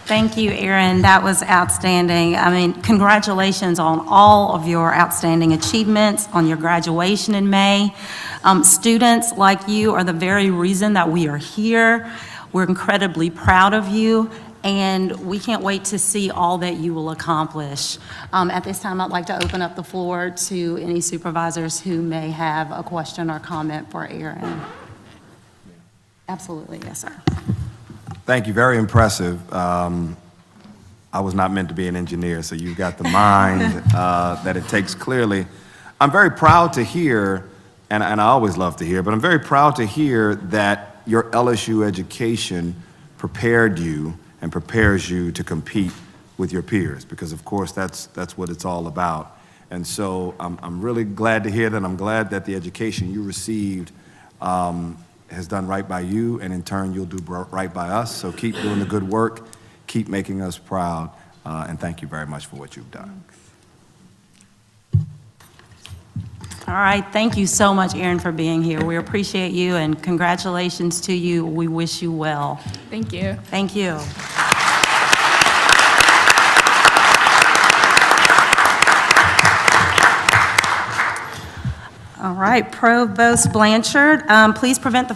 Thank you, Erin. That was outstanding. I mean, congratulations on all of your outstanding achievements, on your graduation in May. Students like you are the very reason that we are here. We're incredibly proud of you, and we can't wait to see all that you will accomplish. At this time, I'd like to open up the floor to any supervisors who may have a question or comment for Erin. Absolutely, yes, sir. Thank you, very impressive. I was not meant to be an engineer, so you've got the mind that it takes clearly. I'm very proud to hear, and I always love to hear, but I'm very proud to hear that your LSU education prepared you and prepares you to compete with your peers, because of course that's what it's all about. And so I'm really glad to hear that. I'm glad that the education you received has done right by you, and in turn you'll do right by us. So keep doing the good work, keep making us proud, and thank you very much for what you've done. All right, thank you so much, Aaron, for being here. We appreciate you, and congratulations to you. We wish you well. Thank you. Thank you. All right, Provost Blanchard, please present the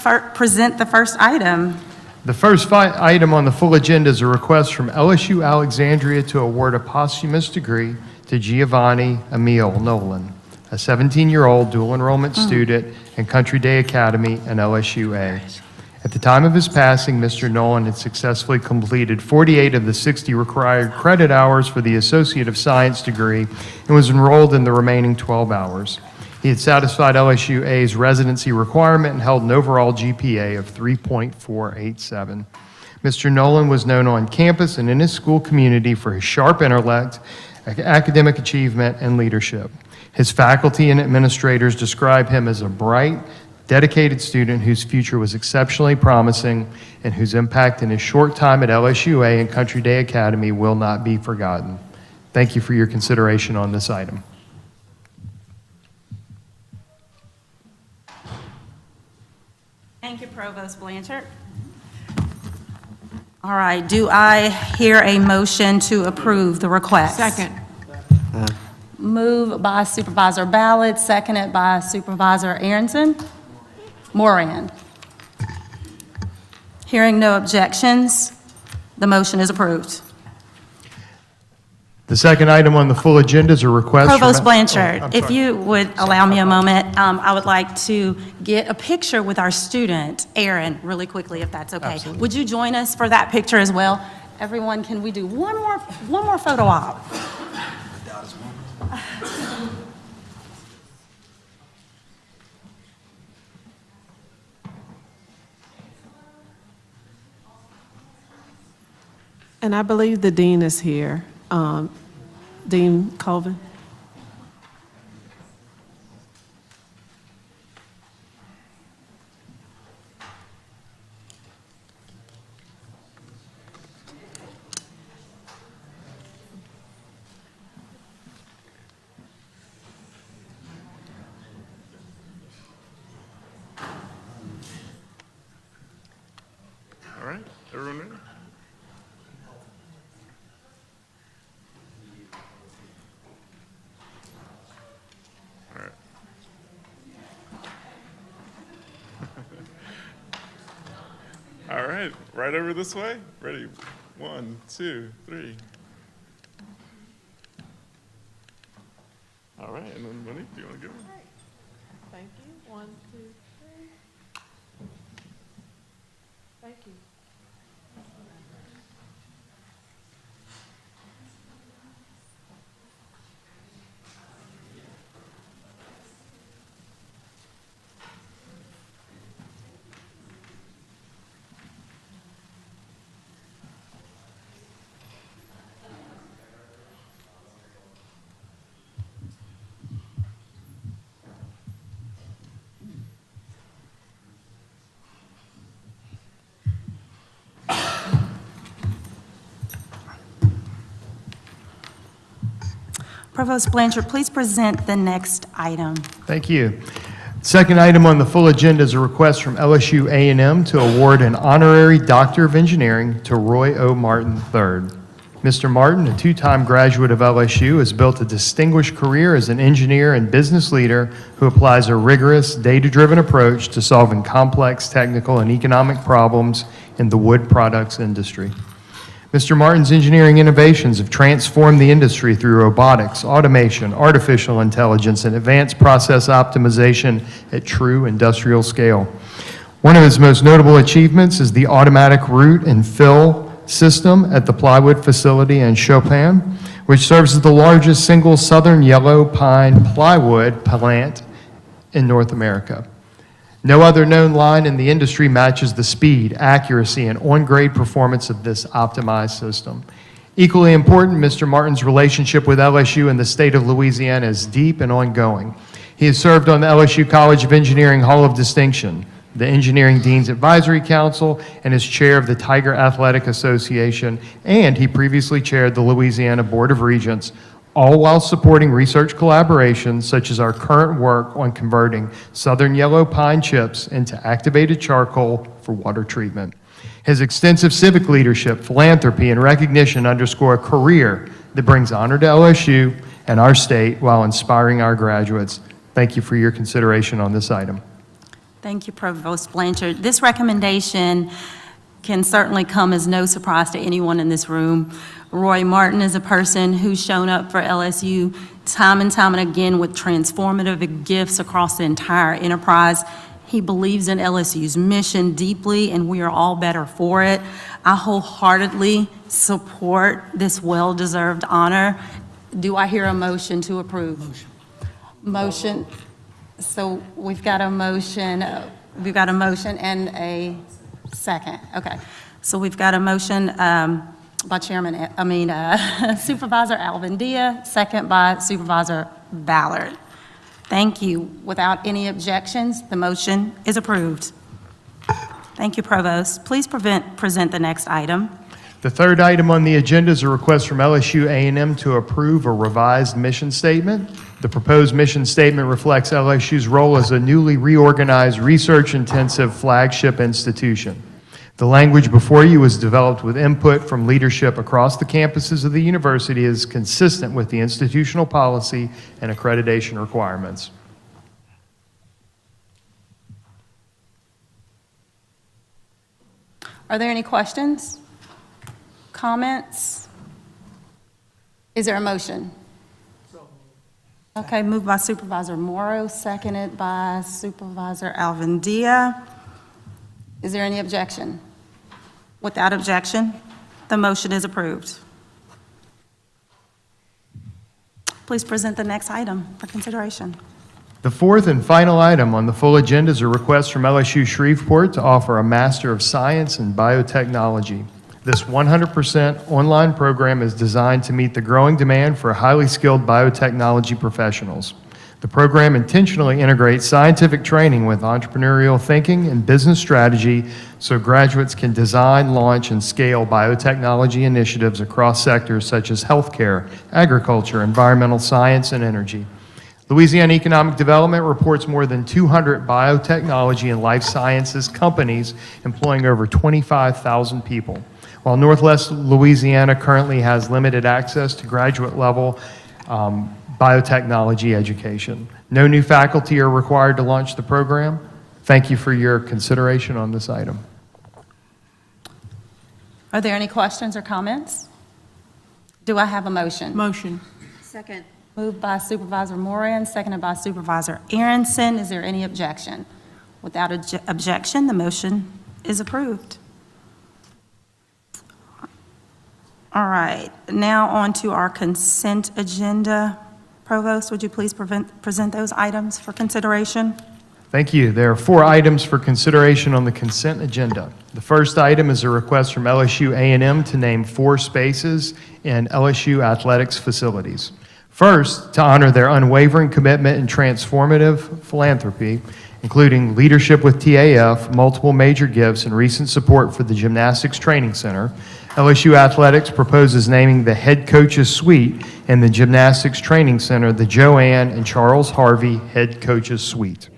first item. The first item on the full agenda is a request from LSU Alexandria to award a posthumous degree to Giovanni Emil Nolan, a 17-year-old dual enrollment student in Country Day Academy and LSU-A. At the time of his passing, Mr. Nolan had successfully completed 48 of the 60 required credit hours for the Associate of Science degree and was enrolled in the remaining 12 hours. He had satisfied LSU-A's residency requirement and held an overall GPA of 3.487. Mr. Nolan was known on campus and in his school community for his sharp intellect, academic achievement, and leadership. His faculty and administrators describe him as a bright, dedicated student whose future was exceptionally promising and whose impact in his short time at LSU-A and Country Day Academy will not be forgotten. Thank you for your consideration on this item. Thank you, Provost Blanchard. All right, do I hear a motion to approve the request? Second. Moved by Supervisor Ballard, seconded by Supervisor Aronson. Moran. Hearing no objections, the motion is approved. The second item on the full agenda is a request from... Provost Blanchard, I'm if sorry. you would allow me a moment, I would like to get a picture with our student, Aaron, really quickly, if that's okay. Absolutely. Would you join us for that picture as well? Everyone, can we do one more photo op? And I believe the dean is here. Dean Colvin. All right, everyone ready? All right. All right, right over this way. Ready? 1, 2, 3. All right, and then Monique, do you want to go? Thank you. 1, 2, 3. Thank you. Provost Blanchard, please present the next item. Thank you. Second item on the full agenda is a request from LSU A&M to award an honorary Doctor of Engineering to Roy O. Martin III. Mr. Martin, a two-time graduate of LSU, has built a distinguished career as an engineer and business leader who applies a rigorous, data-driven approach to solving complex technical and economic problems in the wood products industry. Mr. Martin's engineering innovations have transformed the industry through robotics, automation, artificial intelligence, and advanced process optimization at true industrial scale. One of his most notable achievements is the automatic root and fill system at the plywood facility in Chopin, which serves as the largest single southern yellow pine plywood plant in North America. No other known line in the industry matches the speed, accuracy, and on-grade performance of this optimized system. Equally important, Mr. Martin's relationship with LSU and the state of Louisiana is deep and ongoing. He has served on the LSU College of Engineering Hall of Distinction, the Engineering Dean's Advisory Council, and is chair of the Tiger Athletic Association, and he previously chaired the Louisiana Board of Regents, all while supporting research collaborations such as our current work on converting southern yellow pine chips into activated charcoal for water treatment. His extensive civic leadership, philanthropy, and recognition underscore a career that brings honor to LSU and our state while inspiring our graduates. Thank you for your consideration on this item. Thank you, Provost Blanchard. This recommendation can certainly come as no surprise to anyone in this room. Roy Martin is a person who's shown up for LSU time and time and again with transformative gifts across the entire enterprise. He believes in LSU's mission deeply, and we are all better for it. I wholeheartedly support this well-deserved honor. Do I hear a motion to approve? Motion. So we've got a motion and a second. Okay. So we've got a motion by Supervisor Alvendia, second by Supervisor Ballard. Thank you. Without any objections, the motion is approved. Thank you, Provost. Please present the next item. The third item on the agenda is a request from LSU A&M to approve a revised mission statement. The proposed mission statement reflects LSU's role as a newly reorganized, research-intensive flagship institution. The language before you was developed with input from leadership across the campuses of the university and is consistent with the institutional policy and accreditation requirements. Are there any questions? Comments? Is there a motion? Okay, moved by Supervisor Morrow, seconded by Supervisor Alvendia. Is there any objection? Without objection, the motion is approved. Please present the next item for consideration. The fourth and final item on the full agenda is a request from LSU Shreveport to offer a Master of Science in Biotechnology. This 100% online program is designed to meet the growing demand for highly skilled biotechnology professionals. The program intentionally integrates scientific training with entrepreneurial thinking and business strategy so graduates can design, launch, and scale biotechnology initiatives across sectors such as healthcare, agriculture, environmental science, and energy. Louisiana Economic Development reports more than 200 biotechnology and life sciences companies employing over 25,000 people. While Northwest Louisiana currently has limited access to graduate level biotechnology education. No new faculty are required to launch the program. Thank you for your consideration on this item. Are there any questions or comments? Do I have a motion? Motion. Second. Moved by Supervisor Moran, seconded by Supervisor Aronson. Is there any objection? Without objection, the motion is approved. All right, now on to our consent agenda. Provost, would you please present those items for consideration? Thank you. There are 4 items for consideration on the consent agenda. The first item is a request from LSU A&M to name 4 spaces in LSU athletics facilities. First, to honor their unwavering commitment and transformative philanthropy, including leadership with TAF, multiple major gifts, and recent support for the Gymnastics Training Center, LSU Athletics proposes naming the head coach's suite in the Gymnastics Training Center the Joanne and Charles Harvey Head Coaches Suite.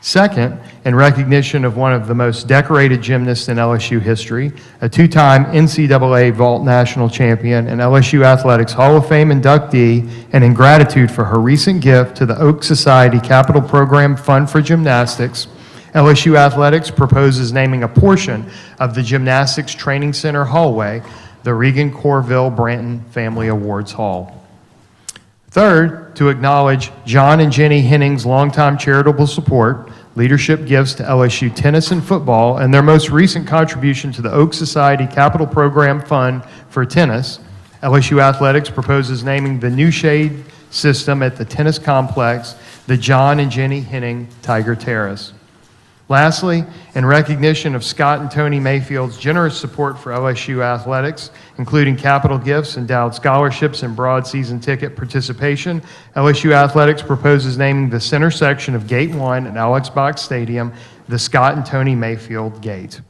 Second, in recognition of one of the most decorated gymnasts in LSU history, a 2-time NCAA vault national champion and LSU Athletics Hall of Fame inductee, and in gratitude for her recent gift to the Oak Society Capital Program Fund for Gymnastics, LSU Athletics proposes naming a portion of the Gymnastics Training Center hallway the Regan Corville Branton Family Awards Hall. Third, to acknowledge John and Jenny Henning's longtime charitable support, leadership gifts to LSU tennis and football, and their most recent contribution to the Oak Society Capital Program Fund for tennis, LSU Athletics proposes naming the new shade system at the tennis complex the John and Jenny Henning Tiger Terrace. Lastly, in recognition of Scott and Tony Mayfield's generous support for LSU athletics, including capital gifts, endowed scholarships, and broad season ticket participation, LSU Athletics proposes naming the center section of Gate 1 at Alex Box Stadium the Scott and Tony Mayfield Gate.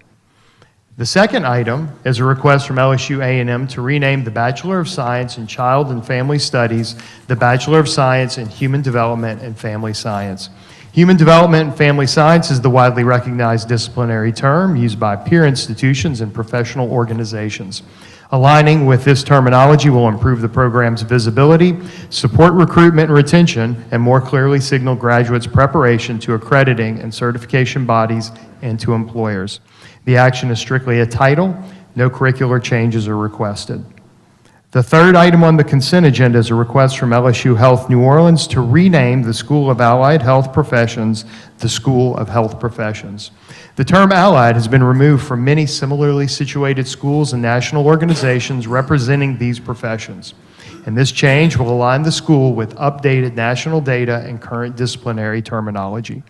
The second item is a request from LSU A&M to rename the Bachelor of Science in Child and Family Studies the Bachelor of Science in Human Development and Family Science. Human Development and Family Science is the widely recognized disciplinary term used by peer institutions and professional organizations. Aligning with this terminology will improve the program's visibility, support recruitment and retention, and more clearly signal graduates' preparation to accrediting and certification bodies and to employers. The action is strictly a title. No curricular changes are requested. The third item on the consent agenda is a request from LSU Health New Orleans to rename the School of Allied Health Professions the School of Health Professions. The term allied has been removed from many similarly situated schools and national organizations representing these professions. And this change will align the school with updated national data and current disciplinary terminology.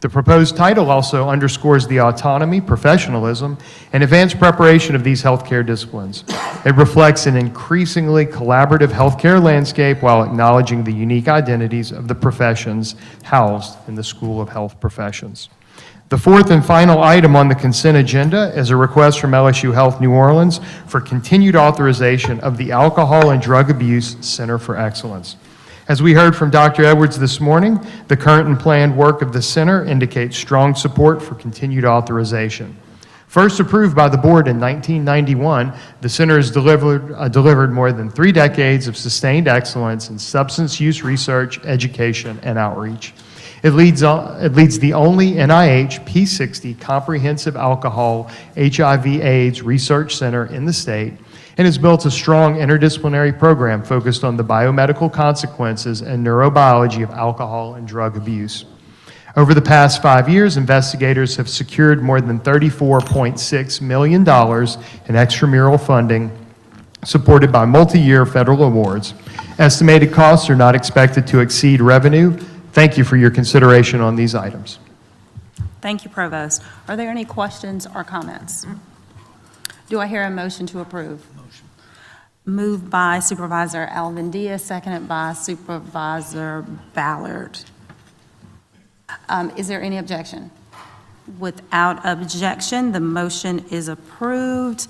The proposed title also underscores the autonomy, professionalism, and advanced preparation of these healthcare disciplines. It reflects an increasingly collaborative healthcare landscape while acknowledging the unique identities of the professions housed in the School of Health Professions. The fourth and final item on the consent agenda is a request from LSU Health New Orleans for continued authorization of the Alcohol and Drug Abuse Center for Excellence. As we heard from Dr. Edwards this morning, the current and planned work of the center indicates strong support for continued authorization. First approved by the board in 1991, the center has delivered more than 3 decades of sustained excellence in substance use research, education, and outreach. It leads the only NIH P60 comprehensive alcohol HIV/AIDS research center in the state, and has built a strong interdisciplinary program focused on the biomedical consequences and neurobiology of alcohol and drug abuse. Over the past 5 years, investigators have secured more than $34.6 million in extramural funding, supported by multi-year federal awards. Estimated costs are not expected to exceed revenue. Thank you for your consideration on these items. Thank you, Provost. Are there any questions or comments? Do I hear a motion to approve? Moved by Supervisor Alvendia, seconded by Supervisor Ballard. Is there any objection? Without objection, the motion is approved.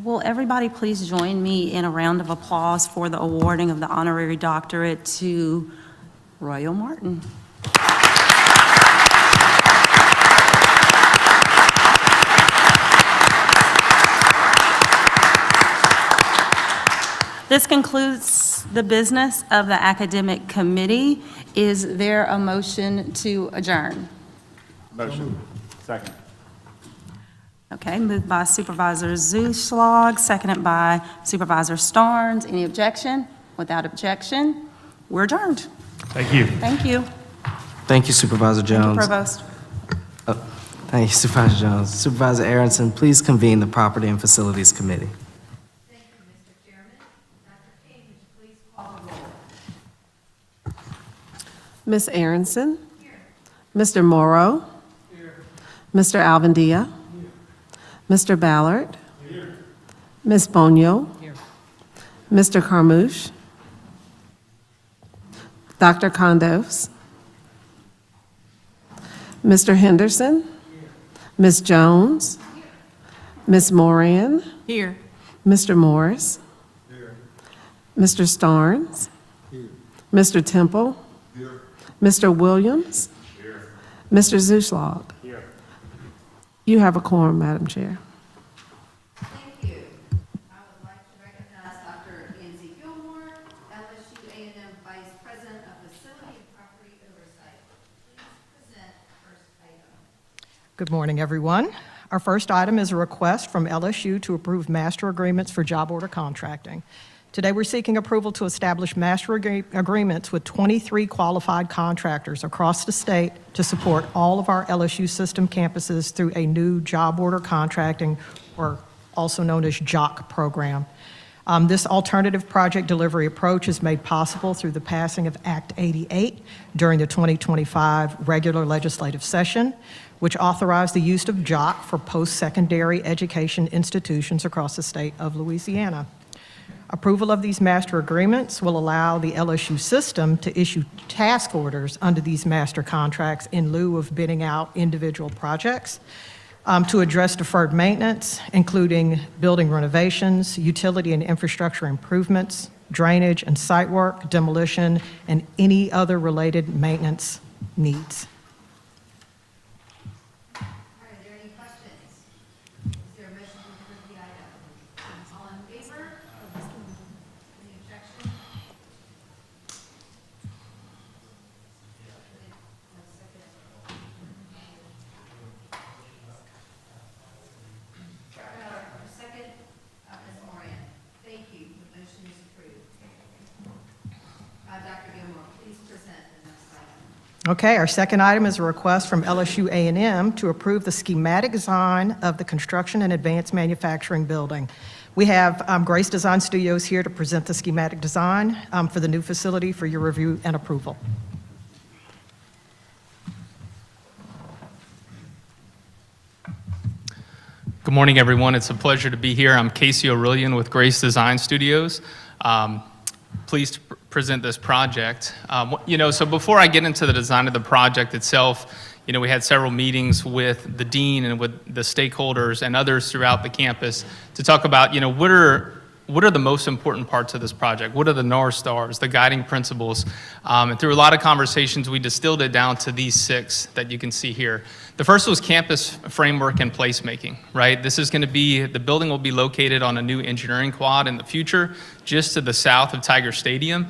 Will everybody please join me in a round of applause for the awarding of the honorary doctorate to Royal Martin? This concludes the business of the academic committee. Is there a motion to adjourn? Motion. Second. Okay, moved by Supervisor Zuschlag, seconded by Supervisor Starnes. Any objection? Without objection, we're adjourned. Thank you. Thank you. Thank you, Supervisor Jones. Thank you, Provost. Thank you, Supervisor Jones. Supervisor Aronson, please convene the Property and Facilities Committee. Ms. Aronson? Mr. Morrow? Mr. Alvendia? Mr. Ballard? Ms. Bonio? Mr. Carmouche? Dr. Condos? Mr. Henderson? Ms. Jones? Ms. Moran? Here. Mr. Morris? Mr. Starnes? Mr. Temple? Mr. Williams? Mr. Zuschlag? You have a quorum, Madam Chair. Thank you. I would like to recognize Dr. Nancy Gilmore, LSU A&M Vice President of Facility and Property Oversight. Please present the first item. Good morning, everyone. Our first item is a request from LSU to approve master agreements for job order contracting. Today, we're seeking approval to establish master agreements with 23 qualified contractors across the state to support all of our LSU system campuses through a new job order contracting, or also known as JOC program. This alternative project delivery approach is made possible through the passing of Act 88 during the 2025 regular legislative session, which authorized the use of JOC for post-secondary education institutions across the state of Louisiana. Approval of these master agreements will allow the LSU system to issue task orders under these master contracts in lieu of bidding out individual projects to address deferred maintenance, including building renovations, utility and infrastructure improvements, drainage and site work, demolition, and any other related maintenance needs. Are there any questions? Is there a motion to approve the item? All in favor? Any objection? Second, Ms. Moran. Thank you. The motion is approved. Dr. Gilmore, please present the next item. Okay, our second item is a request from LSU A&M to approve the schematic design of the Construction and Advanced Manufacturing Building. We have Grace Design Studios here to present the schematic design for the new facility for your review and approval. Good morning, everyone. It's a pleasure to be here. I'm Casey Aurelian with Grace Design Studios. Pleased to present this project. So before I get into the design of the project itself, we had several meetings with the dean and with the stakeholders and others throughout the campus to talk about, what are the most important parts of this project? What are the North Stars, the guiding principles? And through a lot of conversations, we distilled it down to these 6 that you can see here. The first was campus framework and placemaking, right? The building will be located on a new engineering quad in the future, just to the south of Tiger Stadium.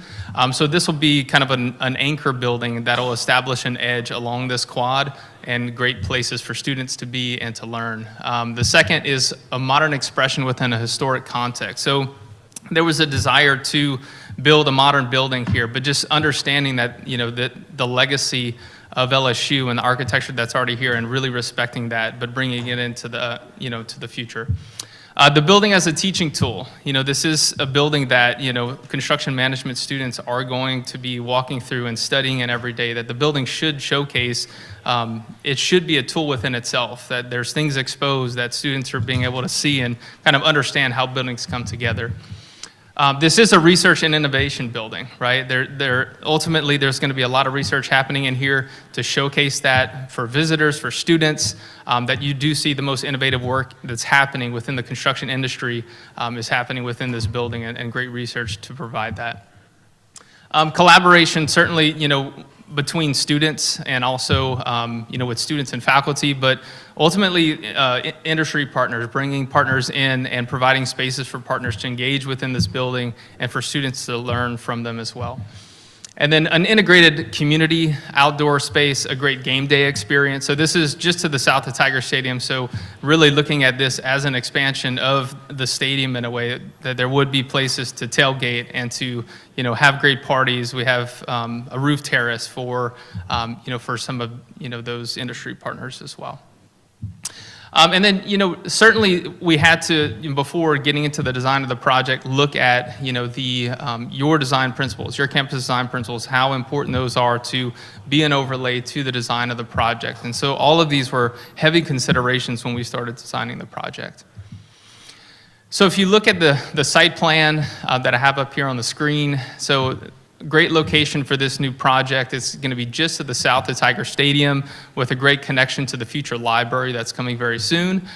So this will be kind of an anchor building that will establish an edge along this quad and great places for students to be and to learn. The second is a modern expression within a historic context. So there was a desire to build a modern building here, but just understanding that, the legacy of LSU and the architecture that's already here and really respecting that, but bringing it into the, to the future. The building as a teaching tool. This is a building that, construction management students are going to be walking through and studying in every day, that the building should showcase. It should be a tool within itself, that there's things exposed that students are being able to see and kind of understand how buildings come together. This is a research and innovation building, right? Ultimately, there's going to be a lot of research happening in here to showcase that for visitors, for students, that you do see the most innovative work that's happening within the construction industry is happening within this building, and great research to provide that. Collaboration, certainly, between students and also, with students and faculty, but ultimately industry partners, bringing partners in and providing spaces for partners to engage within this building and for students to learn from them as well. And then an integrated community outdoor space, a great game day experience. So this is just to the south of Tiger Stadium. So really looking at this as an expansion of the stadium in a way that there would be places to tailgate and to, have great parties. We have a roof terrace for, for some of, those industry partners as well. And then, certainly we had to, before getting into the design of the project, look at, your design principles, your campus design principles, how important those are to be an overlay to the design of the project. And so all of these were heavy considerations when we started designing the project. So if you look at the site plan that I have up here on the screen, so great location for this new project. It's going to be just to the south of Tiger Stadium with a great connection to the future library that's coming very soon.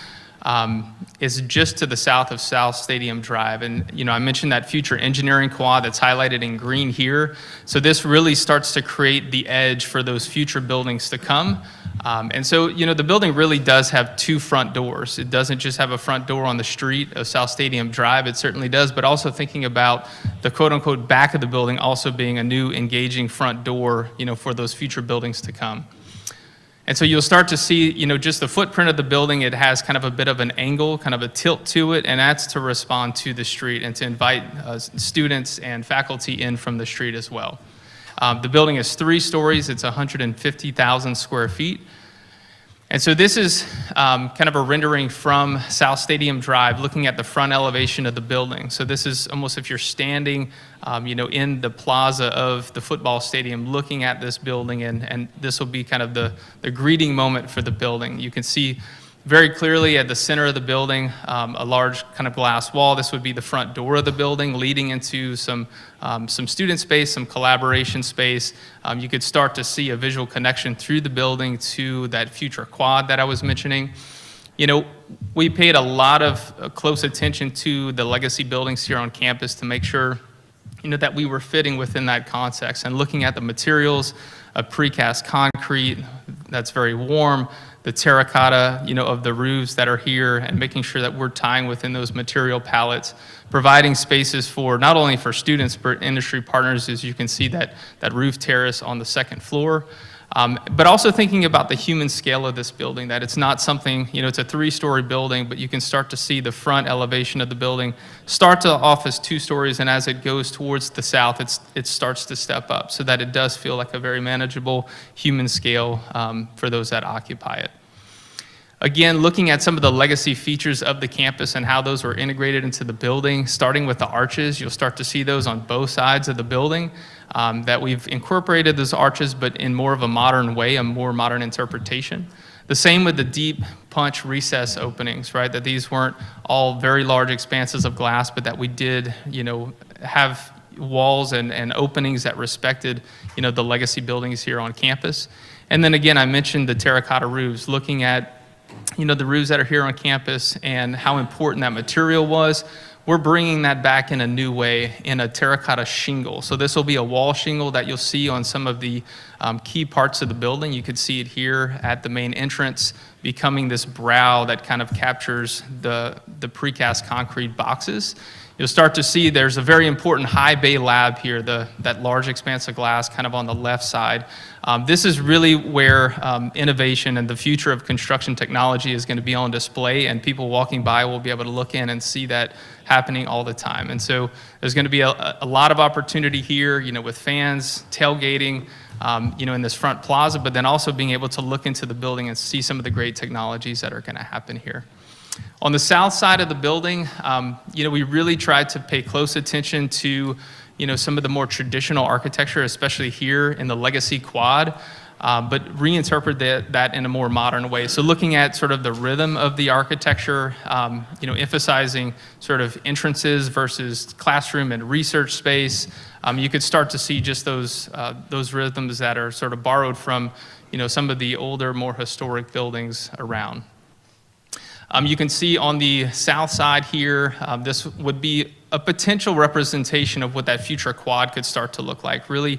It's just to the south of South Stadium Drive. And, I mentioned that future engineering quad that's highlighted in green here. So this really starts to create the edge for those future buildings to come. And so, the building really does have 2 front doors. It doesn't just have a front door on the street of South Stadium Drive. It certainly does, but also thinking about the quote-unquote back of the building also being a new engaging front door, for those future buildings to come. And so you'll start to see, just the footprint of the building, it has kind of a bit of an angle, kind of a tilt to it, and that's to respond to the street and to invite students and faculty in from the street as well. The building is 3 stories, it's 150,000 square feet. And so this is kind of a rendering from South Stadium Drive, looking at the front elevation of the building. So this is almost if you're standing, in the plaza of the football stadium, looking at this building, and this will be kind of the greeting moment for the building. You can see very clearly at the center of the building, a large kind of glass wall. This would be the front door of the building, leading into some student space, some collaboration space. You could start to see a visual connection through the building to that future quad that I was mentioning. We paid a lot of close attention to the legacy buildings here on campus to make sure, that we were fitting within that context and looking at the materials of precast concrete that's very warm, the terracotta, of the roofs that are here, and making sure that we're tying within those material palettes, providing spaces for not only for students, but industry partners, as you can see that roof terrace on the second floor. But also thinking about the human scale of this building, that it's not something, it's a 3-story building, but you can start to see the front elevation of the building start off as 2 stories, and as it goes towards the south, it starts to step up so that it does feel like a very manageable human scale for those that occupy it. Again, looking at some of the legacy features of the campus and how those were integrated into the building, starting with the arches, you'll start to see those on both sides of the building, that we've incorporated those arches, but in more of a modern way, a more modern interpretation. The same with the deep punch recess openings, right? That these weren't all very large expanses of glass, but that we did, have walls and openings that respected, the legacy buildings here on campus. And then again, I mentioned the terracotta roofs, looking at the roofs that are here on campus and how important that material was. We're bringing that back in a new way in a terracotta shingle. So this will be a wall shingle that you'll see on some of the key parts of the building. You could see it here at the main entrance, becoming this brow that kind of captures the precast concrete boxes. You'll start to see there's a very important high bay lab here, that large expanse of glass kind of on the left side. This is really where innovation and the future of construction technology is going to be on display, and people walking by will be able to look in and see that happening all the time. And so there's going to be a lot of opportunity here, with fans, tailgating, in this front plaza, but then also being able to look into the building and see some of the great technologies that are going to happen here. On the south side of the building, we really tried to pay close attention to, some of the more traditional architecture, especially here in the legacy quad, but reinterpret that in a more modern way. So looking at sort of the rhythm of the architecture, emphasizing sort of entrances versus classroom and research space, you could start to see just those rhythms that are sort of borrowed from, some of the older, more historic buildings around. You can see on the south side here, this would be a potential representation of what that future quad could start to look like. Really,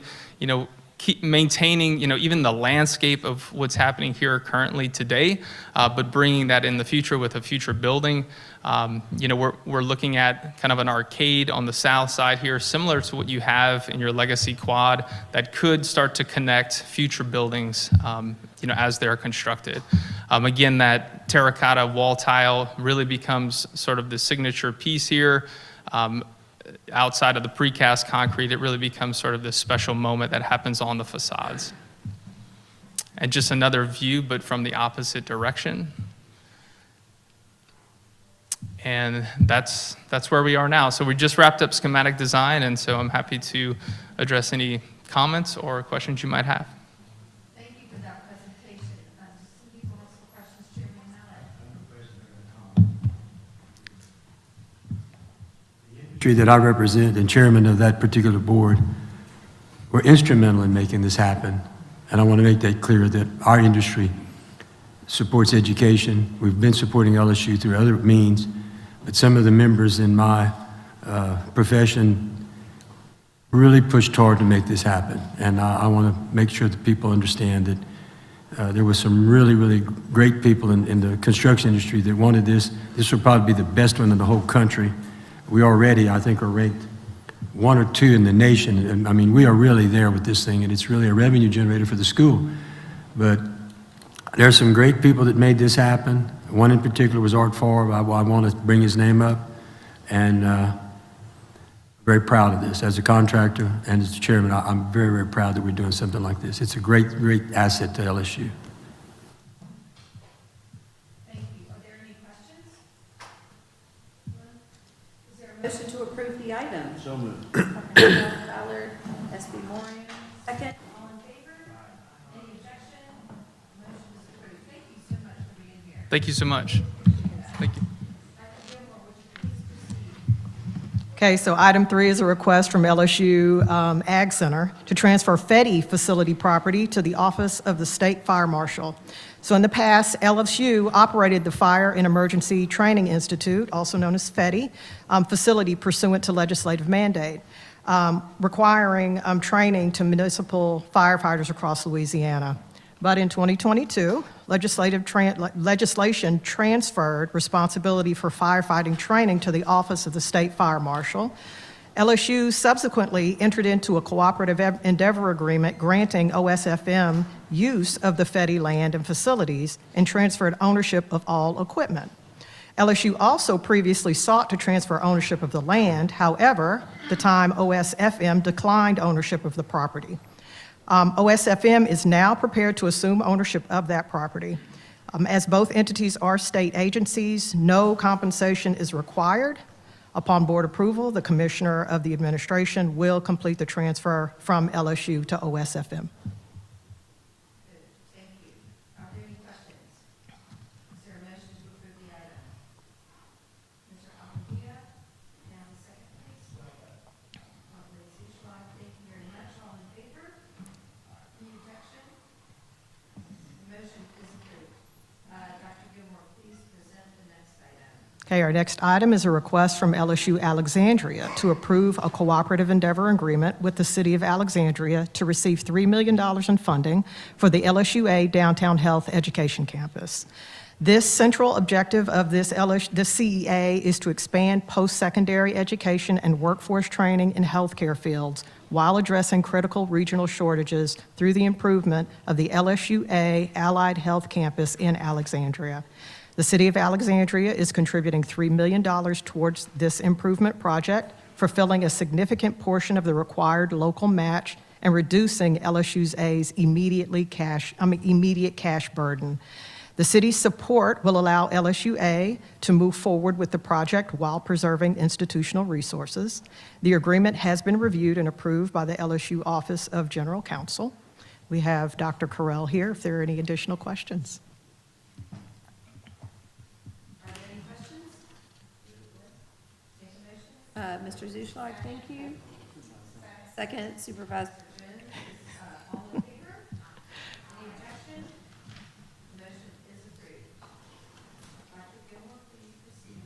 keep maintaining, even the landscape of what's happening here currently today, but bringing that in the future with a future building. We're looking at kind of an arcade on the south side here, similar to what you have in your legacy quad, that could start to connect future buildings, as they're constructed. Again, that terracotta wall tile really becomes sort of the signature piece here. Outside of the precast concrete, it really becomes sort of this special moment that happens on the facades. And just another view, but from the opposite direction. And that's where we are now. So we just wrapped up schematic design, and so I'm happy to address any comments or questions you might have. Thank you for that presentation. Some people have some questions, Chairman Mallett. Industry that I represent and chairman of that particular board were instrumental in making this happen. And I want to make that clear that our industry supports education. We've been supporting LSU through other means, but some of the members in my profession really pushed hard to make this happen. And I want to make sure that people understand that there were some really, really great people in the construction industry that wanted this. This would probably be the best one in the whole country. We already, I think, are ranked 1 or 2 in the nation. And, we are really there with this thing, and it's really a revenue generator for the school. But There are some great people that made this happen. One in particular was Art Favre. I want to bring his name up. And very proud of this. As a contractor and as the chairman, I'm very, very proud that we're doing something like this. It's a great, great asset to LSU. Thank you. Are there any questions? Is there a motion to approve the item? So moved. Ballard, SB Moran, second. All in favor? Any objection? Motion is approved. Thank you so much for being here. Thank you so much. Thank you. Okay, so item 3 is a request from LSU Ag Center to transfer FETI facility property to the Office of the State Fire Marshal. So in the past, LSU operated the Fire and Emergency Training Institute, also known as FETI, facility pursuant to legislative mandate, requiring training to municipal firefighters across Louisiana. But in 2022, legislation transferred responsibility for firefighting training to the Office of the State Fire Marshal. LSU subsequently entered into a cooperative endeavor agreement granting OSFM use of the FETI land and facilities and transferred ownership of all equipment. LSU also previously sought to transfer ownership of the land. However, the time OSFM declined ownership of the property. OSFM is now prepared to assume ownership of that property. As both entities are state agencies, no compensation is required. Upon board approval, the Commissioner of the Administration will complete the transfer from LSU to OSFM. Thank you. Are there any questions? Is there a motion to approve the item? Mr. Almeida, now the second, please. Ms. Zuschlag, thank you very much. All in favor? Any objection? The motion is approved. Dr. Gilmore, please present the next item. Okay, our next item is a request from LSU Alexandria to approve a cooperative endeavor agreement with the City of Alexandria to receive $3 million in funding for the LSUA Downtown Health Education Campus. This central objective of this CEA is to expand post-secondary education and workforce training in healthcare fields while addressing critical regional shortages through the improvement of the LSUA Allied Health Campus in Alexandria. The City of Alexandria is contributing $3 million towards this improvement project, fulfilling a significant portion of the required local match and reducing LSU's immediate cash burden. The city's support will allow LSUA to move forward with the project while preserving institutional resources. The agreement has been reviewed and approved by the LSU Office of General Counsel. We have Dr. Carell here if there are any additional questions. Are there any questions? Mr. Zuschlag, thank you. Second, Supervisor Jones. All in favor? Any objection? The motion is approved. Dr. Gilmore, please proceed.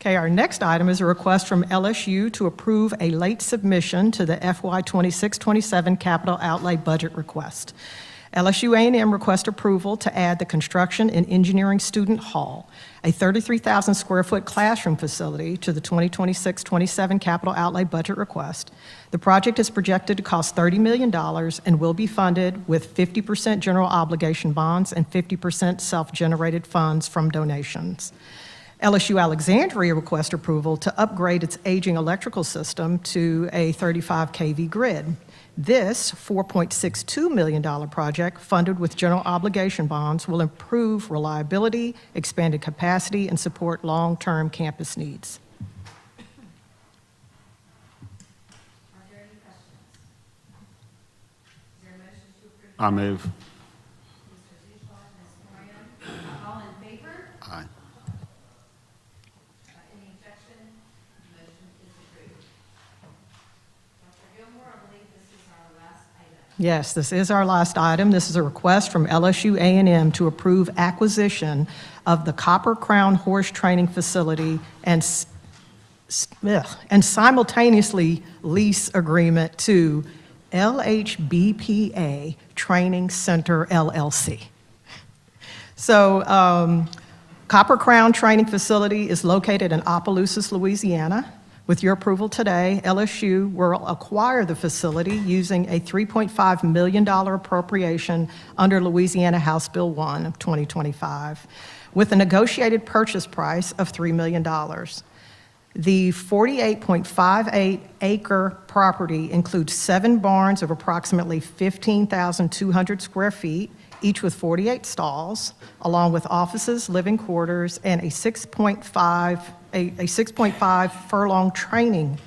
Okay, our next item is a request from LSU to approve a late submission to the FY 26-27 capital outlay budget request. LSU A&M requests approval to add the Construction and Engineering Student Hall, a 33,000 square foot classroom facility, to the 2026-27 capital outlay budget request. The project is projected to cost $30 million and will be funded with 50% general obligation bonds and 50% self-generated funds from donations. LSU Alexandria requests approval to upgrade its aging electrical system to a 35 kV grid. This $4.62 million project, funded with general obligation bonds, will improve reliability, expanded capacity, and support long-term campus needs. Are there any questions? Is there a motion to approve? I move. Mr. Zuschlag, Ms. Moran, all in favor? Aye. Any objection? The motion is approved. Dr. Gilmore, I believe this is our last item. Yes, this is our last item. This is a request from LSU A&M to approve acquisition of the Copper Crown Horse Training Facility and simultaneously lease agreement to LHBPA Training Center, LLC. So Copper Crown Training Facility is located in Opelousas, Louisiana. With your approval today, LSU will acquire the facility using a $3.5 million appropriation under Louisiana House Bill 1 of 2025, with a negotiated purchase price of $3 million. The 48.58-acre property includes 7 barns of approximately 15,200 square feet, each with 48 stalls, along with offices, living quarters, and a 6.5 furlong training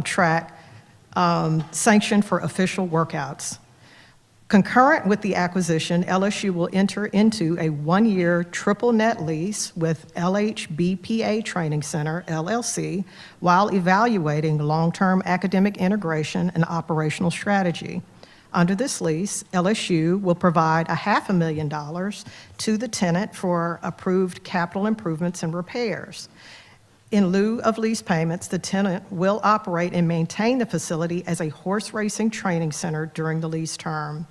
track sanctioned for official workouts. Concurrent with the acquisition, LSU will enter into a 1-year triple net lease with LHBPA Training Center, LLC, while evaluating long-term academic integration and operational strategy. Under this lease, LSU will provide $500,000 to the tenant for approved capital improvements and repairs. In lieu of lease payments, the tenant will operate and maintain the facility as a horse racing training center during the lease term.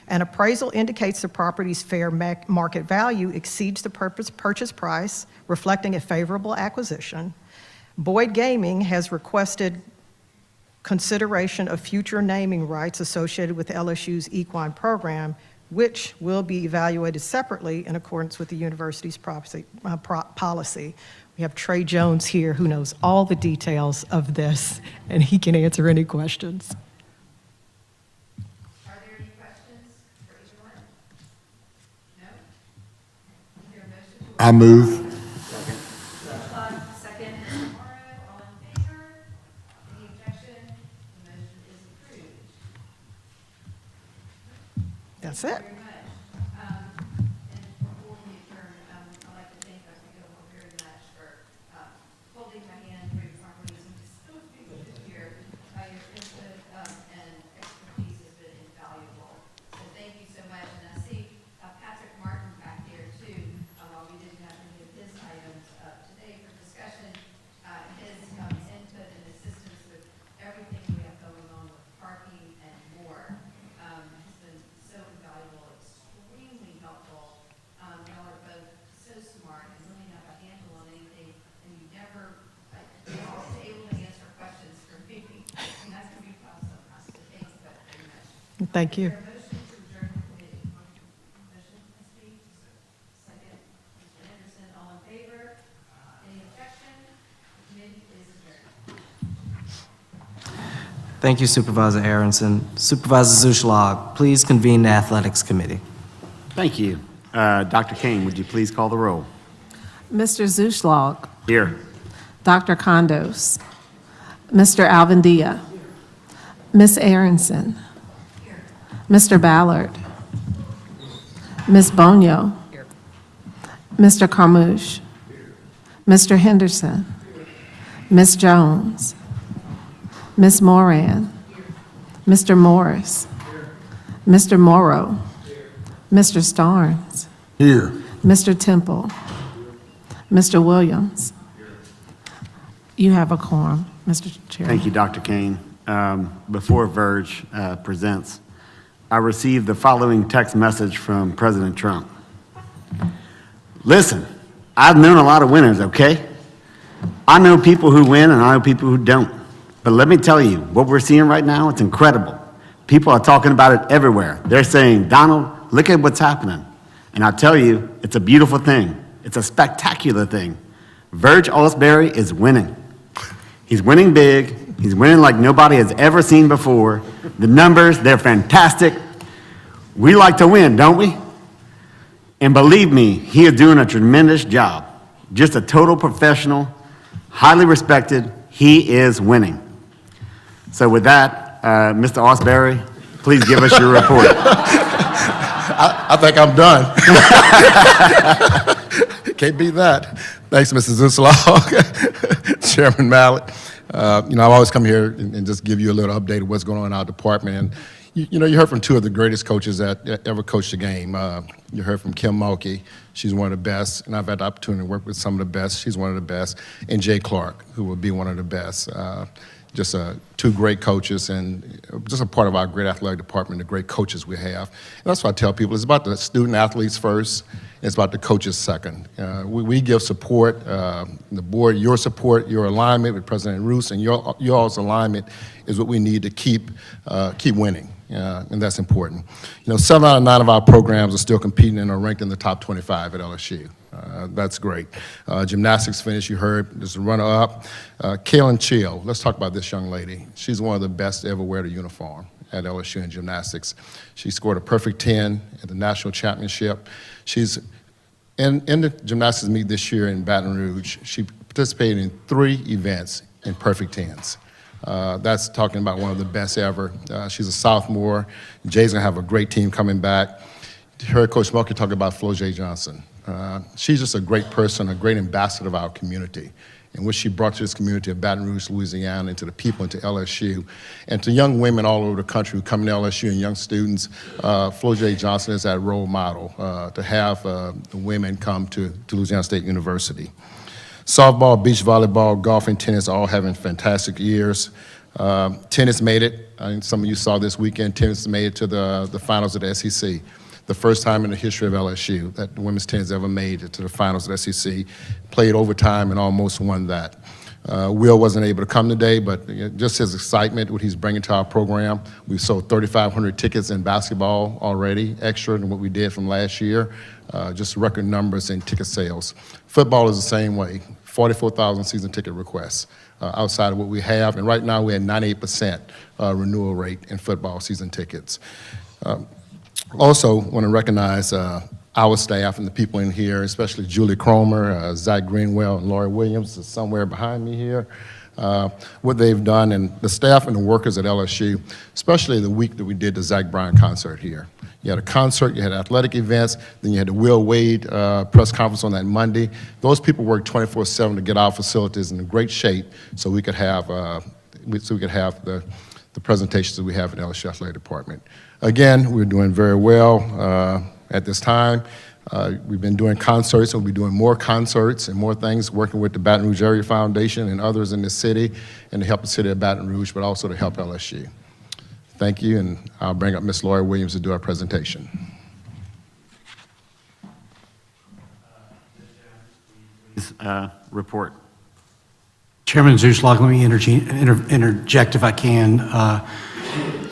An appraisal indicates the property's fair market value exceeds the purchase price, reflecting a favorable acquisition. Boyd Gaming has requested consideration of future naming rights associated with LSU's equine program, which will be evaluated separately in accordance with the university's policy. We have Trey Jones here who knows all the details of this, and he can answer any questions. Are there any questions for each one? No? Is there a motion to I move. Second, Mr. Morrow, all in favor? Any objection? The motion is approved. That's Thank it. you very much. And before we adjourn, I'd like to thank Dr. Gilmore very much for holding my hand through properties and still speaking this year. Your input and expertise has been invaluable. So thank you so much. And I see Patrick Martin back here too. While we didn't have any of his items today for discussion, his input and assistance with everything we have going on with parking and more has been so invaluable, extremely helpful. Y'all are both so smart and really have a handle on anything, and you never, you're always able to answer questions for me. And that's going to be tough sometimes. So thank you both very much. Thank you. Is there a motion to adjourn the committee? Motion, Ms. Reed? Second, Mr. Henderson, all in favor? Any objection? The committee is adjourned. Thank you, Supervisor Aronson. Supervisor Zuschlag, please convene the Athletics Committee. Thank you. Dr. Kane, would you please call the roll? Mr. Zuschlag, Here. Dr. Condos, Mr. Alvendia, Ms. Aronson, Mr. Ballard, Ms. Bonio, Mr. Carmouche, Mr. Henderson, Ms. Jones, Ms. Moran, Mr. Morris, Mr. Morrow, Mr. Starnes, Here. Mr. Temple, Mr. Williams. You have a quorum, Mr. Chair. Thank you, Dr. Kane. Before Verge presents, I received the following text message from President Trump. Listen, I've known a lot of winners, okay? I know people who win and I know people who don't. But let me tell you, what we're seeing right now, it's incredible. People are talking about it everywhere. They're saying, Donald, look at what's happening. And I tell you, it's a beautiful thing. It's a spectacular thing. Verge Osbury is winning. He's winning big. He's winning like nobody has ever seen before. The numbers, they're fantastic. We like to win, don't we? And believe me, he is doing a tremendous job. Just a total professional, highly respected. He is winning. So with that, Mr. Osbury, please give us your report. I think I'm done. Can't beat that. Thanks, Mr. Zuschlag, Chairman Mallett. I've always come here and just give you a little update of what's going on in our department. And you heard from two of the greatest coaches that ever coached the game. You heard from Kim Mulkey. She's one of the best, and I've had the opportunity to work with some of the best. She's one of the best. And Jay Clark, who will be one of the best. just two great coaches and just a part of our great athletic department, the great coaches we have. And that's what I tell people. It's about the student athletes first. It's about the coaches second. We give support, the board, your support, your alignment with President Roos, and your all's alignment is what we need to keep winning. And that's important. 7 out of 9 of our programs are still competing and are ranked in the top 25 at LSU. That's great. Gymnastics finished, you heard, there's a runner-up. Kaylin Chill, let's talk about this young lady. She's one of the best to ever wear the uniform at LSU in gymnastics. She scored a perfect 10 at the national championship. She's in the gymnastics meet this year in Baton Rouge. She participated in 3 events in perfect 10s. That's talking about one of the best ever. She's a sophomore. Jay's gonna have a great team coming back. Heard Coach Mulkey talk about Flo-J Johnson. She's just a great person, a great ambassador of our community, and what she brought to this community of Baton Rouge, Louisiana, and to the people, and to LSU, and to young women all over the country who come to LSU and young students. Flo-J Johnson is that role model to have the women come to Louisiana State University. Softball, beach volleyball, golf, and tennis all having fantastic years. Tennis made it. I think some of you saw this weekend, tennis made it to the finals of the SEC. The first time in the history of LSU that women's tennis ever made it to the finals of the SEC. Played overtime and almost won that. Will wasn't able to come today, but just his excitement, what he's bringing to our program. We sold 3,500 tickets in basketball already, extra than what we did from last year. Just record numbers in ticket sales. Football is the same way, 44,000 season ticket requests outside of what we have. And right now we're at 98% renewal rate in football season tickets. Also want to recognize our staff and the people in here, especially Julie Cromer, Zach Greenwell, and Lori Williams is somewhere behind me here. What they've done, and the staff and the workers at LSU, especially the week that we did the Zach Bryan concert here. You had a concert, you had athletic events, then you had the Will Wade press conference on that Monday. Those people worked 24/7 to get our facilities in great shape so we could have the presentations that we have in the LSU Athletic Department. Again, we're doing very well at this time. We've been doing concerts, and we'll be doing more concerts and more things, working with the Baton Rouge Area Foundation and others in the city, and to help the city of Baton Rouge, but also to help LSU. Thank you, and I'll bring up Ms. Lori Williams to do our presentation. Report. Chairman Zuslog, let me interject if I can.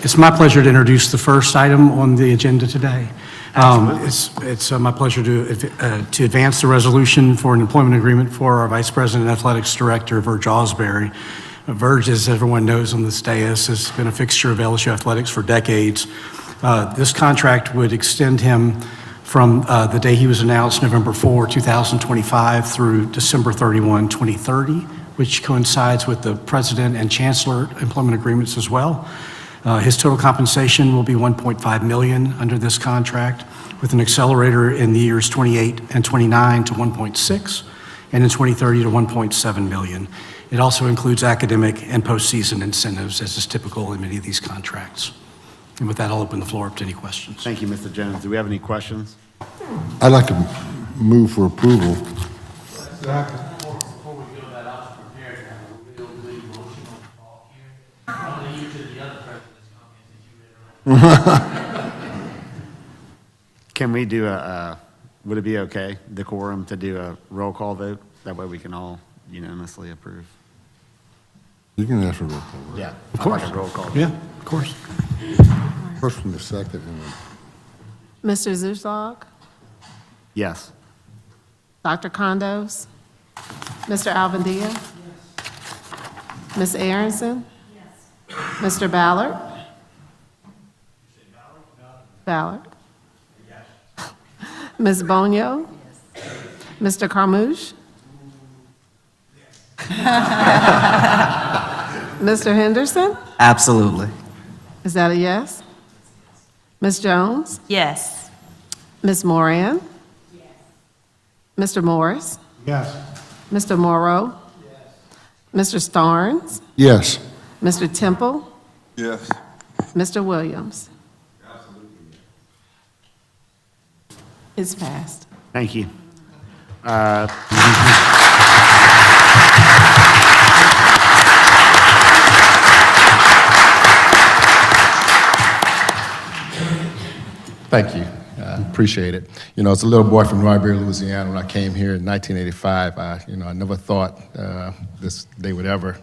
It's my pleasure to introduce the first item on the agenda today. It's my pleasure to advance the resolution for an employment agreement for our Vice President and Athletics Director, Verge Osbury. Verge, as everyone knows on this dais, has been a fixture of LSU athletics for decades. This contract would extend him from the day he was announced, November 4, 2025, through December 31, 2030, which coincides with the President and Chancellor employment agreements as well. His total compensation will be $1.5 million under this contract, with an accelerator in the years 28 and 29 to 1.6, and in 2030 to 1.7 million. It also includes academic and postseason incentives, as is typical in many of these contracts. And with that, I'll open the floor up to any questions. Thank you, Mr. Jones. Do we have any questions? I'd like to move for approval. Before we go that out to prepare, we'll leave motion on the call here. I'm going to use the other president's comments. Can we do would it be okay, decorum, to do a roll call vote? That way we can all unanimously approve. You can ask for a roll call. Right? Yeah, Of course. Roll call. Yeah, of course. First from the second. Mr. Zuslog? Yes. Dr. Condos? Mr. Alvendia? Ms. Aronson? Mr. Ballard? Ballard? Ms. Bonio? Mr. Carmouche? Mr. Henderson? Absolutely. Is that a yes? Ms. Jones? Yes. Ms. Moran? Mr. Morris? Yes. Mr. Morrow? Mr. Starnes? Yes. Mr. Temple? Yes. Mr. Williams? It's passed. Thank you. Thank you. I appreciate it. You know, as a little boy from Roybury, Louisiana, when I came here in 1985, I never thought this day would ever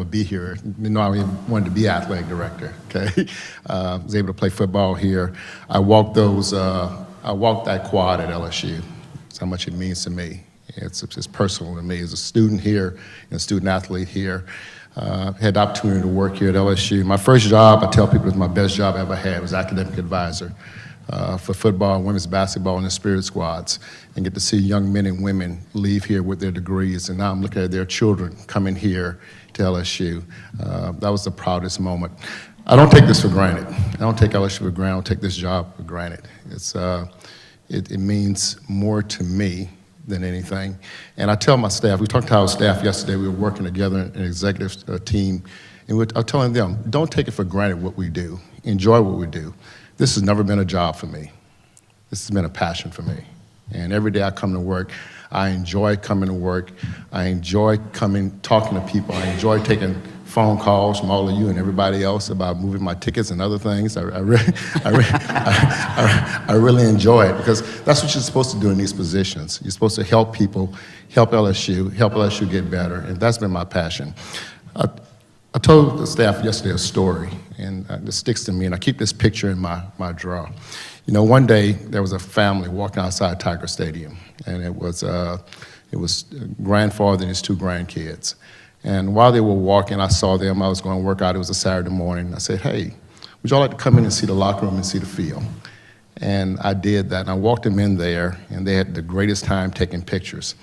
be here. You know, I even wanted to be athletic director. Okay, was able to play football here. I walked that quad at LSU. That's how much it means to me. It's personal to me as a student here and a student athlete here. Had the opportunity to work here at LSU. My first job, I tell people, was my best job I ever had, was academic advisor for football, women's basketball, and the spirit squads, and get to see young men and women leave here with their degrees. And now I'm looking at their children coming here to LSU. That was the proudest moment. I don't take this for granted. I don't take LSU for granted. I don't take this job for granted. It means more to me than anything. And I tell my staff, we talked to our staff yesterday, we were working together in an executive team, and I'm telling them, don't take it for granted what we do. Enjoy what we do. This has never been a job for me. This has been a passion for me. And every day I come to work, I enjoy coming to work. I enjoy talking to people. I enjoy taking phone calls from all of you and everybody else about moving my tickets and other things. I really enjoy it, because that's what you're supposed to do in these positions. You're supposed to help people, help LSU get better, and that's been my passion. I told the staff yesterday a story, and it sticks to me, and I keep this picture in my drawer. You know, one day there was a family walking outside Tiger Stadium, and it was grandfather and his two grandkids. And while they were walking, I saw them. I was going to work out. It was a Saturday morning. I said, hey, would y'all like to come in and see the locker room and see the field? And I did that. And I walked them in there, and they had the greatest time taking pictures.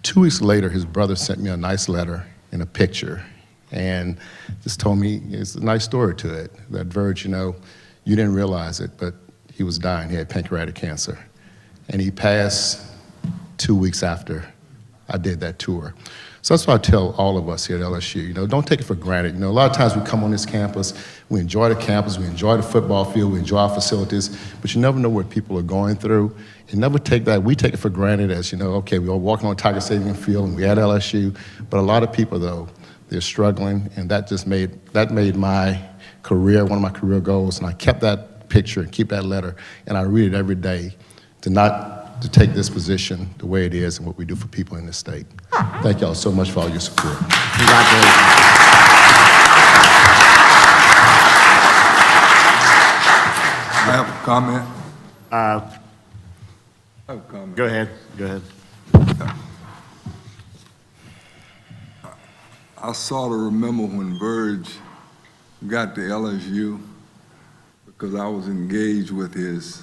2 weeks later, his brother sent me a nice letter and a picture, and just told me, it's a nice story to it, that Verge, you know, you didn't realize it, but he was dying. He had pancreatic cancer. And he passed 2 weeks after I did that tour. So that's what I tell all of us here at LSU. You know, don't take it for granted. You know, a lot of times we come on this campus, we enjoy the campus, we enjoy the football field, we enjoy our facilities, but you never know what people are going through. And never take that. We take it for granted as, you know, okay, we're all walking on Tiger Stadium field and we at LSU, but a lot of people, though, they're struggling, and that made my career one of my career goals. And I kept that picture and keep that letter, and I read it every day to take this position the way it is and what we do for people in this state. Thank y'all so much for all your support. Congratulations. I have a comment. Go ahead. I sort of remember when Verge got to LSU, because I was engaged with his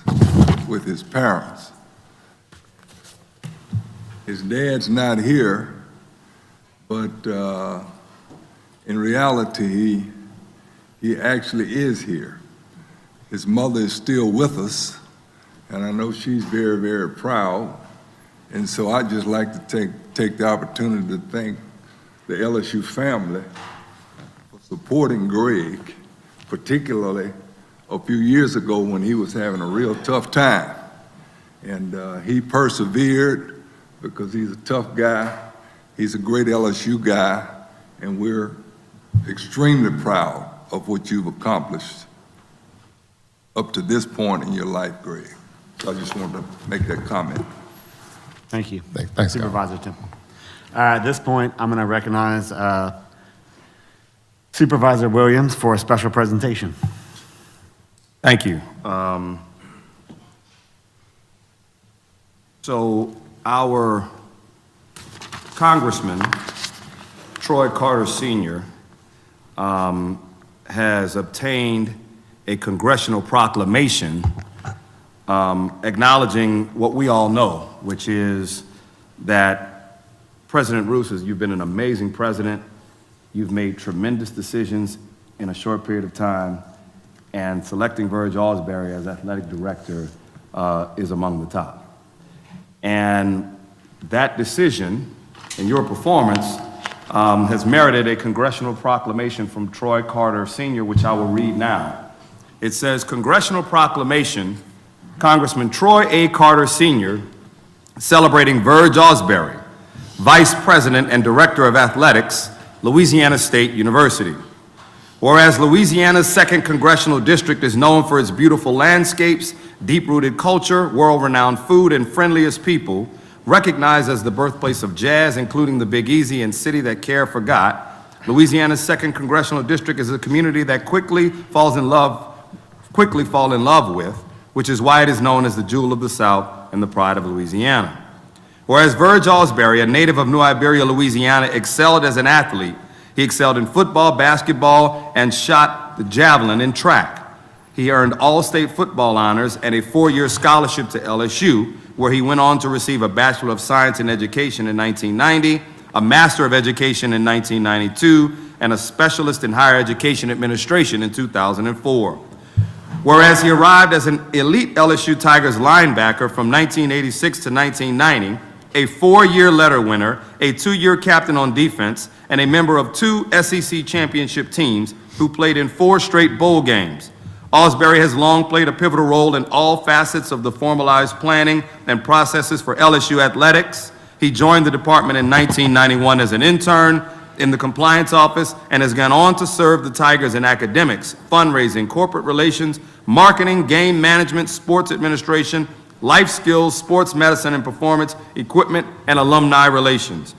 parents. His dad's not here, but in reality, he actually is here. His mother is still with us, and I know she's very, very proud. And so I'd just like to take the opportunity to thank the LSU family for supporting Greg, particularly a few years ago when he was having a real tough time. And he persevered, because he's a tough guy. He's a great LSU guy, and we're extremely proud of what you've accomplished up to this point in your life, Greg. So I just wanted to make that comment. Thank you. Thanks, Supervisor Temple. At this point, I'm going to recognize Supervisor Williams for a special presentation. Thank you. So our Congressman, Troy Carter Sr., has obtained a congressional proclamation acknowledging what we all know, which is that President Roos, you've been an amazing president. You've made tremendous decisions in a short period of time, and selecting Verge Osbury as athletic director is among the top. And that decision and your performance has merited a congressional proclamation from Troy Carter Sr., which I will read now. It says, Congressional Proclamation, Congressman Troy A. Carter Sr., celebrating Verge Osbury, Vice President and Director of Athletics, Louisiana State University. Whereas Louisiana's 2nd Congressional District is known for its beautiful landscapes deep-rooted culture, world-renowned food, and friendliest people, recognized as the birthplace of jazz, including the Big Easy and City That Care Forgot, Louisiana's 2nd Congressional District is a community that quickly fall in love with, which is why it is known as the Jewel of the South and the pride of Louisiana. Whereas Verge Osbury, a native of New Iberia, Louisiana, excelled as an athlete, he excelled in football, basketball, and shot the javelin in track. He earned all-state football honors and a 4-year scholarship to LSU, where he went on to receive a Bachelor of Science in Education in 1990, a Master of Education in 1992, and a Specialist in Higher Education Administration in 2004. Whereas he arrived as an elite LSU Tigers linebacker from 1986 to 1990, a 4-year letter winner, a 2-year captain on defense, and a member of 2 SEC championship teams who played in 4 straight bowl games. Osbury has long played a pivotal role in all facets of the formalized planning and processes for LSU athletics. He joined the department in 1991 as an intern in the compliance office and has gone on to serve the Tigers in academics, fundraising, corporate relations, marketing, game management, sports administration, life skills, sports medicine and performance, equipment, and alumni relations.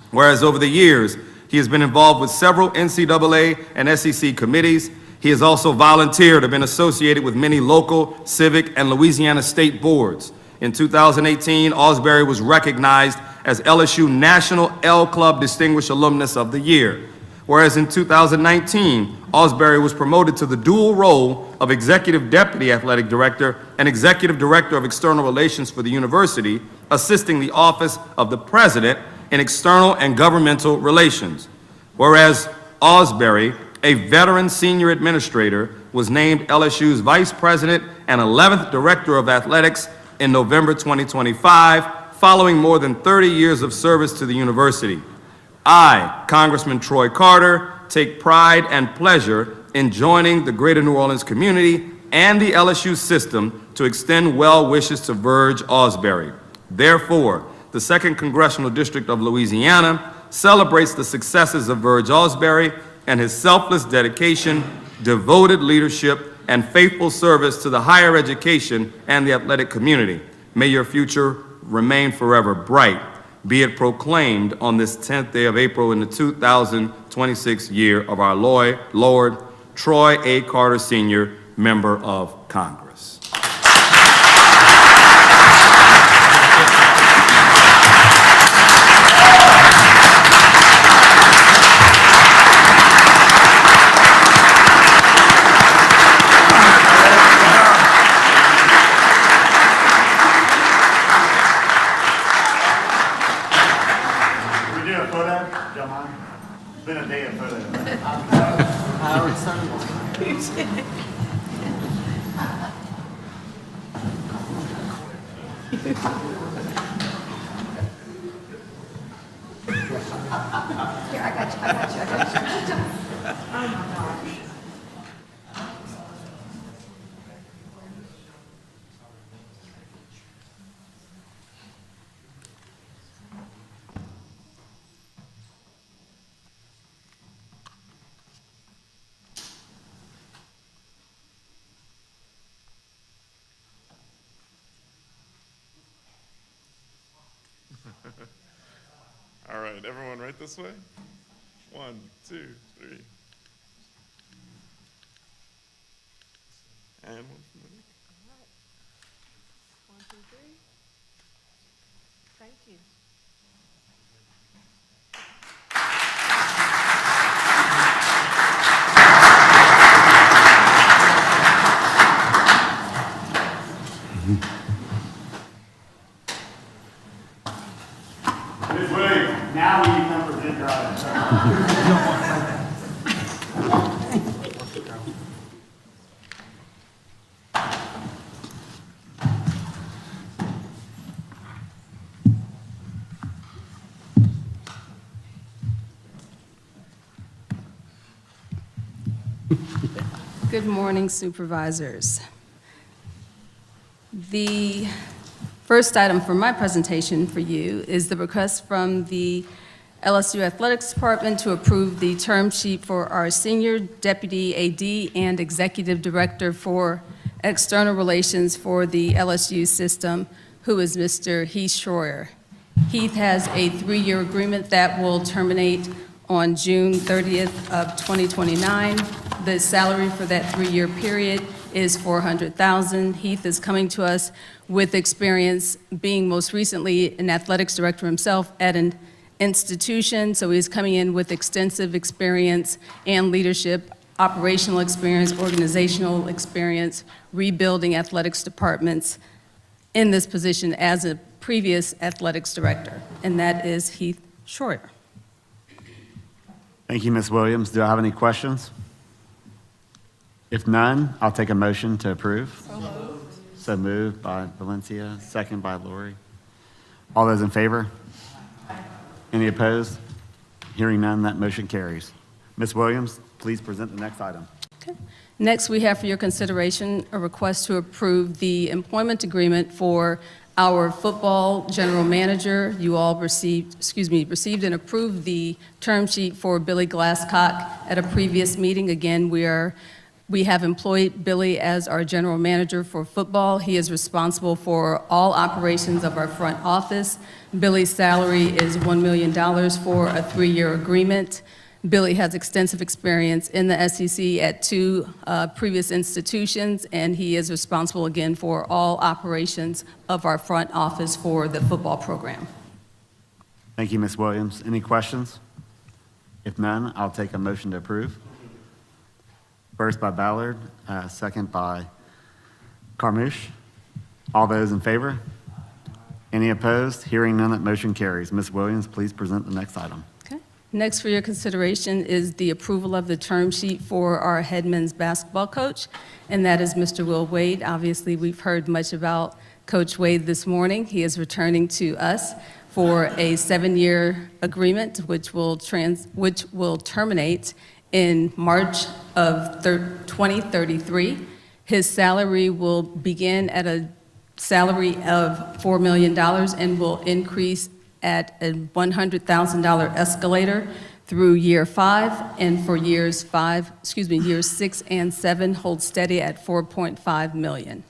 Whereas over the years, he has been involved with several NCAA and SEC committees. He has also volunteered or been associated with many local, civic, and Louisiana state boards. In 2018, Osbury was recognized as LSU National L Club Distinguished Alumnus of the Year. Whereas in 2019, Osbury was promoted to the dual role of Executive Deputy Athletic Director and Executive Director of External Relations for the university, assisting the Office of the President in External and Governmental Relations. Whereas Osbury, a veteran senior administrator, was named LSU's Vice President and 11th Director of Athletics in November 2025, following more than 30 years of service to the university. I, Congressman Troy Carter, take pride and pleasure in joining the Greater New Orleans community and the LSU system to extend well wishes to Verge Osbury. Therefore, the 2nd Congressional District of Louisiana celebrates the successes of Verge Osbury and his selfless dedication, devoted leadership, and faithful service to the higher education and the athletic community. May your future remain forever bright. Be it proclaimed on this 10th day of April in the 2026 year of our Lord Troy A. Carter Sr., Member of Congress. All right, everyone right this way? 1, 2, 3. And 1 from the back. 1, 2, 3. Thank you. Now you can present your Good morning, supervisors. The first item for my presentation for you is the request from the LSU Athletics Department to approve the term sheet for our Senior Deputy AD and Executive Director for External Relations for the LSU system, who is Mr. Heath Schroyer. Heath has a 3-year agreement that will terminate on June 30th of 2029. The salary for that 3-year period is $400,000. Heath is coming to us with experience being most recently an athletics director himself at an institution, so he's coming in with extensive experience and leadership, operational experience, organizational experience, rebuilding athletics departments in this position as a previous athletics director, and that is Heath Schroyer. Thank you, Ms. Williams. Do I have any questions? If none, I'll take a motion to approve. So moved by Valencia, second by Lori. All those in favor? Any opposed? Hearing none, that motion carries. Ms. Williams, please present the next item. Next, we have for your consideration a request to approve the employment agreement for our football general manager. You all received and approved the term sheet for Billy Glasscock at a previous meeting. Again, we have employed Billy as our general manager for football. He is responsible for all operations of our front office. Billy's salary is $1 million for a 3-year agreement. Billy has extensive experience in the SEC at 2 previous institutions, and he is responsible again for all operations of our front office for the football program. Thank you, Ms. Williams. Any questions? If none, I'll take a motion to approve. First by Ballard, second by Carmouche. All those in favor? Any opposed? Hearing none, that motion carries. Ms. Williams, please present the next item. Next for your consideration is the approval of the term sheet for our head men's basketball coach, and that is Mr. Will Wade. Obviously, we've heard much about Coach Wade this morning. He is returning to us for a 7-year agreement, which will terminate in March of 2033. His salary will begin at a salary of $4 million and will increase at a $100,000 escalator through year 5, and for years 6 and 7 hold steady at $4.5 million.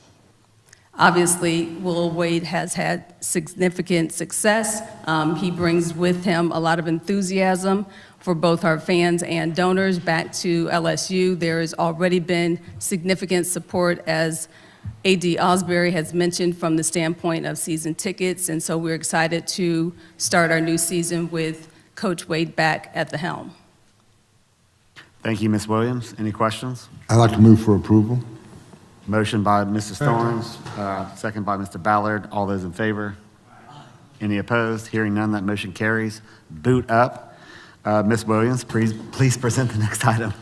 Obviously, Will Wade has had significant success. He brings with him a lot of enthusiasm for both our fans and donors back to LSU. There has already been significant support, as A.D. Osbury has mentioned, from the standpoint of season tickets, and so we're excited to start our new season with Coach Wade back at the helm. Thank you, Ms. Williams. Any questions? I'd like to move for approval. Motion by Mrs. Thorns, second by Mr. Ballard. All those in favor? Any opposed? Hearing none, that motion carries. Boot up. Ms. Williams, please present the next item.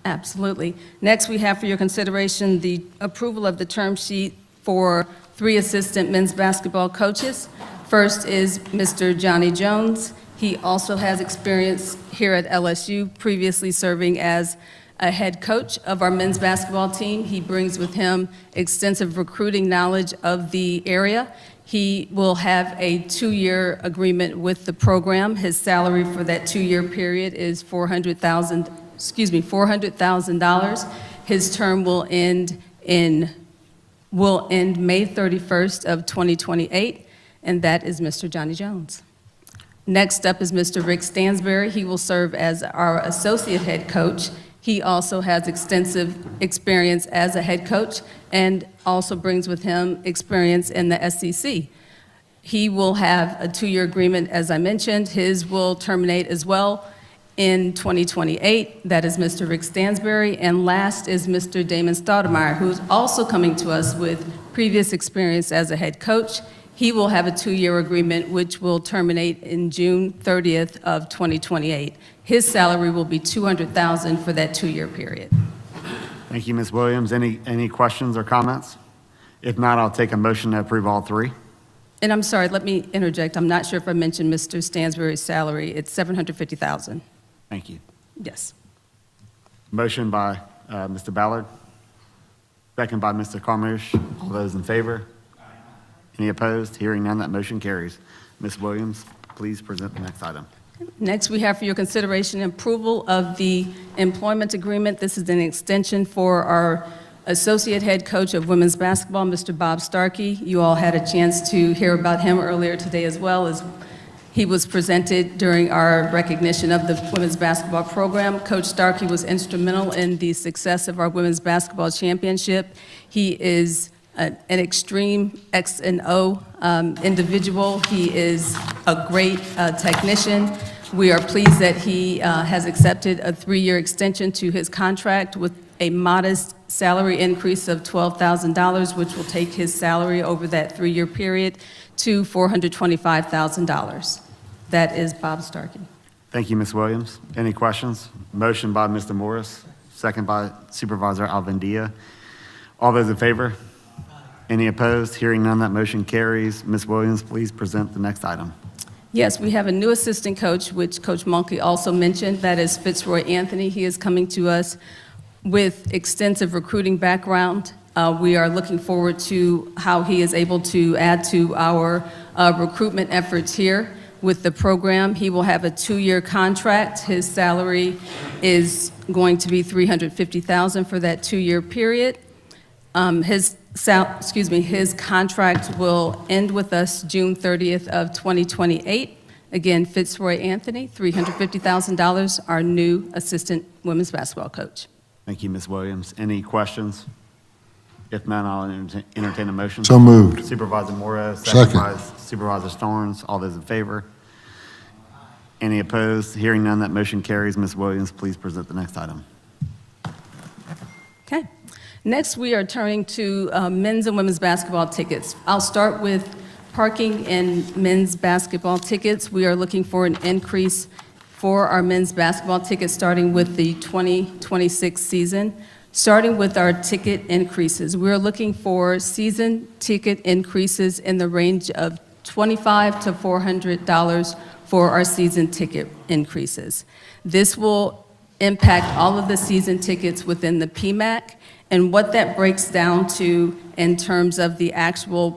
Absolutely. Next, we have for your consideration the approval of the term sheet for 3 assistant men's basketball coaches. First is Mr. Johnny Jones. He also has experience here at LSU, previously serving as a head coach of our men's basketball team. He brings with him extensive recruiting knowledge of the area. He will have a 2-year agreement with the program. His salary for that 2-year period is $400,000. His term will end May 31st of 2028, and that is Mr. Johnny Jones. Next up is Mr. Rick Stansberry. He will serve as our associate head coach. He also has extensive experience as a head coach and also brings with him experience in the SEC. He will have a 2-year agreement, as I mentioned. His will terminate as well in 2028. That is Mr. Rick Stansberry. And last is Mr. Damon Stoudemire, who's also coming to us with previous experience as a head coach. He will have a 2-year agreement, which will terminate in June 30th of 2028. His salary will be $200,000 for that 2-year period. Thank you, Ms. Williams. Any questions or comments? If not, I'll take a motion to approve all 3. And I'm sorry, let me interject. I'm not sure if I mentioned Mr. Stansberry's salary. It's $750,000. Thank you. Yes. Motion by Mr. Ballard, second by Mr. Carmouche. All those in favor? Any opposed? Hearing none, that motion carries. Ms. Williams, please present the next item. Next, we have for your consideration approval of the employment agreement. This is an extension for our Associate Head Coach of Women's Basketball, Mr. Bob Starkey. You all had a chance to hear about him earlier today as well, as he was presented during our recognition of the women's basketball program. Coach Starkey was instrumental in the success of our women's basketball championship. He is an extreme X and O individual. He is a great technician. We are pleased that he has accepted a 3-year extension to his contract with a modest salary increase of $12,000, which will take his salary over that 3-year period to $425,000. That is Bob Starkey. Thank you, Ms. Williams. Any questions? Motion by Mr. Morris, second by Supervisor Alvendia. All those in favor? Any opposed? Hearing none, that motion carries. Ms. Williams, please present the next item. Yes, we have a new assistant coach, which Coach Mulkey also mentioned. That is Fitzroy Anthony. He is coming to us with extensive recruiting background. We are looking forward to how he is able to add to our recruitment efforts here with the program. He will have a 2-year contract. His salary is going to be $350,000 for that 2-year period. His contract will end with us June 30th of 2028. Again, Fitzroy Anthony, $350,000, our new assistant women's basketball coach. Thank you, Ms. Williams. Any questions? If none, I'll entertain a motion. So moved. Supervisor Mora, Second. by Supervisor Starnes. All those in favor? Any opposed? Hearing none, that motion carries. Ms. Williams, please present the next item. Okay. Next, we are turning to men's and women's basketball tickets. I'll start with parking and men's basketball tickets. We are looking for an increase for our men's basketball tickets starting with the 2026 season. Starting with our ticket increases, we're looking for season ticket increases in the range of $25 to $400 for our season ticket increases. This will impact all of the season tickets within the PMAC, and what that breaks down to in terms of the actual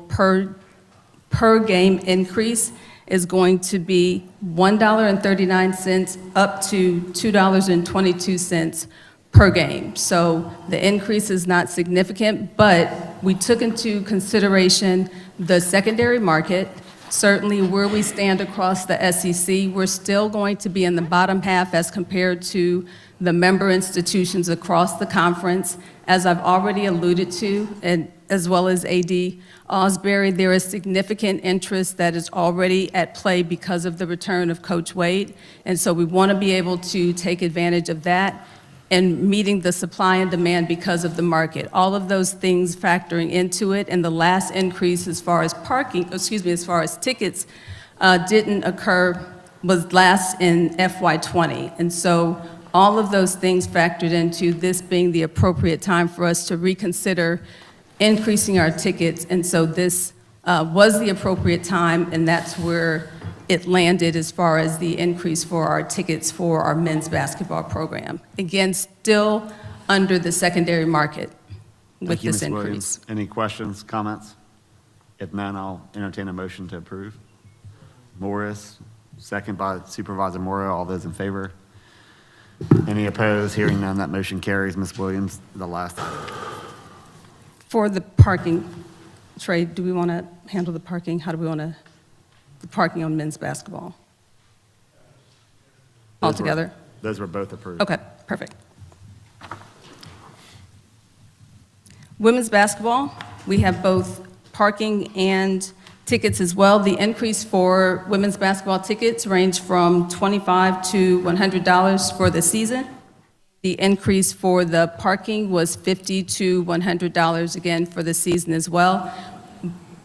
per game increase is going to be $1.39 up to $2.22 per game. So the increase is not significant, but we took into consideration the secondary market. Certainly where we stand across the SEC, we're still going to be in the bottom half as compared to the member institutions across the conference. As I've already alluded to, and as well as AD Osbury, there is significant interest that is already at play because of the return of Coach Wade. And so we want to be able to take advantage of that and meeting the supply and demand because of the market. All of those things factoring into it, and the last increase as far as as far as tickets didn't occur, was last in FY20. And so all of those things factored into this being the appropriate time for us to reconsider increasing our tickets. And so this was the appropriate time, and that's where it landed as far as the increase for our tickets for our men's basketball program. Again, still under the secondary market with Thank you, this Ms. increase. Williams. Any questions, comments? If none, I'll entertain a motion to approve. Morris, second by Supervisor Mora. All those in favor? Any opposed? Hearing none, that motion carries. Ms. Williams, the last item. For the parking, Trey, do we want to handle the parking? How do we want to, the parking on men's basketball? Altogether? Those were both approved. Okay, perfect. Women's basketball, we have both parking and tickets as well. The increase for women's basketball tickets range from $25 to $100 for the season. The increase for the parking was $50 to $100 again for the season as well.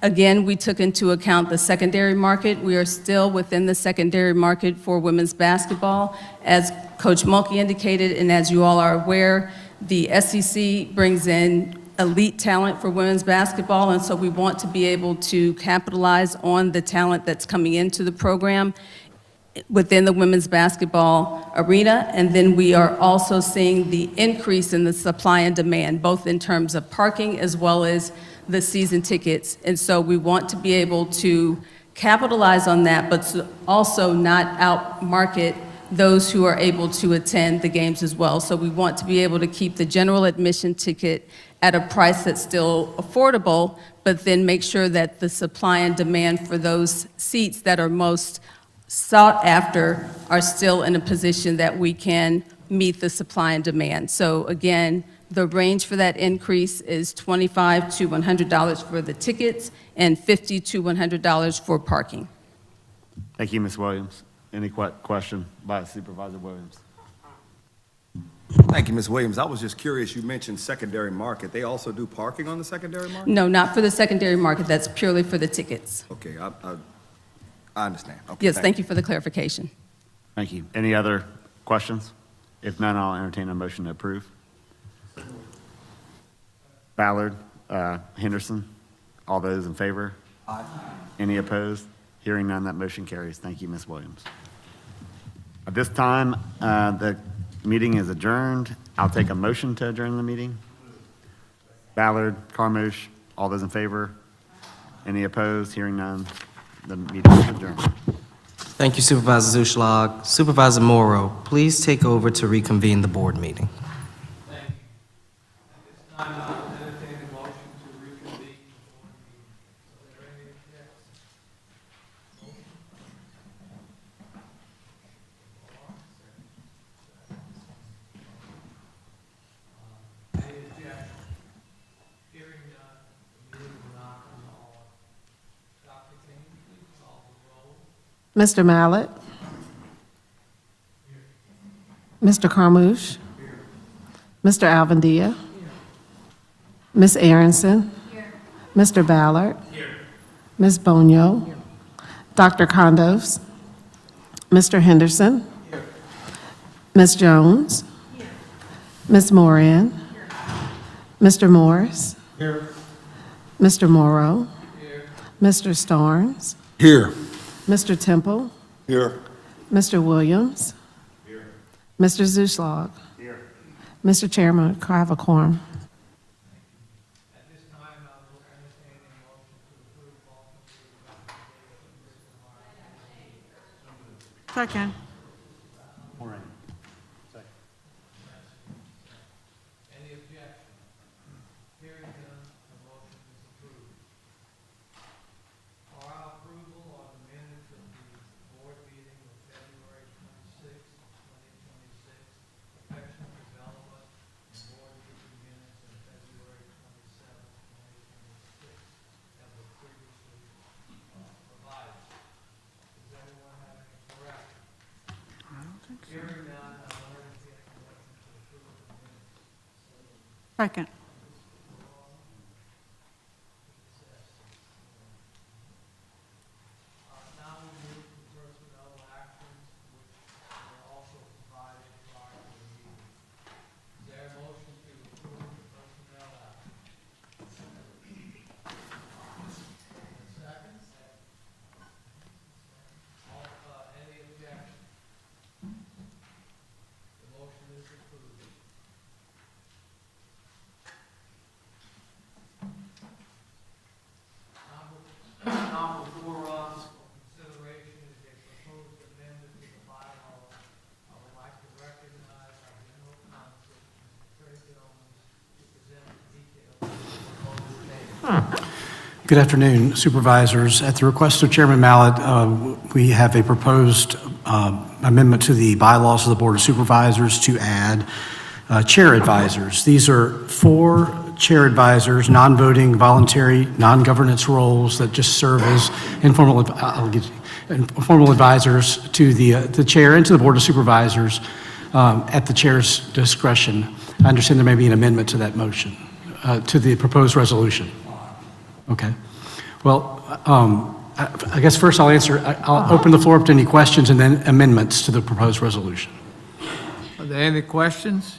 Again, we took into account the secondary market. We are still within the secondary market for women's basketball. As Coach Mulkey indicated, and as you all are aware, the SEC brings in elite talent for women's basketball, and so we want to be able to capitalize on the talent that's coming into the program within the women's basketball arena. And then we are also seeing the increase in the supply and demand, both in terms of parking as well as the season tickets. And so we want to be able to capitalize on that, but also not out-market those who are able to attend the games as well. So we want to be able to keep the general admission ticket at a price that's still affordable, but then make sure that the supply and demand for those seats that are most sought after are still in a position that we can meet the supply and demand. So again, the range for that increase is $25 to $100 for the tickets and $50 to $100 for parking. Thank you, Ms. Williams. Any question by Supervisor Williams? Thank you, Ms. Williams. I was just curious, you mentioned secondary market. They also do parking on the secondary market? No, not for the secondary market. That's purely for the tickets. Okay, I understand. Okay, Yes, thank you for the clarification. Thank you. Any other questions? If none, I'll entertain a motion to approve. Ballard, Henderson, all those in favor? Aye. Any opposed? Hearing none, that motion carries. Thank you, Ms. Williams. At this time, the meeting is adjourned. I'll take a motion to adjourn the meeting. Ballard, Carmouche, all those in favor? Any opposed? Hearing none, the meeting is adjourned. Thank you, Supervisor Zuschlag. Supervisor Morrow, please take over to reconvene the board meeting. Mr. Mallett? Mr. Carmouche? Mr. Alvendia? Ms. Aronson? Mr. Ballard? Ms. Bonio? Dr. Condos? Mr. Henderson? Ms. Jones? Ms. Moran? Mr. Morris? Mr. Morrow? Mr. Starnes? Here. Mr. Temple? Here. Mr. Williams? Mr. Zuschlag? Mr. Chairman, could I have a quorum? Second. Second. Good afternoon, Supervisors. At the request of Chairman Mallett, we have a proposed amendment to the bylaws of the Board of Supervisors to add chair advisors. These are 4 chair advisors, non-voting, voluntary, non-governance roles that just serve as informal advisors to the chair and to the Board of Supervisors at the chair's discretion. I understand there may be an amendment to that motion, to the proposed resolution. Okay. Well, I guess first I'll open the floor up to any questions and then amendments to the proposed resolution. Are there any questions?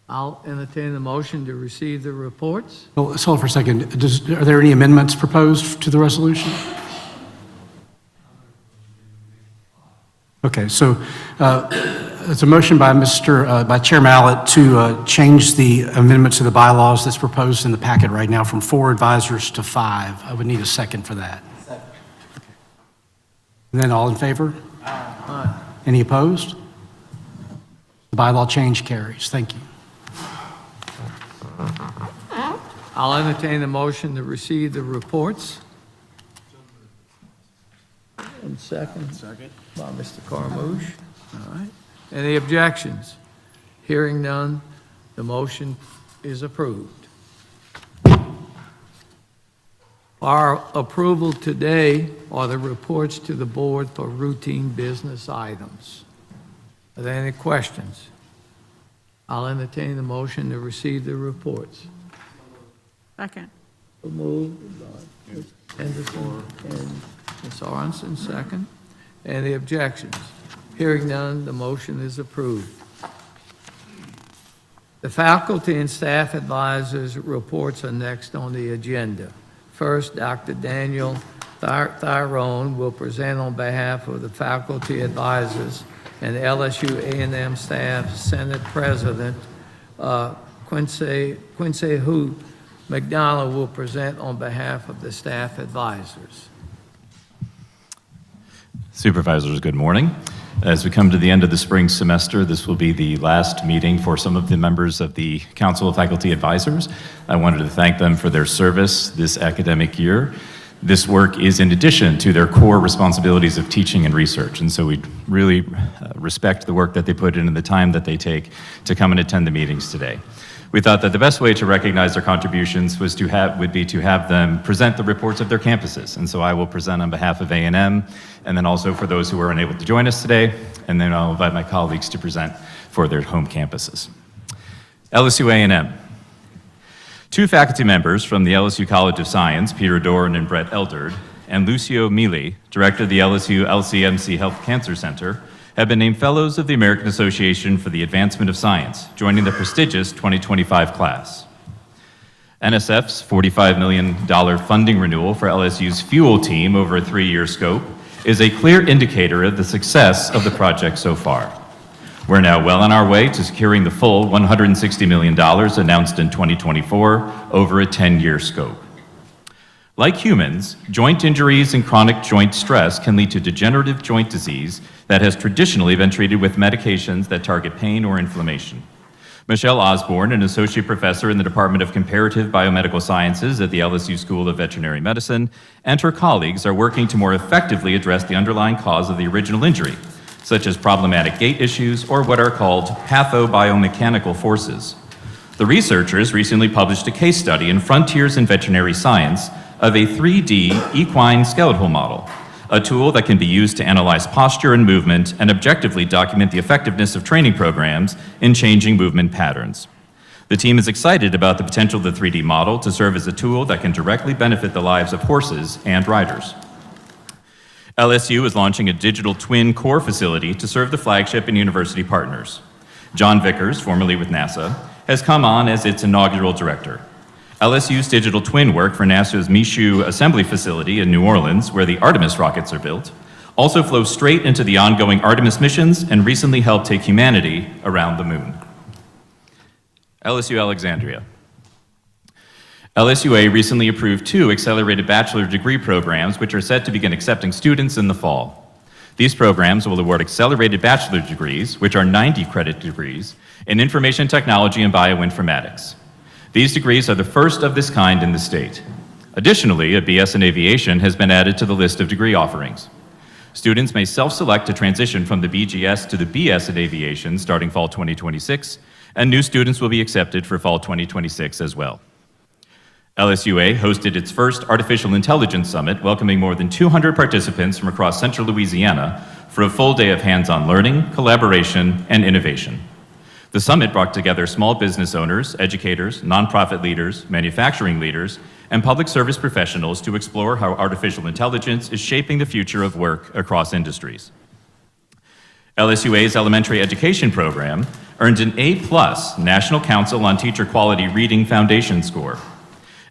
I'll entertain the motion to receive the reports. Well, let's hold for a second. Are there any amendments proposed to the resolution? Okay, so it's a motion by by Chair Mallett to change the amendment to the bylaws that's proposed in the packet right now from 4 advisors to 5. I would need a second for that. Second. And then all in favor? Aye. Any opposed? The bylaw change carries. Thank you. I'll entertain the motion to receive the reports. And second. Second. By Mr. Carmouche. All right. Any objections? Hearing none, the motion is approved. Our approval today are the reports to the board for routine business items. Are there any questions? I'll entertain the motion to receive the reports. Second. Moved by Ms. Henderson and Ms. Aronson, second. Any objections? Hearing none, the motion is approved. The faculty and staff advisors' reports are next on the agenda. First, Dr. Daniel Tyrone will present on behalf of the faculty advisors and LSU A&M staff. Senate President Quincy Hu McDonald will present on behalf of the staff advisors. Supervisors, good morning. As we come to the end of the spring semester, this will be the last meeting for some of the members of the Council of Faculty Advisors. I wanted to thank them for their service this academic year. This work is in addition to their core responsibilities of teaching and research, and so we really respect the work that they put in and the time that they take to come and attend the meetings today. We thought that the best way to recognize their contributions would be to have them present the reports of their campuses. And so I will present on behalf of A&M, and then also for those who are unable to join us today, and then I'll invite my colleagues to present for their home campuses. LSU A&M. 2 faculty members from the LSU College of Science, Peter Doran and Brett Eldard, and Lucio Mili, director of the LSU LCMC Health Cancer Center, have been named Fellows of the American Association for the Advancement of Science, joining the prestigious 2025 class. NSF's $45 million funding renewal for LSU's Fuel team over a 3-year scope is a clear indicator of the success of the project so far. We're now well on our way to securing the full $160 million announced in 2024 over a 10-year scope. Like humans, joint injuries and chronic joint stress can lead to degenerative joint disease that has traditionally been treated with medications that target pain or inflammation. Michelle Osborne, an associate professor in the Department of Comparative Biomedical Sciences at the LSU School of Veterinary Medicine, and her colleagues are working to more effectively address the underlying cause of the original injury, such as problematic gait issues or what are called pathobiomechanical forces. The researchers recently published a case study in Frontiers in Veterinary Science of a 3D equine skeletal model, a tool that can be used to analyze posture and movement and objectively document the effectiveness of training programs in changing movement patterns. The team is excited about the potential of the 3D model to serve as a tool that can directly benefit the lives of horses and riders. LSU is launching a digital twin core facility to serve the flagship and university partners. John Vickers, formerly with NASA, has come on as its inaugural director. LSU's digital twin work for NASA's Michoud Assembly Facility in New Orleans, where the Artemis rockets are built, also flows straight into the ongoing Artemis missions and recently helped take humanity around the moon. LSU Alexandria. LSUA recently approved 2 accelerated bachelor degree programs which are set to begin accepting students in the fall. These programs will award accelerated bachelor degrees, which are 90-credit degrees, in information technology and bioinformatics. These degrees are the first of this kind in the state. Additionally, a BS in aviation has been added to the list of degree offerings. Students may self-select to transition from the BGS to the BS in aviation starting fall 2026, and new students will be accepted for fall 2026 as well. LSUA hosted its first Artificial Intelligence Summit, welcoming more than 200 participants from across central Louisiana for a full day of hands-on learning, collaboration, and innovation. The summit brought together small business owners, educators, nonprofit leaders, manufacturing leaders, and public service professionals to explore how artificial intelligence is shaping the future of work across industries. LSUA's elementary education program earned an A+ National Council on Teacher Quality Reading Foundation score.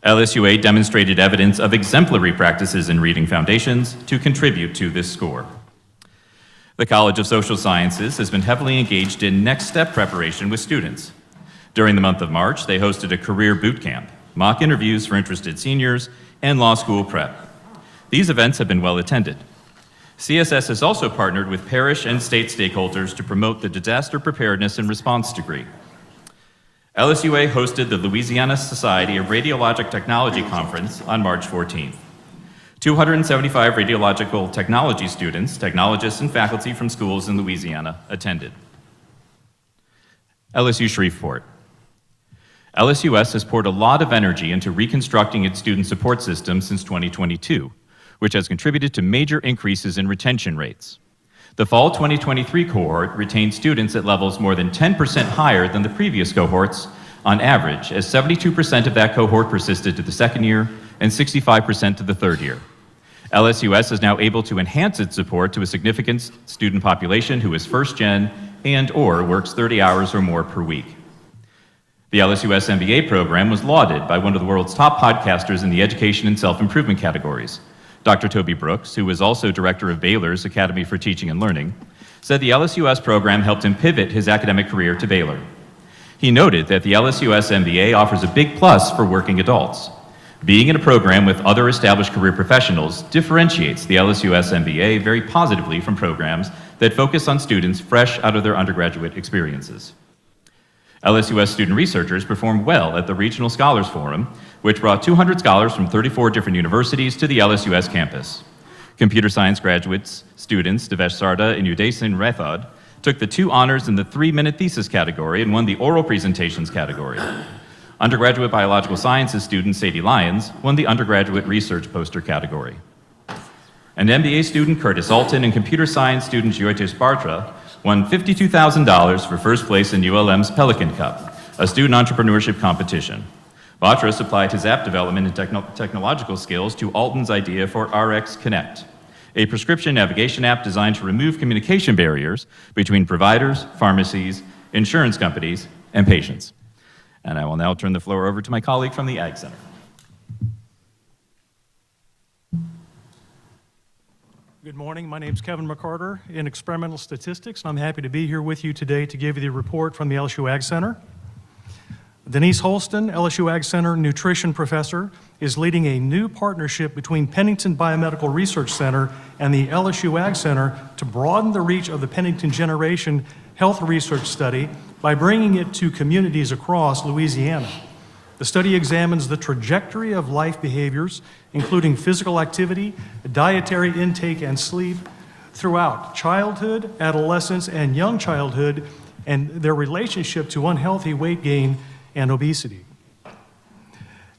LSUA demonstrated evidence of exemplary practices in reading foundations to contribute to this score. The College of Social Sciences has been heavily engaged in next step preparation with students. During the month of March, they hosted a career boot camp, mock interviews for interested seniors, and law school prep. These events have been well attended. CSS has also partnered with parish and state stakeholders to promote the Disaster Preparedness and Response degree. LSUA hosted the Louisiana Society of Radiologic Technology Conference on March 14th. 275 radiological technology students, technologists, and faculty from schools in Louisiana attended. LSU Shreveport. LSUS has poured a lot of energy into reconstructing its student support system since 2022, which has contributed to major increases in retention rates. The fall 2023 cohort retained students at levels more than 10% higher than the previous cohorts on average, as 72% of that cohort persisted to the second year and 65% to the third year. LSUS is now able to enhance its support to a significant student population who is first-gen and/or works 30 hours or more per week. The LSUS MBA program was lauded by one of the world's top podcasters in the education and self-improvement categories. Dr. Toby Brooks, who is also director of Baylor's Academy for Teaching and Learning, said the LSUS program helped him pivot his academic career to Baylor. He noted that the LSUS MBA offers a big plus for working adults. Being in a program with other established career professionals differentiates the LSUS MBA very positively from programs that focus on students fresh out of their undergraduate experiences. LSUS student researchers performed well at the Regional Scholars Forum, which brought 200 scholars from 34 different universities to the LSUS campus. Computer science graduates, students Devesh Sarda and Udasin Rathod, took the 2 honors in the 3-minute thesis category and won the oral presentations category. Undergraduate biological sciences student Sadie Lyons won the undergraduate research poster category. And MBA student Curtis Alton and computer science student Jyotish Bartra won $52,000 for first place in ULM's Pelican Cup, a student entrepreneurship competition. Bartra supplied his app development and technological skills to Alton's idea for RX Connect, a prescription navigation app designed to remove communication barriers between providers, pharmacies, insurance companies, and patients. And I will now turn the floor over to my colleague from the Ag Center. Good morning. My name is Kevin McCarter in Experimental Statistics, and I'm happy to be here with you today to give you the report from the LSU Ag Center. Denise Holston, LSU Ag Center nutrition professor, is leading a new partnership between Pennington Biomedical Research Center and the LSU Ag Center to broaden the reach of the Pennington Generation Health Research Study by bringing it to communities across Louisiana. The study examines the trajectory of life behaviors, including physical activity, dietary intake, and sleep throughout childhood, adolescence, and young childhood, and their relationship to unhealthy weight gain and obesity.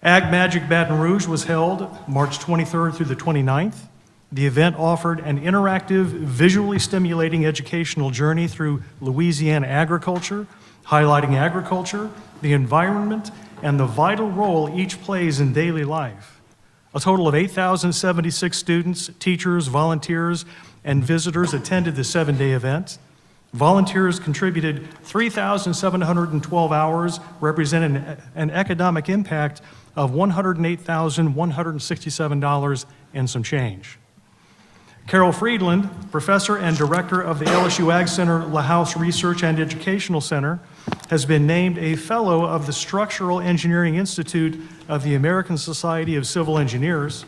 Ag Magic Baton Rouge was held March 23rd through the 29th. The event offered an interactive, visually stimulating educational journey through Louisiana agriculture, highlighting agriculture, the environment, and the vital role each plays in daily life. A total of 8,076 students, teachers, volunteers, and visitors attended the 7-day event. Volunteers contributed 3,712 hours, representing an economic impact of $108,167 and some change. Carol Friedland, professor and director of the LSU Ag Center LaHouse Research and Educational Center, has been named a fellow of the Structural Engineering Institute of the American Society of Civil Engineers.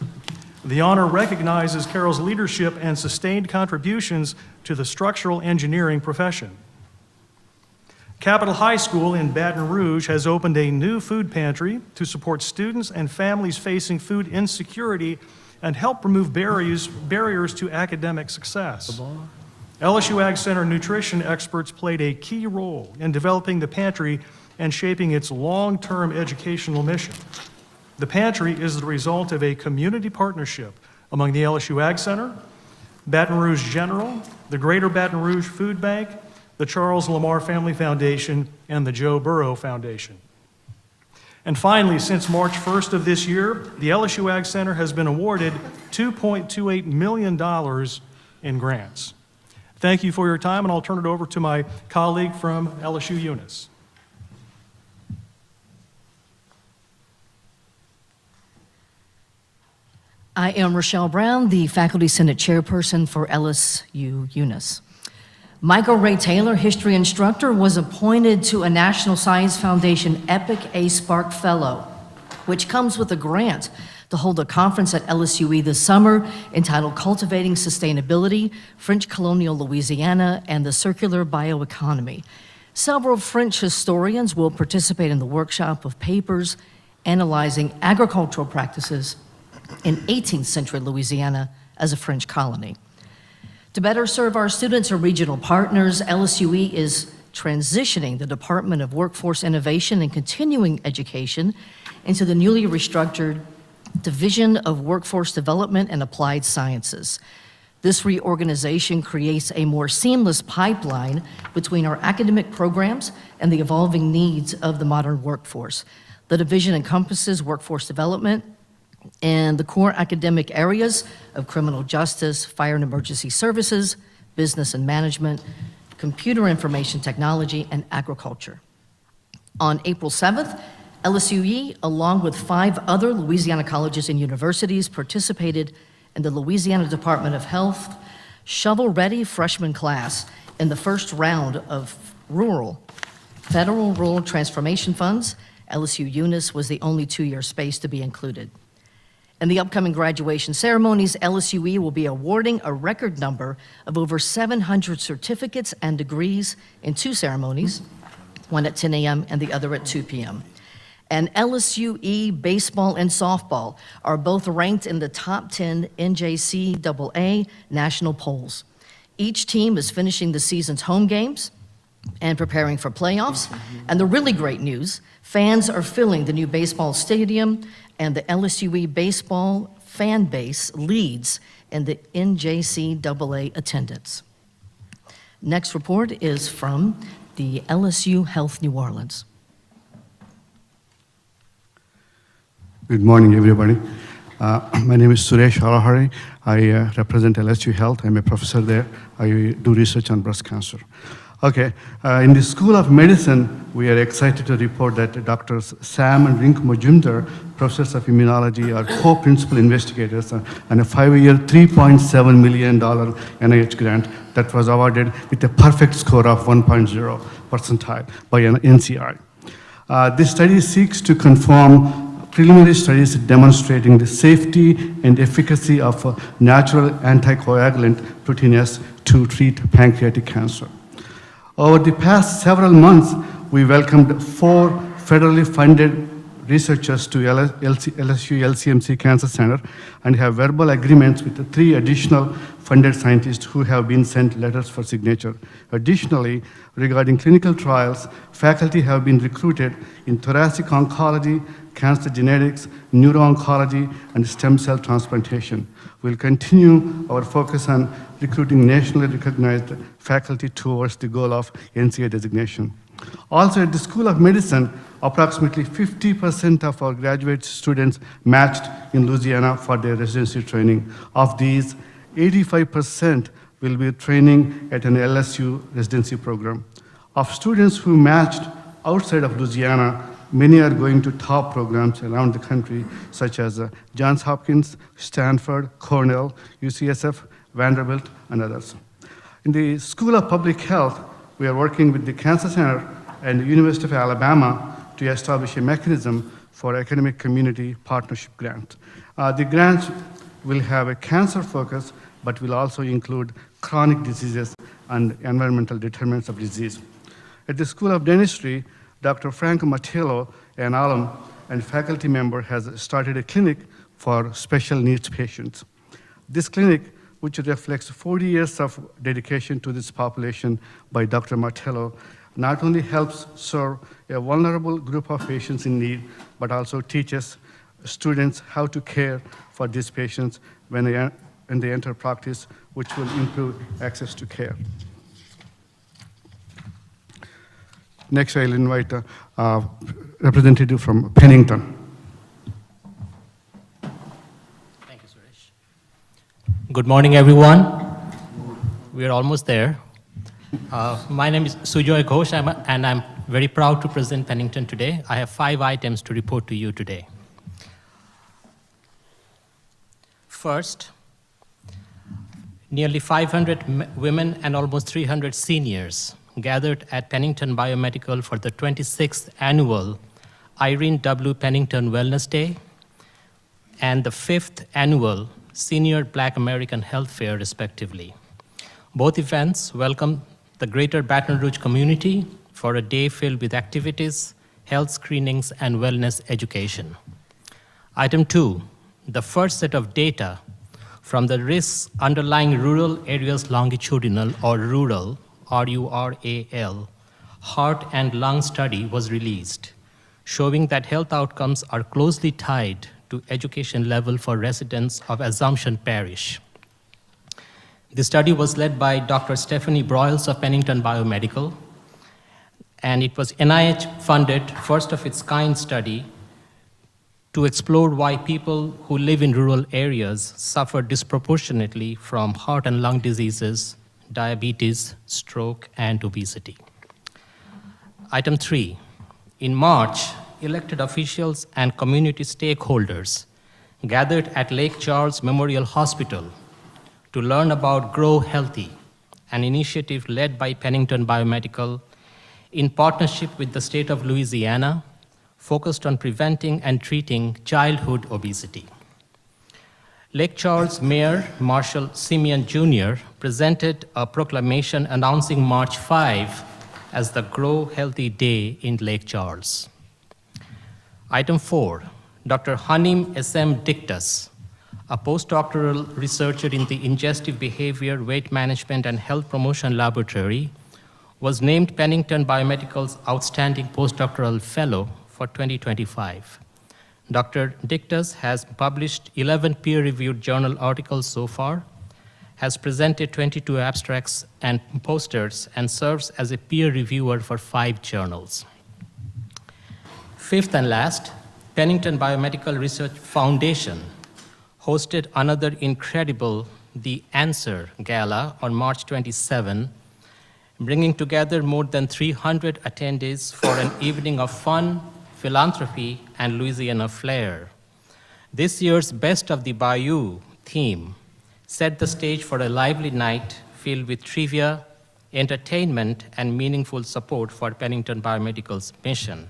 The honor recognizes Carol's leadership and sustained contributions to the structural engineering profession. Capitol High School in Baton Rouge has opened a new food pantry to support students and families facing food insecurity and help remove barriers to academic success. LSU Ag Center nutrition experts played a key role in developing the pantry and shaping its long-term educational mission. The pantry is the result of a community partnership among the LSU Ag Center, Baton Rouge General, the Greater Baton Rouge Food Bank, the Charles Lamar Family Foundation, and the Joe Burrow Foundation. And finally, since March 1st of this year, the LSU Ag Center has been awarded $2.28 million in grants. Thank you for your time, and I'll turn it over to my colleague from LSU Eunice. I am Rochelle Brown, the Faculty Senate Chairperson for LSU Eunice. Michael Ray Taylor, history instructor, was appointed to a National Science Foundation EPIC A Spark Fellow, which comes with a grant to hold a conference at LSUE this summer entitled Cultivating Sustainability, French Colonial Louisiana and the Circular Bioeconomy. Several French historians will participate in the workshop of papers analyzing agricultural practices in 18th century Louisiana as a French colony. To better serve our students and regional partners, LSUE is transitioning the Department of Workforce Innovation and Continuing Education into the newly restructured Division of Workforce Development and Applied Sciences. This reorganization creates a more seamless pipeline between our academic programs and the evolving needs of the modern workforce. The division encompasses workforce development and the core academic areas of criminal justice, fire and emergency services, business and management, computer information technology, and agriculture. On April 7th, LSUE, along with 5 other Louisiana colleges and universities, participated in the Louisiana Department of Health shovel-ready freshman class in the first round of federal rural transformation funds. LSU Eunice was the only 2-year space to be included. In the upcoming graduation ceremonies, LSUE will be awarding a record number of over 700 certificates and degrees in 2 ceremonies, one at 10 a.m. and the other at 2 p.m. And LSUE baseball and softball are both ranked in the top 10 NJCAA national polls. Each team is finishing the season's home games and preparing for playoffs. And the really great news, fans are filling the new baseball stadium, and the LSUE baseball fan base leads in the NJCAA attendance. Next report is from the LSU Health New Orleans. Good morning, everybody. My name is Suresh Harahari. I represent LSU Health. I'm a professor there. I do research on breast cancer. Okay, in the School of Medicine, we are excited to report that Drs. Sam and Rink Majumdar, professors of immunology, are co-principal investigators on a 5-year, $3.7 million NIH grant that was awarded with a perfect score of 1.0 percentile by an NCI. This study seeks to confirm preliminary studies demonstrating the safety and efficacy of a natural anticoagulant protein S to treat pancreatic cancer. Over the past several months, we welcomed 4 federally funded researchers to LSU LCMC Cancer Center and have verbal agreements with the 3 additional funded scientists who have been sent letters for signature. Additionally, regarding clinical trials, faculty have been recruited in thoracic oncology, cancer genetics, neuro-oncology, and stem cell transplantation. We'll continue our focus on recruiting nationally recognized faculty towards the goal of NCI designation. Also, at the School of Medicine, approximately 50% of our graduate students matched in Louisiana for their residency training. Of these, 85% will be training at an LSU residency program. Of students who matched outside of Louisiana, many are going to top programs around the country, such as Johns Hopkins, Stanford, Cornell, UCSF, Vanderbilt, and others. In the School of Public Health, we are working with the Cancer Center and the University of Alabama to establish a mechanism for academic community partnership grant. The grant will have a cancer focus, but will also include chronic diseases and environmental determinants of disease. At the School of Dentistry, Dr. Frank Matello, an alum and faculty member, has started a clinic for special needs patients. This clinic, which reflects 40 years of dedication to this population by Dr. Martello, not only helps serve a vulnerable group of patients in need, but also teaches students how to care for these patients when they enter practice, which will improve access to care. Next, I'll invite a representative from Pennington. Good morning, everyone. We are almost there. My name is Sujoy Ghosh, and I'm very proud to present Pennington today. I have 5 items to report to you today. First, nearly 500 women and almost 300 seniors gathered at Pennington Biomedical for the 26th annual Irene W. Pennington Wellness Day and the 5th annual Senior Black American Health Fair, respectively. Both events welcome the greater Baton Rouge community for a day filled with activities, health screenings, and wellness education. Item 2, the first set of data from the risks underlying rural areas longitudinal or rural, RURAL, heart and lung study was released, showing that health outcomes are closely tied to education level for residents of Assumption Parish. The study was led by Dr. Stephanie Broyles of Pennington Biomedical, and it was NIH-funded, first of its kind study to explore why people who live in rural areas suffer disproportionately from heart and lung diseases, diabetes, stroke, and obesity. Item 3, in March, elected officials and community stakeholders gathered at Lake Charles Memorial Hospital to learn about Grow Healthy, an initiative led by Pennington Biomedical in partnership with the state of Louisiana, focused on preventing and treating childhood obesity. Lake Charles Mayor Marshall Simeon Jr. presented a proclamation announcing March 5 as the Grow Healthy Day in Lake Charles. Item 4, Dr. Hanim S.M. Dictus, a postdoctoral researcher in the Ingestive Behavior, Weight Management, and Health Promotion Laboratory, was named Pennington Biomedical's Outstanding Postdoctoral Fellow for 2025. Dr. Dictus has published 11 peer-reviewed journal articles so far, has presented 22 abstracts and posters, and serves as a peer reviewer for 5 journals. Fifth and last, Pennington Biomedical Research Foundation hosted another incredible The Answer Gala on March 27, bringing together more than 300 attendees for an evening of fun, philanthropy, and Louisiana flair. This year's Best of the Bayou theme set the stage for a lively night filled with trivia, entertainment, and meaningful support for Pennington Biomedical's mission.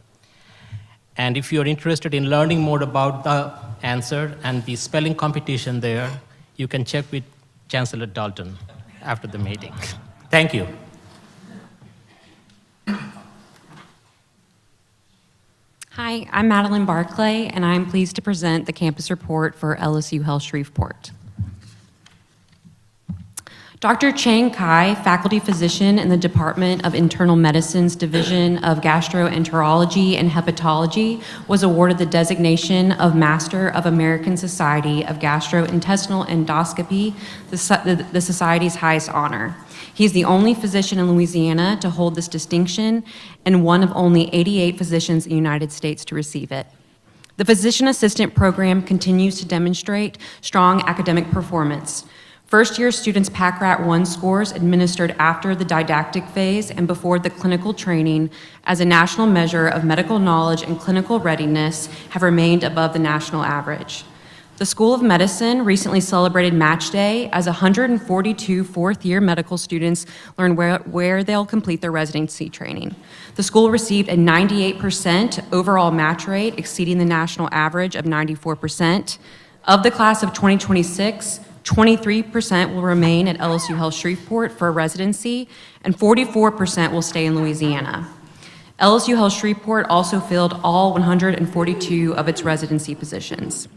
And if you're interested in learning more about the answer and the spelling competition there, you can check with Chancellor Dalton after the meeting. Thank you. Hi, I'm Madeline Barclay, and I'm pleased to present the campus report for LSU Health Shreveport. Dr. Chang Kai, faculty physician in the Department of Internal Medicine's Division of Gastroenterology and Hepatology, was awarded the designation of Master of American Society of Gastrointestinal Endoscopy, the Society's highest honor. He's the only physician in Louisiana to hold this distinction and one of only 88 physicians in the United States to receive it. The physician assistant program continues to demonstrate strong academic performance. First-year students' PACRAT-1 scores administered after the didactic phase and before the clinical training as a national measure of medical knowledge and clinical readiness have remained above the national average. The School of Medicine recently celebrated Match Day as 142 fourth-year medical students learn where they'll complete their residency training. The school received a 98% overall match rate, exceeding the national average of 94%. Of the class of 2026, 23% will remain at LSU Health Shreveport for a residency, and 44% will stay in Louisiana. LSU Health Shreveport also filled all 142 of its residency positions.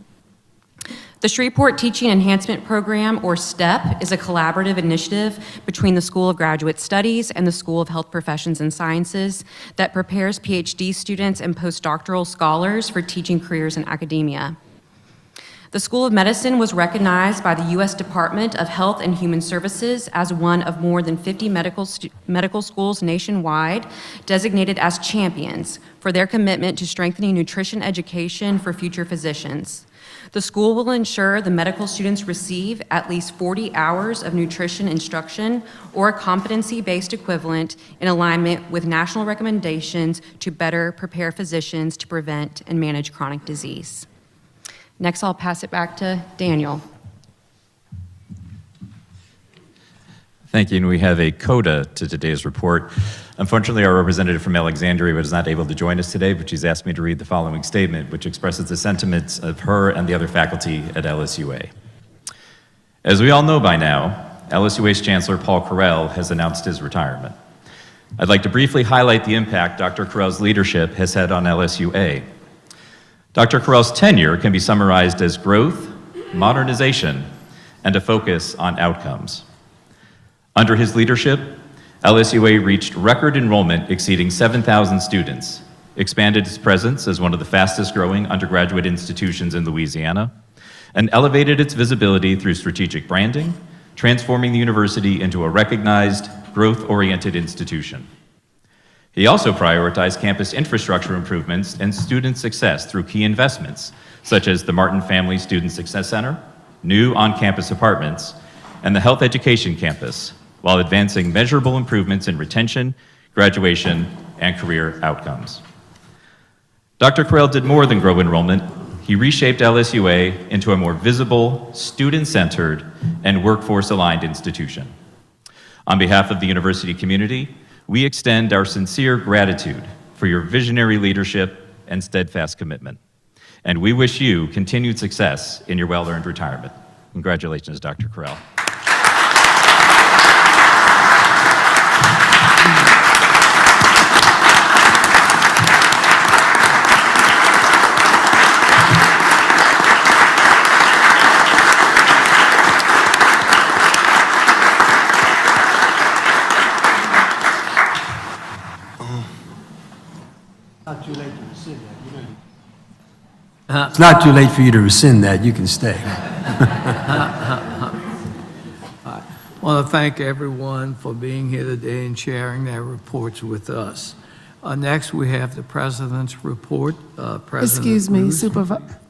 The Shreveport Teaching Enhancement Program, or STEP, is a collaborative initiative between the School of Graduate Studies and the School of Health Professions and Sciences that prepares PhD students and postdoctoral scholars for teaching careers in academia. The School of Medicine was recognized by the U.S. Department of Health and Human Services as one of more than 50 medical schools nationwide designated as champions for their commitment to strengthening nutrition education for future physicians. The school will ensure the medical students receive at least 40 hours of nutrition instruction or a competency-based equivalent in alignment with national recommendations to better prepare physicians to prevent and manage chronic disease. Next, I'll pass it back to Daniel. Thank you, and we have a coda to today's report. Unfortunately, our representative from Alexandria was not able to join us today, but she's asked me to read the following statement, which expresses the sentiments of her and the other faculty at LSUA. As we all know by now, LSUA's Chancellor Paul Carell has announced his retirement. I'd like to briefly highlight the impact Dr. Carell's leadership has had on LSUA. Dr. Carell's tenure can be summarized as growth, modernization, and a focus on outcomes. Under his leadership, LSUA reached record enrollment exceeding 7,000 students, expanded its presence as one of the fastest growing undergraduate institutions in Louisiana, and elevated its visibility through strategic branding, transforming the university into a recognized, growth-oriented institution. He also prioritized campus infrastructure improvements and student success through key investments, such as the Martin Family Student Success Center, new on-campus apartments, and the Health Education Campus, while advancing measurable improvements in retention, graduation, and career outcomes. Dr. Carell did more than grow enrollment. He reshaped LSUA into a more visible, student-centered, and workforce-aligned institution. On behalf of the university community, we extend our sincere gratitude for your visionary leadership and steadfast commitment. And we wish you continued success in your well-earned retirement. Congratulations, Dr. Carell. It's not too late for you to rescind that. You can stay. I want to thank everyone for being here today and sharing their reports with us. Next, we have the President's report. Excuse me,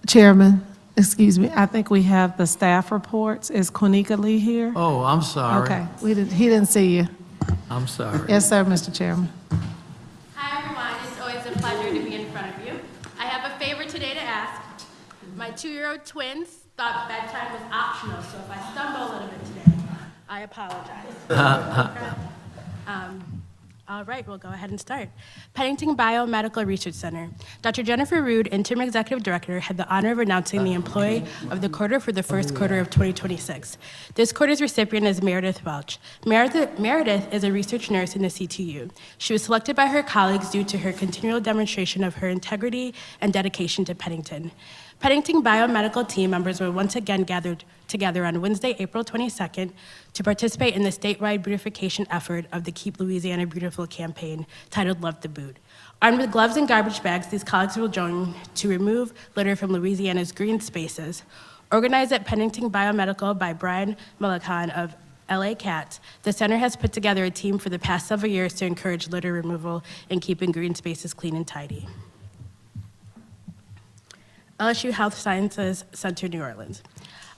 Chairman, excuse me. I think we have the staff reports. Is Quanika Lee here? Oh, I'm sorry. Okay, he didn't see you. I'm sorry. Yes, sir, Mr. Chairman. Hi, everyone. It's always a pleasure to be in front of you. I have a favor today to ask. My 2-year-old twins thought bedtime was optional, so if I stumble a little bit today, I apologize. All right, we'll go ahead and start. Pennington Biomedical Research Center. Dr. Jennifer Rood, Interim Executive Director, had the honor of announcing the Employee of the Quarter for the first quarter of 2026. This quarter's recipient is Meredith Welch. Meredith is a research nurse in the CTU. She was selected by her colleagues due to her continual demonstration of her integrity and dedication to Pennington. Pennington Biomedical team members were once again gathered together on Wednesday, April 22nd, to participate in the statewide beautification effort of the Keep Louisiana Beautiful campaign, titled Love the Boot. Armed with gloves and garbage bags, these colleagues will join to remove litter from Louisiana's green spaces. Organized at Pennington Biomedical by Brian Mullican of LA Cats, the center has put together a team for the past several years to encourage litter removal and keeping green spaces clean and tidy. LSU Health Sciences Center, New Orleans.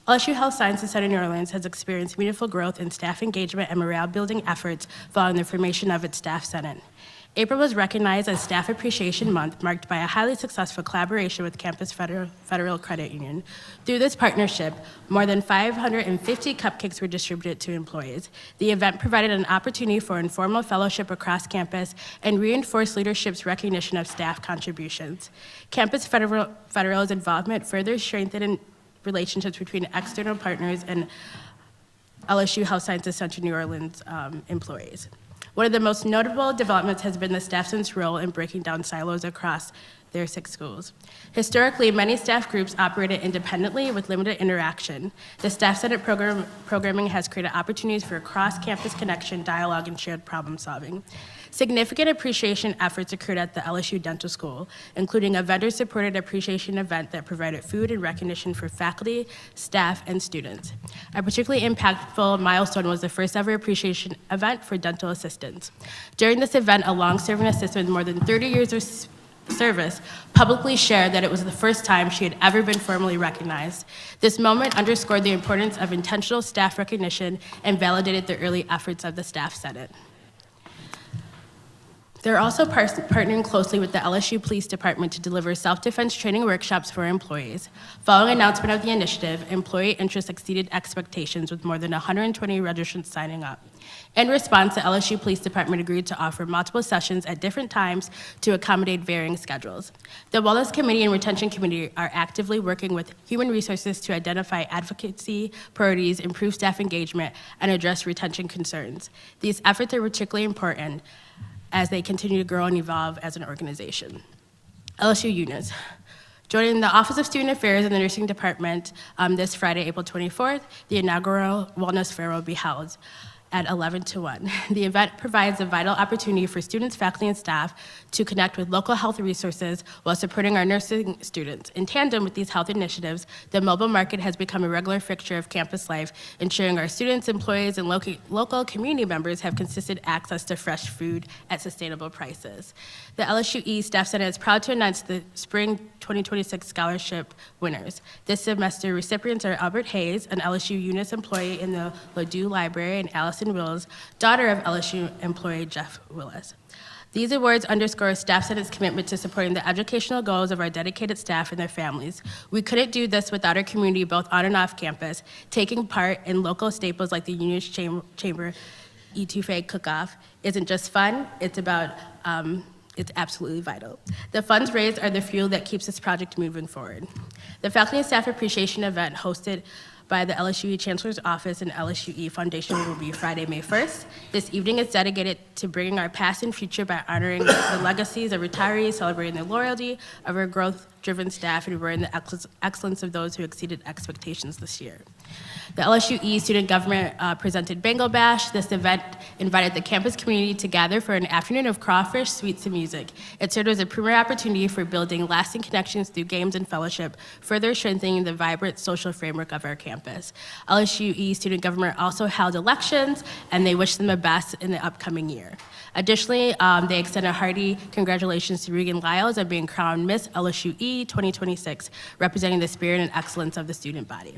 LSU Health Sciences Center, New Orleans has experienced meaningful growth in staff engagement and morale-building efforts following the formation of its Staff Senate. April was recognized as Staff Appreciation Month, marked by a highly successful collaboration with Campus Federal Credit Union. Through this partnership, more than 550 cupcakes were distributed to employees. The event provided an opportunity for informal fellowship across campus and reinforced leadership's recognition of staff contributions. Campus Federal's involvement further strengthened relationships between external partners and LSU Health Sciences Center New Orleans employees. One of the most notable developments has been the Staff Senate's role in breaking down silos across their 6 schools. Historically, many staff groups operated independently with limited interaction. The Staff Senate programming has created opportunities for cross-campus connection, dialogue, and shared problem solving. Significant appreciation efforts occurred at the LSU Dental School, including a vendor-supported appreciation event that provided food and recognition for faculty, staff, and students. A particularly impactful milestone was the first ever appreciation event for dental assistants. During this event, a long-serving assistant with more than 30 years of service publicly shared that it was the first time she had ever been formally recognized. This moment underscored the importance of intentional staff recognition and validated the early efforts of the Staff Senate. They're also partnering closely with the LSU Police Department to deliver self-defense training workshops for employees. Following announcement of the initiative, employee interest exceeded expectations with more than 120 registrants signing up. In response, the LSU Police Department agreed to offer multiple sessions at different times to accommodate varying schedules. The Wellness Committee and Retention Committee are actively working with Human Resources to identify advocacy priorities, improve staff engagement, and address retention concerns. These efforts are particularly important as they continue to grow and evolve as an organization. LSU units. Joining the Office of Student Affairs and the Nursing Department this Friday, April 24th, the inaugural Wellness Fair will be held at 11 to 1. The event provides a vital opportunity for students, faculty, and staff to connect with local health resources while supporting our nursing students. In tandem with these health initiatives, the mobile market has become a regular fixture of campus life, ensuring our students, employees, and local community members have consistent access to fresh food at sustainable prices. The LSU East Staff Senate is proud to announce the Spring 2026 Scholarship winners. This semester, recipients are Albert Hayes, an LSU UNIS employee in the Ladue Library, and Allison Wills, daughter of LSU employee Jeff Willis. These awards underscore Staff Senate's commitment to supporting the educational goals of our dedicated staff and their families. We couldn't do this without our community, both on and off campus, taking part in local staples like the UNIS Chamber Etouffee Cook-Off. Isn't just fun, it's about it's absolutely vital. The funds raised are the fuel that keeps this project moving forward. The Faculty and Staff Appreciation event hosted by the LSU Chancellor's Office and LSUE Foundation will be Friday, May 1st. This evening is dedicated to bringing our past and future by honoring the legacies of retirees, celebrating the loyalty of our growth-driven staff, and rewarding the excellence of those who exceeded expectations this year. The LSUE Student Government presented Bengal Bash. This event invited the campus community to gather for an afternoon of crawfish, sweets, and music. It served as a premier opportunity for building lasting connections through games and fellowship, further strengthening the vibrant social framework of our campus. LSUE Student Government also held elections, and they wished them the best in the upcoming year. Additionally, they extend a hearty congratulations to Regan Lyles on being crowned Miss LSUE 2026, representing the spirit and excellence of the student body.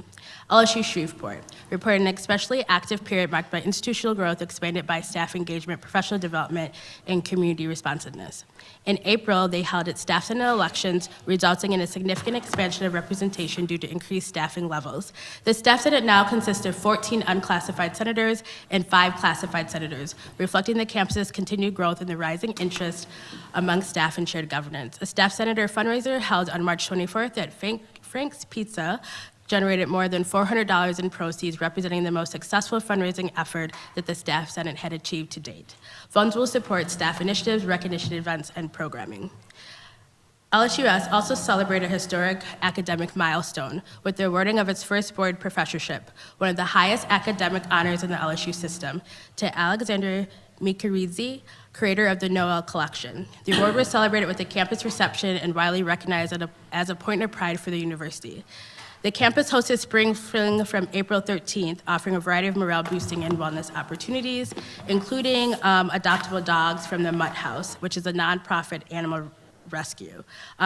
LSU Shreveport reported an especially active period marked by institutional growth, expanded by staff engagement, professional development, and community responsiveness. In April, they held its staff senate elections, resulting in a significant expansion of representation due to increased staffing levels. The staff senate now consists of 14 unclassified senators and 5 classified senators, reflecting the campus's continued growth and the rising interest among staff in shared governance. A staff senator fundraiser held on March 24th at Frank's Pizza generated more than $400 in proceeds, representing the most successful fundraising effort that the Staff Senate had achieved to date. Funds will support staff initiatives, recognition events, and programming. LSUS also celebrated a historic academic milestone with the awarding of its first board professorship, one of the highest academic honors in the LSU system, to Alexander Mikaridze, creator of the Noel Collection. The award was celebrated with a campus reception and widely recognized as a point of pride for the university. The campus hosted Spring Fling from April 13th, offering a variety of morale-boosting and wellness opportunities, including adoptable dogs from the Mutt House, which is a nonprofit animal rescue.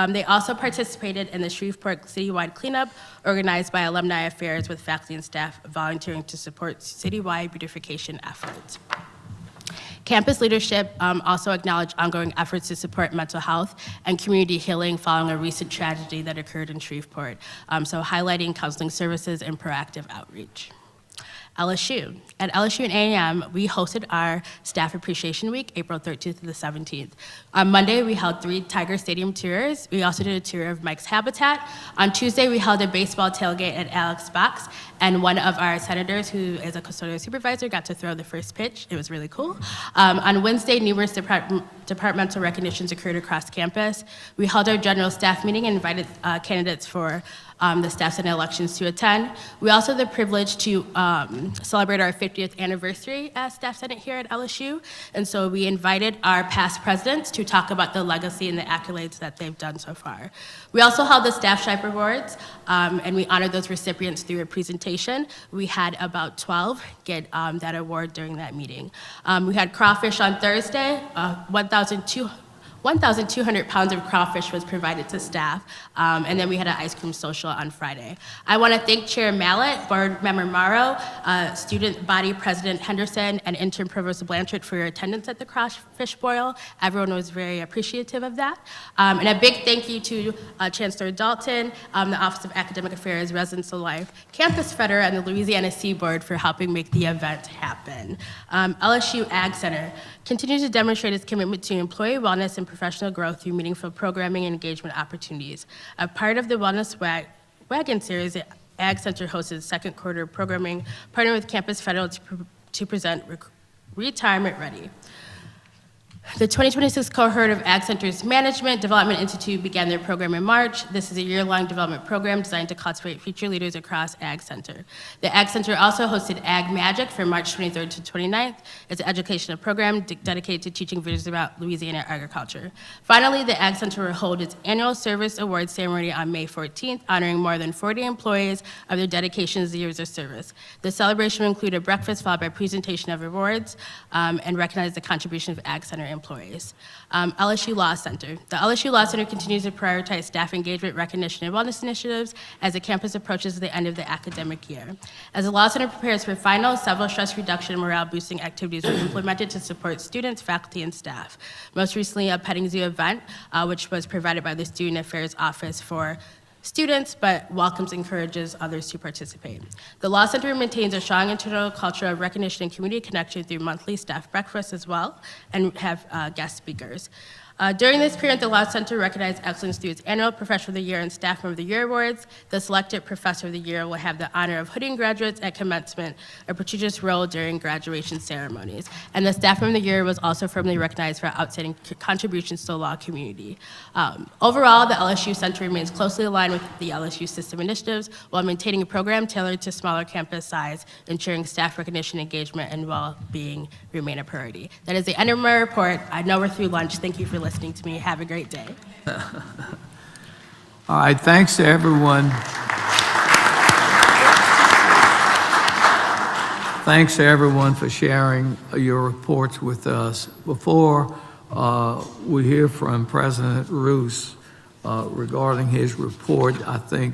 They also participated in the Shreveport citywide cleanup organized by Alumni Affairs, with faculty and staff volunteering to support citywide beautification efforts. Campus leadership also acknowledged ongoing efforts to support mental health and community healing following a recent tragedy that occurred in Shreveport, so highlighting counseling services and proactive outreach. LSU. At LSU and A&M, we hosted our Staff Appreciation Week, April 13th to the 17th. On Monday, we held 3 Tiger Stadium tours. We also did a tour of Mike's Habitat. On Tuesday, we held a baseball tailgate at Alex Box, and one of our senators, who is a custodial supervisor, got to throw the first pitch. It was really cool. On Wednesday, numerous departmental recognitions occurred across campus. We held our general staff meeting and invited candidates for the Staff Senate elections to attend. We also had the privilege to celebrate our 50th anniversary as Staff Senate here at LSU, and so we invited our past presidents to talk about the legacy and the accolades that they've done so far. We also held the Staff Stripe Awards, and we honored those recipients through a presentation. We had about 12 get that award during that meeting. We had crawfish on Thursday, 1,200 pounds of crawfish was provided to staff, and then we had an ice cream social on Friday. I want to thank Chair Mallett, Board Member Morrow, Student Body President Henderson, and Intern Provost Blanchard for your attendance at the crawfish boil. Everyone was very appreciative of that. And a big thank you to Chancellor Dalton, the Office of Academic Affairs, Residence of Life, Campus Feder, and the Louisiana Seaboard for helping make the event happen. LSU Ag Center continues to demonstrate its commitment to employee wellness and professional growth through meaningful programming and engagement opportunities. A part of the Wellness Wagon Series, the Ag Center hosted its second quarter programming, partnering with Campus Federal to present Retirement Ready. The 2026 cohort of Ag Center's Management Development Institute began their program in March. This is a year-long development program designed to cultivate future leaders across Ag Center. The Ag Center also hosted Ag Magic from March 23rd to 29th. It's an educational program dedicated to teaching visitors about Louisiana agriculture. Finally, the Ag Center will hold its annual service awards ceremony on May 14th, honoring more than 40 employees of their dedications to years of service. The celebration will include a breakfast followed by a presentation of awards and recognize the contribution of Ag Center employees. LSU Law Center. The LSU Law Center continues to prioritize staff engagement, recognition, and wellness initiatives as the campus approaches the end of the academic year. As the Law Center prepares for finals, several stress reduction and morale-boosting activities were implemented to support students, faculty, and staff. Most recently, a petting zoo event, which was provided by the Student Affairs Office for students, but welcomes and encourages others to participate. The Law Center maintains a strong internal culture of recognition and community connection through monthly staff breakfasts as well, and have guest speakers. During this period, the Law Center recognized excellence through its annual Professor of the Year and Staff Member of the Year awards. The selected Professor of the Year will have the honor of hooding graduates at commencement, a prestigious role during graduation ceremonies. And the Staff Member of the Year was also firmly recognized for outstanding contributions to the law community. Overall, the LSU Center remains closely aligned with the LSU system initiatives while maintaining a program tailored to smaller campus size, ensuring staff recognition, engagement, and well-being remain a priority. That is the end of my report. I know we're through lunch. Thank you for listening to me. Have a great day. All right, thanks to everyone. Thanks to everyone for sharing your reports with us. Before we hear from President Roos regarding his report, I think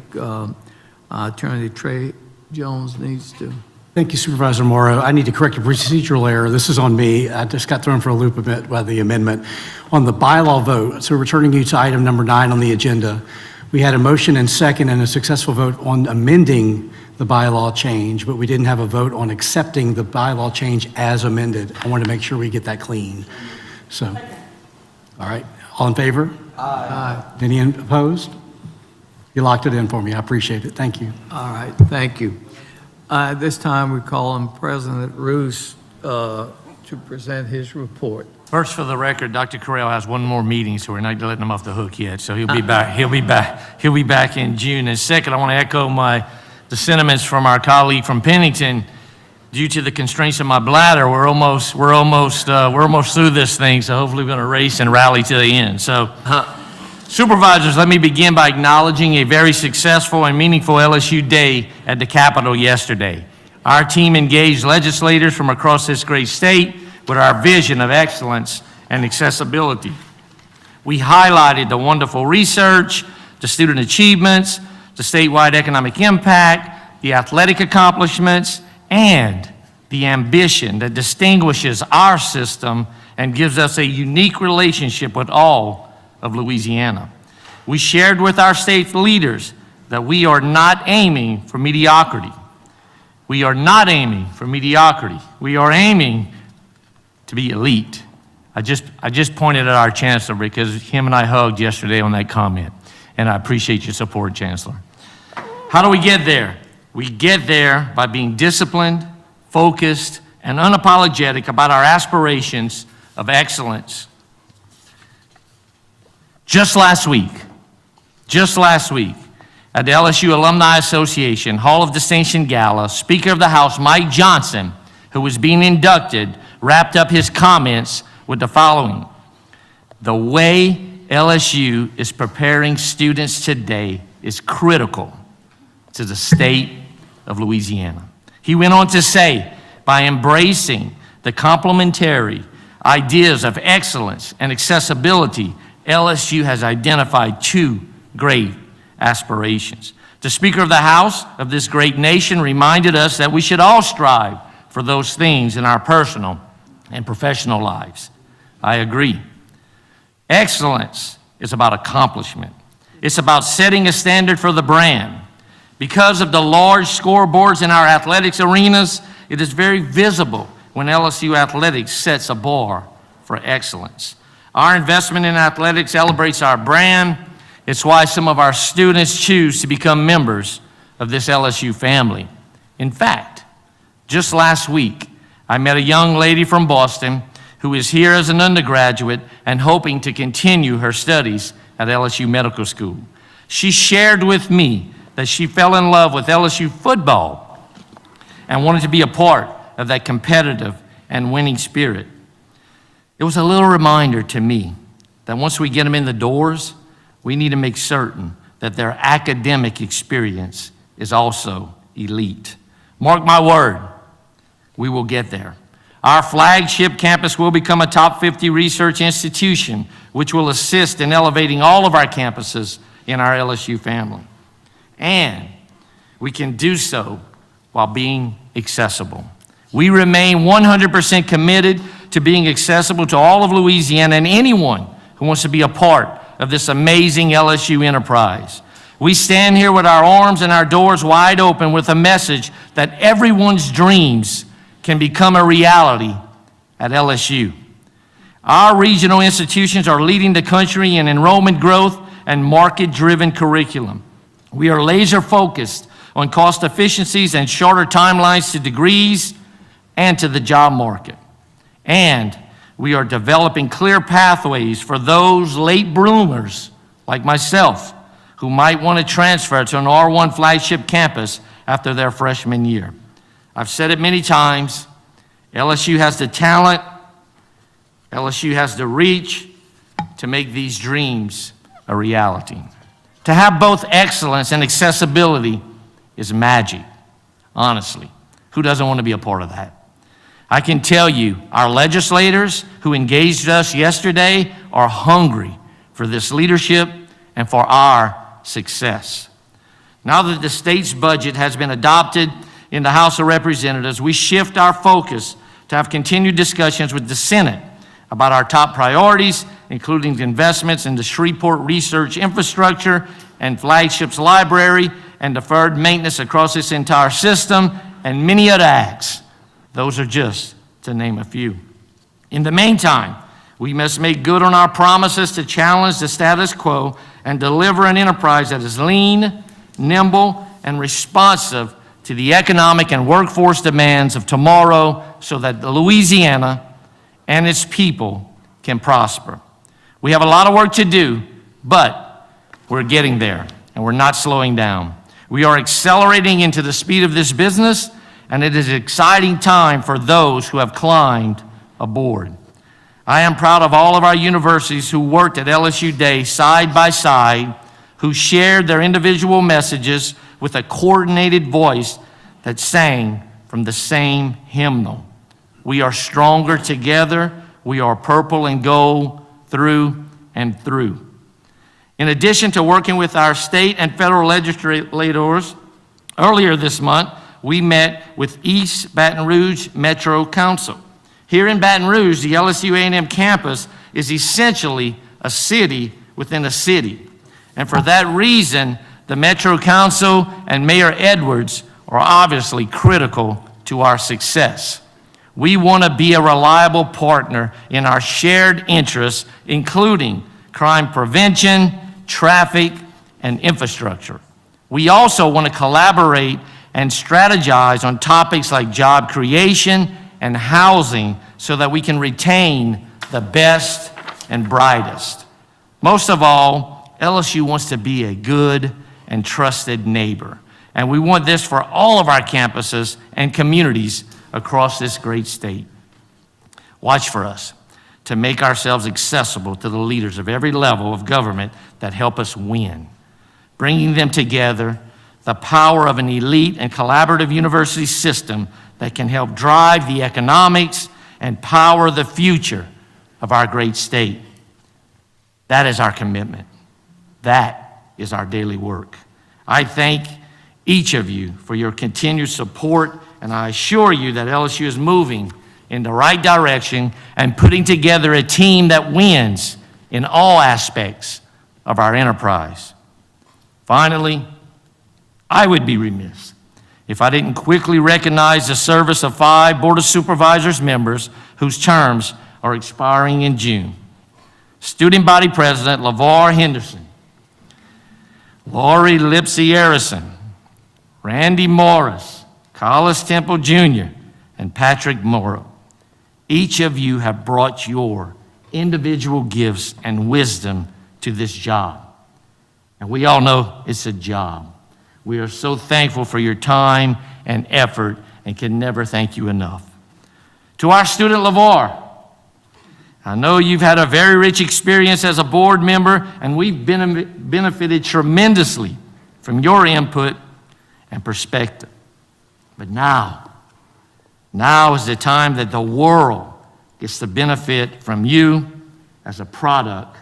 Attorney Trey Jones needs to. Thank you, Supervisor Morrow. I need to correct a procedural error. This is on me. I just got thrown for a loop a bit by the amendment. On the bylaw vote, so returning you to item number 9 on the agenda, we had a motion and second and a successful vote on amending the bylaw change, but we didn't have a vote on accepting the bylaw change as amended. I wanted to make sure we get that clean. So, all right, all in favor? Aye. Any opposed? You locked it in for me. I appreciate it. Thank you. All right, thank you. At this time, we call on President Roos to present his report. First, for the record, Dr. Correll has one more meeting, so we're not letting him off the hook yet. So he'll be back. He'll be back in June. And second, I want to echo the sentiments from our colleague from Pennington. Due to the constraints of my bladder, we're almost through this thing. So hopefully, we're going to race and rally to the end. So. Supervisors, let me begin by acknowledging a very successful and meaningful LSU day at the Capitol yesterday. Our team engaged legislators from across this great state with our vision of excellence and accessibility. We highlighted the wonderful research, the student achievements, the statewide economic impact, the athletic accomplishments, and the ambition that distinguishes our system and gives us a unique relationship with all of Louisiana. We shared with our state leaders that we are not aiming for mediocrity. We are not aiming for mediocrity. We are aiming to be elite. I just pointed at our chancellor because him and I hugged yesterday on that comment, and I appreciate your support, Chancellor. How do we get there? We get there by being disciplined, focused, and unapologetic about our aspirations of excellence. Just last week, at the LSU Alumni Association Hall of Distinction Gala, Speaker of the House Mike Johnson, who was being inducted, wrapped up his comments with the following: "The way LSU is preparing students today is critical to the state of Louisiana." He went on to say, by embracing the complementary, ideas of excellence and accessibility, LSU has identified two great aspirations. The Speaker of the House of this great nation reminded us that we should all strive for those things in our personal and professional lives. I agree. Excellence is about accomplishment. It's about setting a standard for the brand. Because of the large scoreboards in our athletics arenas, it is very visible when LSU Athletics sets a bar for excellence. Our investment in athletics celebrates our brand. It's why some of our students choose to become members of this LSU family. In fact, just last week, I met a young lady from Boston who is here as an undergraduate and hoping to continue her studies at LSU Medical School. She shared with me that she fell in love with LSU football and wanted to be a part of that competitive and winning spirit. It was a little reminder to me that once we get them in the doors, we need to make certain that their academic experience is also elite. Mark my word, we will get there. Our flagship campus will become a top 50 research institution, which will assist in elevating all of our campuses in our LSU family. And we can do so while being accessible. We remain 100% committed to being accessible to all of Louisiana and anyone who wants to be a part of this amazing LSU enterprise. We stand here with our arms and our doors wide open with a message that everyone's dreams can become a reality at LSU. Our regional institutions are leading the country in enrollment growth and market-driven curriculum. We are laser focused on cost efficiencies and shorter timelines to degrees and to the job market. And we are developing clear pathways for those late bloomers like myself who might want to transfer to an R1 flagship campus after their freshman year. I've said it many times, LSU has the talent, LSU has the reach to make these dreams a reality. To have both excellence and accessibility is magic, honestly. Who doesn't want to be a part of that? I can tell you, our legislators who engaged us yesterday are hungry for this leadership and for our success. Now that the state's budget has been adopted in the House of Representatives, we shift our focus to have continued discussions with the Senate about our top priorities, including the investments in the Shreveport research infrastructure and flagships library and deferred maintenance across this entire system and many other acts. Those are just to name a few. In the meantime, we must make good on our promises to challenge the status quo and deliver an enterprise that is lean, nimble, and responsive to the economic and workforce demands of tomorrow so that Louisiana and its people can prosper. We have a lot of work to do, but we're getting there, and we're not slowing down. We are accelerating into the speed of this business, and it is an exciting time for those who have climbed aboard. I am proud of all of our universities who worked at LSU Day side by side, who shared their individual messages with a coordinated voice that sang from the same hymnal. We are stronger together. We are purple and gold through and through. In addition to working with our state and federal legislators, earlier this month, we met with East Baton Rouge Metro Council. Here in Baton Rouge, the LSU A&M campus is essentially a city within a city. And for that reason, the Metro Council and Mayor Edwards are obviously critical to our success. We want to be a reliable partner in our shared interests, including crime prevention, traffic, and infrastructure. We also want to collaborate and strategize on topics like job creation and housing so that we can retain the best and brightest. Most of all, LSU wants to be a good and trusted neighbor. And we want this for all of our campuses and communities across this great state. Watch for us to make ourselves accessible to the leaders of every level of government that help us win. Bringing them together, the power of an elite and collaborative university system that can help drive the economics and power the future of our great state. That is our commitment. That is our daily work. I thank each of you for your continued support, and I assure you that LSU is moving in the right direction and putting together a team that wins in all aspects of our enterprise. Finally, I would be remiss if I didn't quickly recognize the service of 5 Board of Supervisors members whose terms are expiring in June. Student Body President LeVar Henderson, Lori Lipsy Arison, Randy Morris, Collis Temple Jr., and Patrick Morrow. Each of you have brought your individual gifts and wisdom to this job. And we all know it's a job. We are so thankful for your time and effort and can never thank you enough. To our student LeVar, I know you've had a very rich experience as a board member, and we've benefited tremendously from your input and perspective. But now is the time that the world gets to benefit from you as a product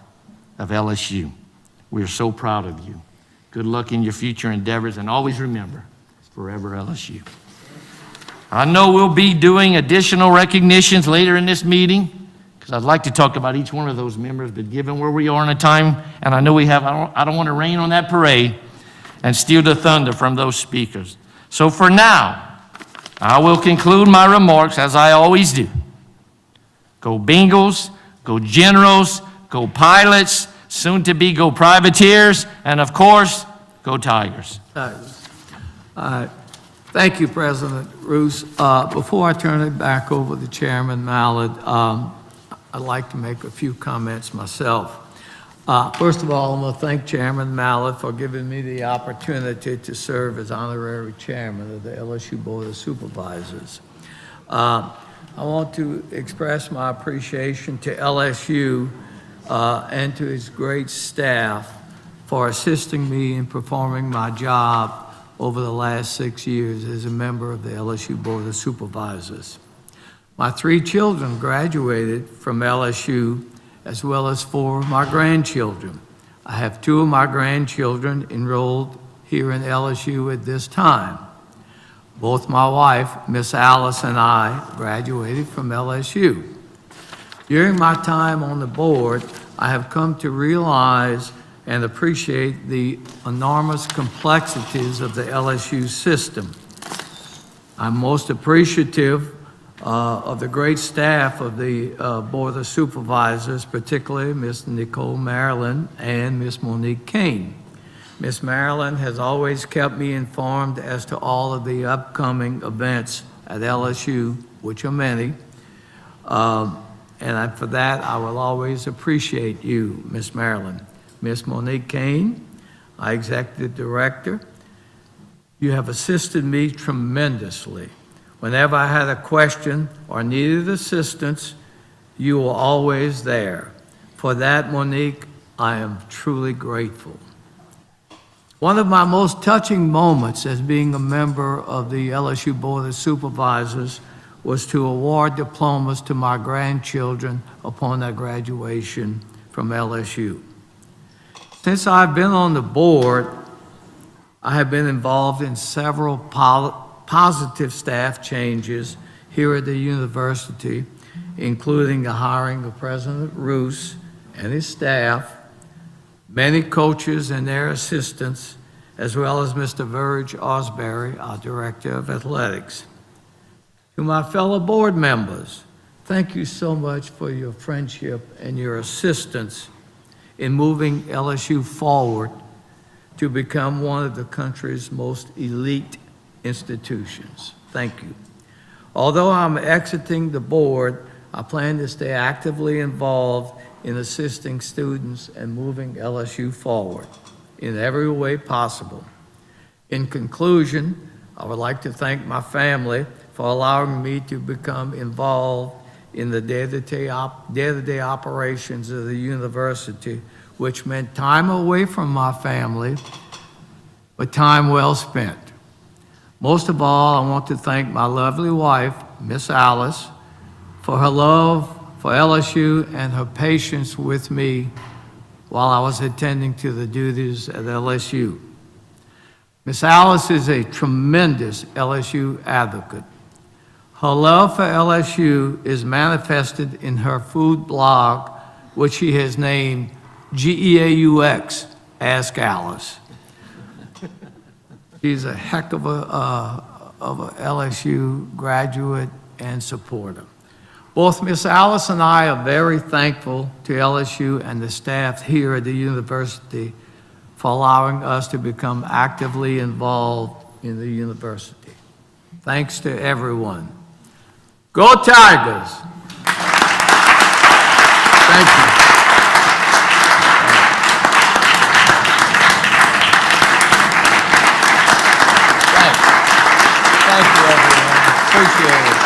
of LSU. We are so proud of you. Good luck in your future endeavors, and always remember, forever LSU. I know we'll be doing additional recognitions later in this meeting, because I'd like to talk about each one of those members, but given where we are in a time, and I know we have, I don't want to rain on that parade and steal the thunder from those speakers. So for now, I will conclude my remarks as I always do. Go Bengals, go Generals, go Pilots, soon to be go Privateers, and of course, go Tigers. Thank you, President Roos. Before I turn it back over to Chairman Mallard, I'd like to make a few comments myself. First of all, I want to thank Chairman Mallard for giving me the opportunity to serve as honorary chairman of the LSU Board of Supervisors. I want to express my appreciation to LSU and to its great staff for assisting me in performing my job over the last 6 years as a member of the LSU Board of Supervisors. My 3 children graduated from LSU, as well as 4 of my grandchildren. I have 2 of my grandchildren enrolled here in LSU at this time. Both my wife, Miss Alice, and I graduated from LSU. During my time on the board, I have come to realize and appreciate the enormous complexities of the LSU system. I'm most appreciative of the great staff of the Board of Supervisors, particularly Ms. Nicole Maryland and Ms. Monique Kane. Ms. Maryland has always kept me informed as to all of the upcoming events at LSU, which are many. For that, I will always appreciate you, Ms. Maryland. Ms. Monique Kane, our Executive Director, you have assisted me tremendously. Whenever I had a question or needed assistance, you were always there. For that, Monique, I am truly grateful. One of my most touching moments as being a member of the LSU Board of Supervisors was to award diplomas to my grandchildren upon their graduation from LSU. Since I've been on the board, I have been involved in several positive staff changes here at the university, including the hiring of President Roos and his staff, many coaches and their assistants, as well as Mr. Verge Osbury, our Director of Athletics. To my fellow board members, thank you so much for your friendship and your assistance in moving LSU forward to become one of the country's most elite institutions. Thank you. Although I'm exiting the board, I plan to stay actively involved in assisting students and moving LSU forward in every way possible. In conclusion, I would like to thank my family for allowing me to become involved in the day-to-day operations of the university, which meant time away from my family, but time well spent. Most of all, I want to thank my lovely wife, Miss Alice, for her love for LSU and her patience with me while I was attending to the duties at LSU. Miss Alice is a tremendous LSU advocate. Her love for LSU is manifested in her food blog, which she has named GEAUX, Ask Alice. She's a heck of a LSU graduate and supporter. Both Miss Alice and I are very thankful to LSU and the staff here at the university for allowing us to become actively involved in the university. Thanks to everyone. Go Tigers! Thank you. Thank you, everyone. Appreciate it.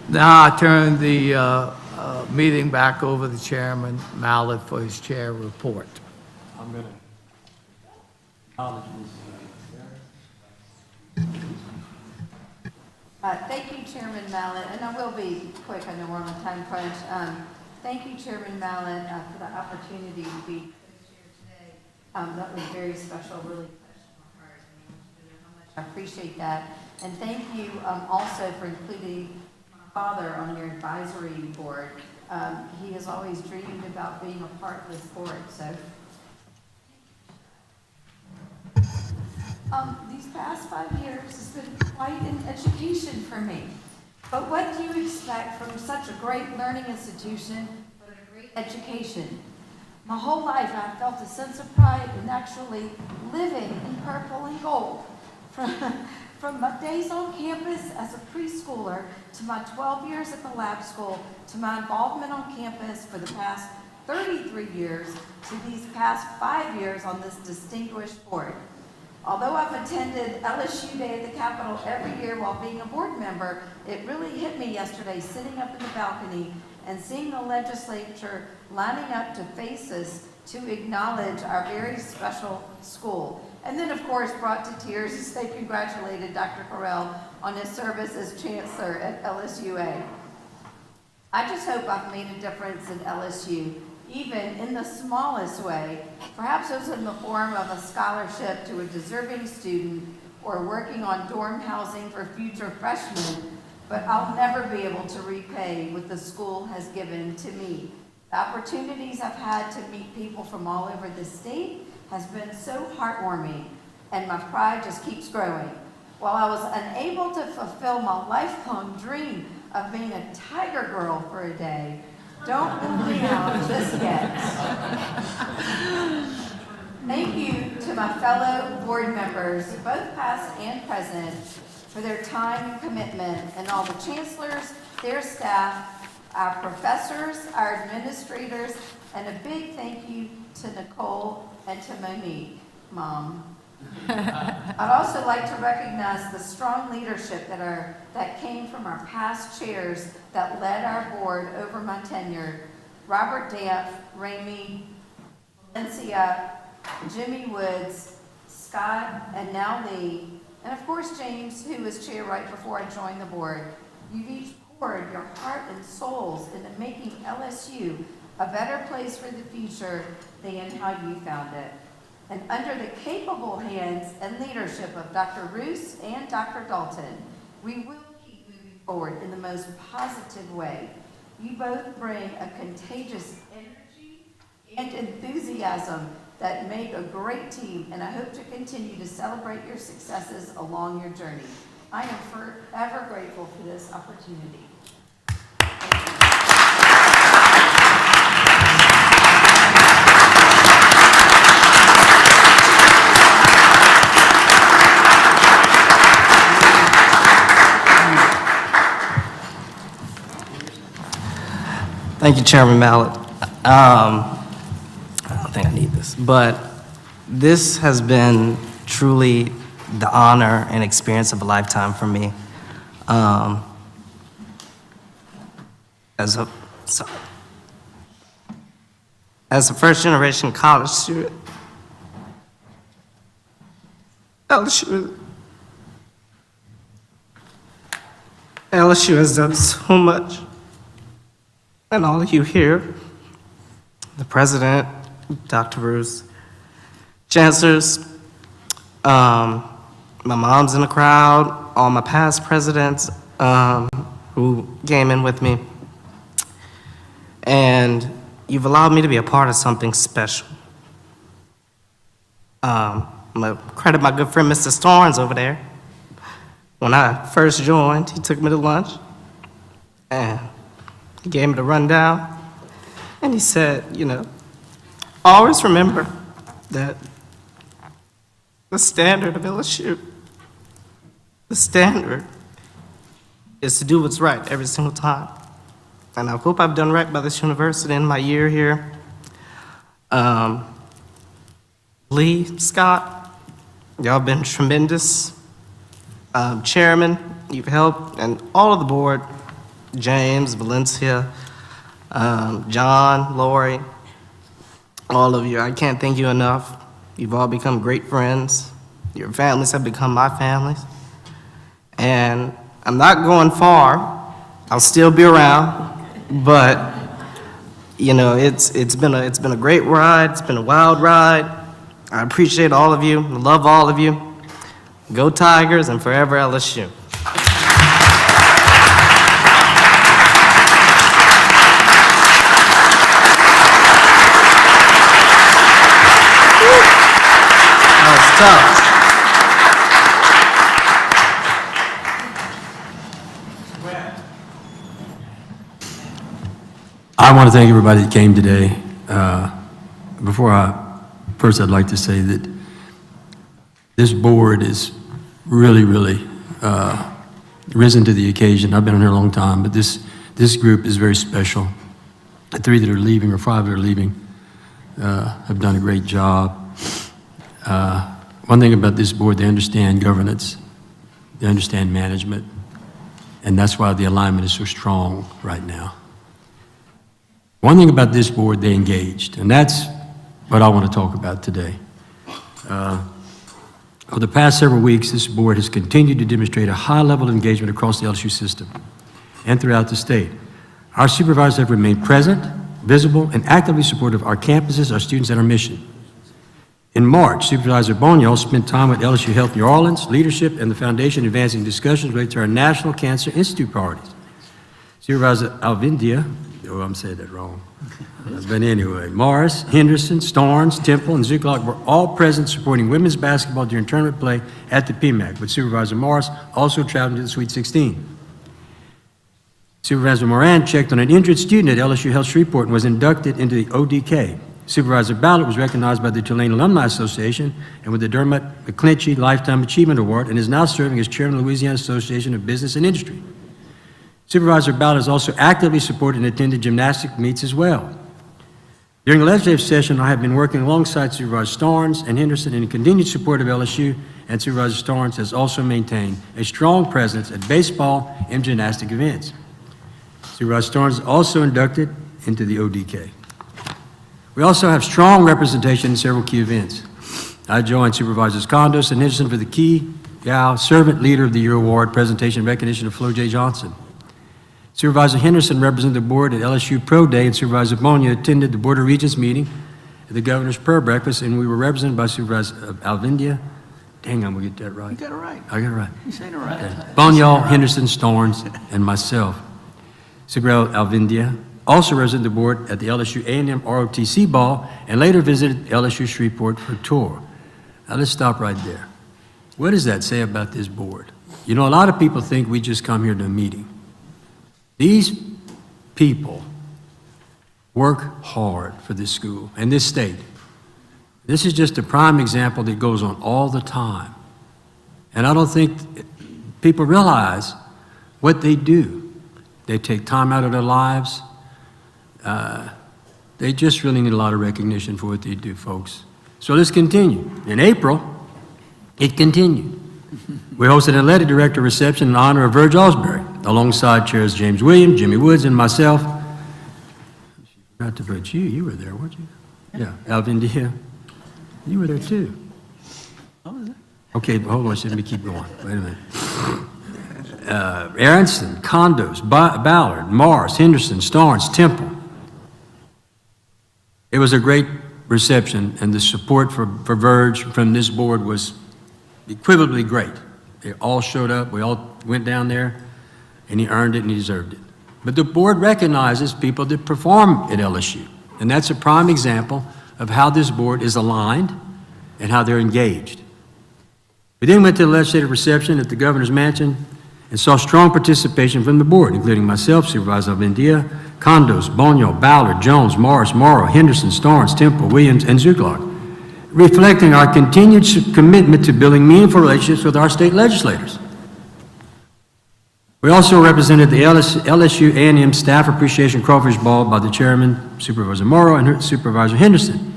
Now I turn the meeting back over to Chairman Mallett for his chair report. I'm going to Thank you, Chairman Mallett, and I will be quick. I know we're on a time crunch. Thank you, Chairman Mallett, for the opportunity to be co-chair today. That was very special, really touched my heart. And I want you to know how much I appreciate that. And thank you also for including my father on your advisory board. He has always dreamed about being a part of this board. So these past 5 years has been quite an education for me. But what do you expect from such a great learning institution, but a great education? My whole life I've felt a sense of pride in actually living in purple and gold. From my days on campus as a preschooler to my 12 years at the lab school to my involvement on campus for the past 33 years to these past 5 years on this distinguished board. Although I've attended LSU Day at the Capitol every year while being a board member, it really hit me yesterday sitting up in the balcony and seeing the legislature lining up to face us to acknowledge our very special school. And then, of course, brought to tears as they congratulated Dr. Correll on his service as chancellor at LSUA. I just hope I've made a difference in LSU, even in the smallest way. Perhaps it was in the form of a scholarship to a deserving student or working on dorm housing for future freshmen, but I'll never be able to repay what the school has given to me. The opportunities I've had to meet people from all over the state has been so heartwarming, and my pride just keeps growing. While I was unable to fulfill my lifelong dream of being a Tiger Girl for a day, don't rule me out just yet. Thank you to my fellow board members, both past and present, for their time and commitment, and all the chancellors, their staff, our professors, our administrators, and a big thank you to Nicole and to Monique, Mom. I'd also like to recognize the strong leadership that came from our past chairs that led our board over my tenure. Robert Damp, Ramey, Valencia, Jimmy Woods, Scott, and now Lee, and of course James, who was chair right before I joined the board. You've each poured your heart and souls into making LSU a better place for the future than how you found it. And under the capable hands and leadership of Dr. Roos and Dr. Dalton, we will keep moving forward in the most positive way. You both bring a contagious energy and enthusiasm that make a great team, and I hope to continue to celebrate your successes along your journey. I am forever grateful for this opportunity. Thank you, Chairman Mallett. I don't think I need this, but this has been truly the honor and experience of a lifetime for me. As a first-generation college student, LSU has done so much. And all of you here, the president, Dr. Bruce, chancellors, my mom's in the crowd, all my past presidents who came in with me. And you've allowed me to be a part of something special. I'm gonna credit my good friend, Mr. Starnes over there. When I first joined, he took me to lunch, and he gave me the rundown, and he said, always remember that the standard of LSU, the standard is to do what's right every single time. And I hope I've done right by this university in my year here. Lee, Scott, y'all been tremendous. Chairman, you've helped, and all of the board, James, Valencia, John, Lori, all of you, I can't thank you enough. You've all become great friends. Your families have become my families. And I'm not going far. I'll still be around, but it's been a great ride. It's been a wild ride. I appreciate all of you. I love all of you. Go Tigers and forever LSU. That was tough. I want to thank everybody that came today. First I'd like to say that this board is really risen to the occasion. I've been on here a long time, but this group is very special. The 3 that are leaving, or 5 that are leaving, have done a great job. One thing about this board, they understand governance, they understand management, and that's why the alignment is so strong right now. One thing about this board, they engaged, and that's what I want to talk about today. Over the past several weeks, this board has continued to demonstrate a high level of engagement across the LSU system and throughout the state. Our supervisors have remained present, visible, and actively supportive of our campuses, our students, and our mission. In March, Supervisor Bonial spent time with LSU Health New Orleans leadership and the foundation advancing discussions related to our National Cancer Institute priorities. Supervisor Alvindia, I'm saying that wrong. But anyway, Morris, Henderson, Starnes, Temple, and Zuklock were all present supporting women's basketball during tournament play at the PMAC, with Supervisor Morris also traveling to the Sweet 16. Supervisor Moran checked on an injured student at LSU Health Shreveport and was inducted into the ODK. Supervisor Ballard was recognized by the Tulane Alumni Association and with the Dermot McClinchy Lifetime Achievement Award and is now serving as chairman of the Louisiana Association of Business and Industry. Supervisor Ballard has also actively supported and attended gymnastic meets as well. During the legislative session, I have been working alongside Supervisor Starnes and Henderson in continued support of LSU, and Supervisor Starnes has also maintained a strong presence at baseball and gymnastic events. Supervisor Starnes is also inducted into the ODK. We also have strong representation in several key events. I joined Supervisors Condos and Henderson for the Key Gal Servant Leader of the Year Award presentation and recognition of Flo J. Johnson. Supervisor Henderson represented the board at LSU Pro Day, and Supervisor Bonia attended the Board of Regents meeting at the Governor's Prayer Breakfast, and we were represented by Supervisor Alvindia. Dang, I'm gonna get that right. You got it right. I got it right. You said it right. Okay. Bonial, Henderson, Starnes, and myself. Supervisor Alvindia also represented the board at the LSU A&M ROTC ball and later visited LSU Shreveport for a tour. Now let's stop right there. What does that say about this board? You know, a lot of people think we just come here to a meeting. These people work hard for this school and this state. This is just a prime example that goes on all the time. And I don't think people realize what they do. They take time out of their lives. They just really need a lot of recognition for what they do, folks. So let's continue. In April, it continued. We hosted an athletic director reception in honor of Verge Osbury, alongside chairs James Williams, Jimmy Woods, and myself. Not to vote you. You were there, weren't you? Yeah. Alvin Dia. You were there too. Okay, hold on, let me keep going. Wait a minute. Aronson, Condos, Ballard, Morris, Henderson, Starnes, Temple. It was a great reception, and the support for Verge from this board was equivalently great. They all showed up, we all went down there, and he earned it and he deserved it. But the board recognizes people that perform at LSU, and that's a prime example of how this board is aligned and how they're engaged. We then went to the legislative reception at the governor's mansion and saw strong participation from the board, including myself, Supervisor Alvendia, Condos, Bonio, Ballard, Jones, Morris, Morrow, Henderson, Starnes, Temple, Williams, and Zuglaug, reflecting our continued commitment to building meaningful relationships with our state legislators. We also represented the LSU A&M Staff Appreciation Crawfish Ball by the chairman, Supervisor Morrow, and Supervisor Henderson.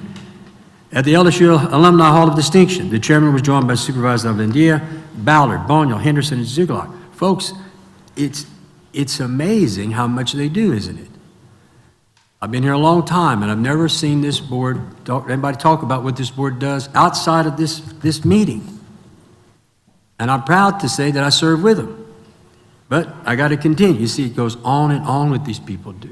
At the LSU Alumni Hall of Distinction, the chairman was joined by Supervisor Alvendia, Ballard, Bonio, Henderson, and Zuglaug. Folks, it's amazing how much they do, isn't it? I've been here a long time, and I've never seen this board, anybody talk about what this board does outside of this meeting. And I'm proud to say that I serve with them. But I got to continue. You see, it goes on and on what these people do.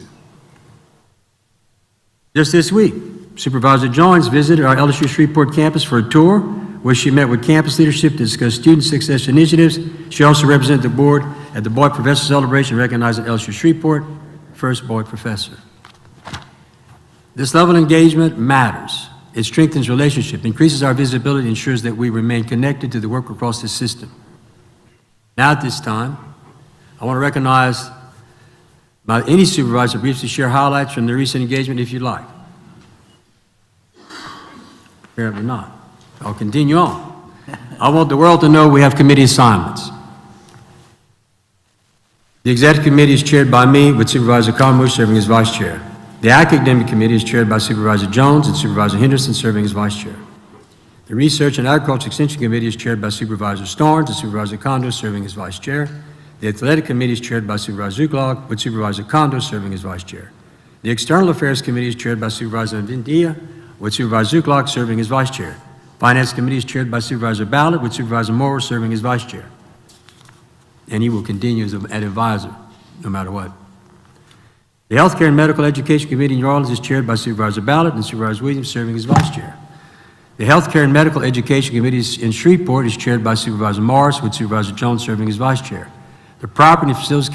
Just this week, Supervisor Jones visited our LSU Shreveport campus for a tour where she met with campus leadership to discuss student success initiatives. She also represented the board at the Boy Professor Celebration, recognizing LSU Shreveport, first boy professor. This level of engagement matters. It strengthens relationship, increases our visibility, ensures that we remain connected to the work across the system. Now at this time, I want to recognize any supervisor briefly share highlights from the recent engagement if you'd like. Apparently not. I'll continue on. I want the world to know we have committee assignments. The Executive Committee is chaired by me, with Supervisor Conway serving as Vice Chair. The Academic Committee is chaired by Supervisor Jones and Supervisor Henderson serving as Vice Chair. The Research and Agriculture Extension Committee is chaired by Supervisor Starnes and Supervisor Kondo serving as Vice Chair. The Athletic Committee is chaired by Supervisor Zuglaug, with Supervisor Kondo serving as Vice Chair. The External Affairs Committee is chaired by Supervisor Vindia, with Supervisor Zuglaug serving as Vice Chair. Finance Committee is chaired by Supervisor Ballard, with Supervisor Morrow serving as Vice Chair. And he will continue as an advisor, no matter what. The Healthcare and Medical Education Committee in New Orleans is chaired by Supervisor Ballard and Supervisor Williams serving as Vice Chair. The Healthcare and Medical Education Committee in Shreveport is chaired by Supervisor Morris, with Supervisor Jones serving as Vice Chair. The Property and Facilities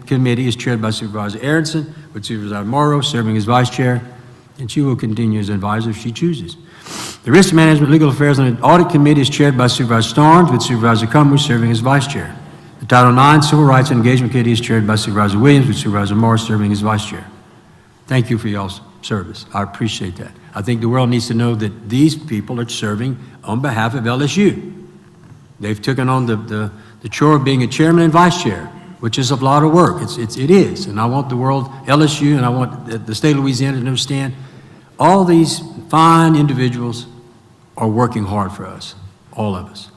Committee is chaired by Supervisor Aronson, with Supervisor Morrow serving as Vice Chair, and she will continue as advisor if she chooses. The Risk Management, Legal Affairs, and Audit Committee is chaired by Supervisor Starnes, with Supervisor Cumber serving as Vice Chair. The Title IX Civil Rights and Engagement Committee is chaired by Supervisor Williams, with Supervisor Morris serving as Vice Chair. Thank you for y'all's service. I appreciate that. I think the world needs to know that these people are serving on behalf of LSU. They've taken on the chore of being a chairman and vice chair, which is a lot of work. It is. And I want the world, LSU, and I want the state of Louisiana to understand all these fine individuals are working hard for us, all of us.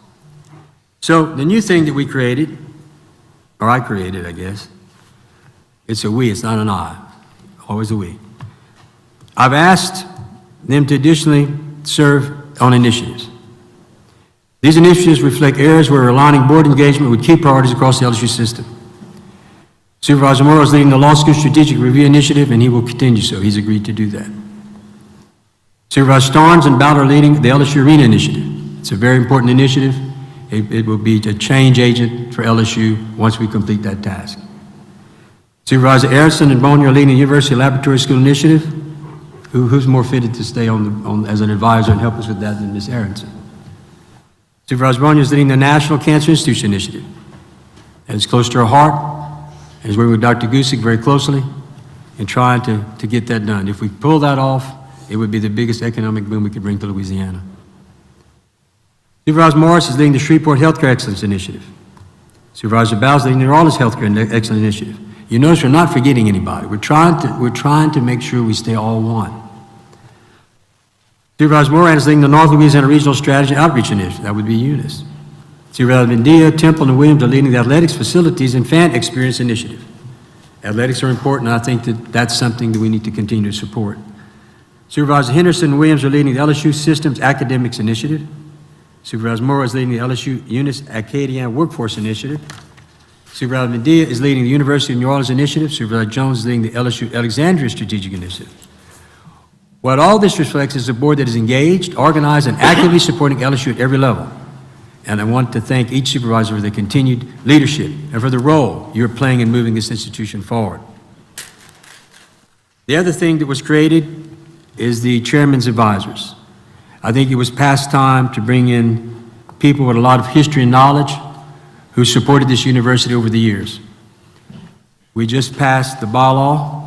So the new thing that we created, or I created, I guess, it's a we, it's not an I, always a we. I've asked them to additionally serve on initiatives. These initiatives reflect areas where we're aligning board engagement with key priorities across the LSU system. Supervisor Morrow is leading the Law School Strategic Review Initiative, and he will continue so. He's agreed to do that. Supervisor Starnes and Ballard are leading the LSU Arena Initiative. It's a very important initiative. It will be a change agent for LSU once we complete that task. Supervisor Aronson and Boney are leading the University Laboratory School Initiative. Who's more fitted to stay as an advisor and help us with that than Ms. Aronson? Supervisor Boney is leading the National Cancer Institute Initiative. And it's close to her heart, and is working with Dr. Gusick very closely in trying to get that done. If we pull that off, it would be the biggest economic boom we could bring to Louisiana. Supervisor Morris is leading the Shreveport Healthcare Excellence Initiative. Supervisor Bowles is leading the New Orleans Healthcare Excellence Initiative. You notice we're not forgetting anybody. We're trying to make sure we stay all one. Supervisor Moran is leading the North Louisiana Regional Strategy Outreach Initiative. That would be Eunice. Supervisor Mendia, Temple, and Williams are leading the Athletics Facilities and Fan Experience Initiative. Athletics are important, and I think that's something that we need to continue to support. Supervisor Henderson and Williams are leading the LSU Systems Academics Initiative. Supervisor Moore is leading the LSU Eunice Acadiana Workforce Initiative. Supervisor Medea is leading the University of New Orleans Initiative. Supervisor Jones is leading the LSU Alexandria Strategic Initiative. What all this reflects is a board that is engaged, organized, and actively supporting LSU at every level. And I want to thank each supervisor for their continued leadership and for the role you're playing in moving this institution forward. The other thing that was created is the chairman's advisors. I think it was past time to bring in people with a lot of history and knowledge who supported this university over the years. We just passed the bylaw.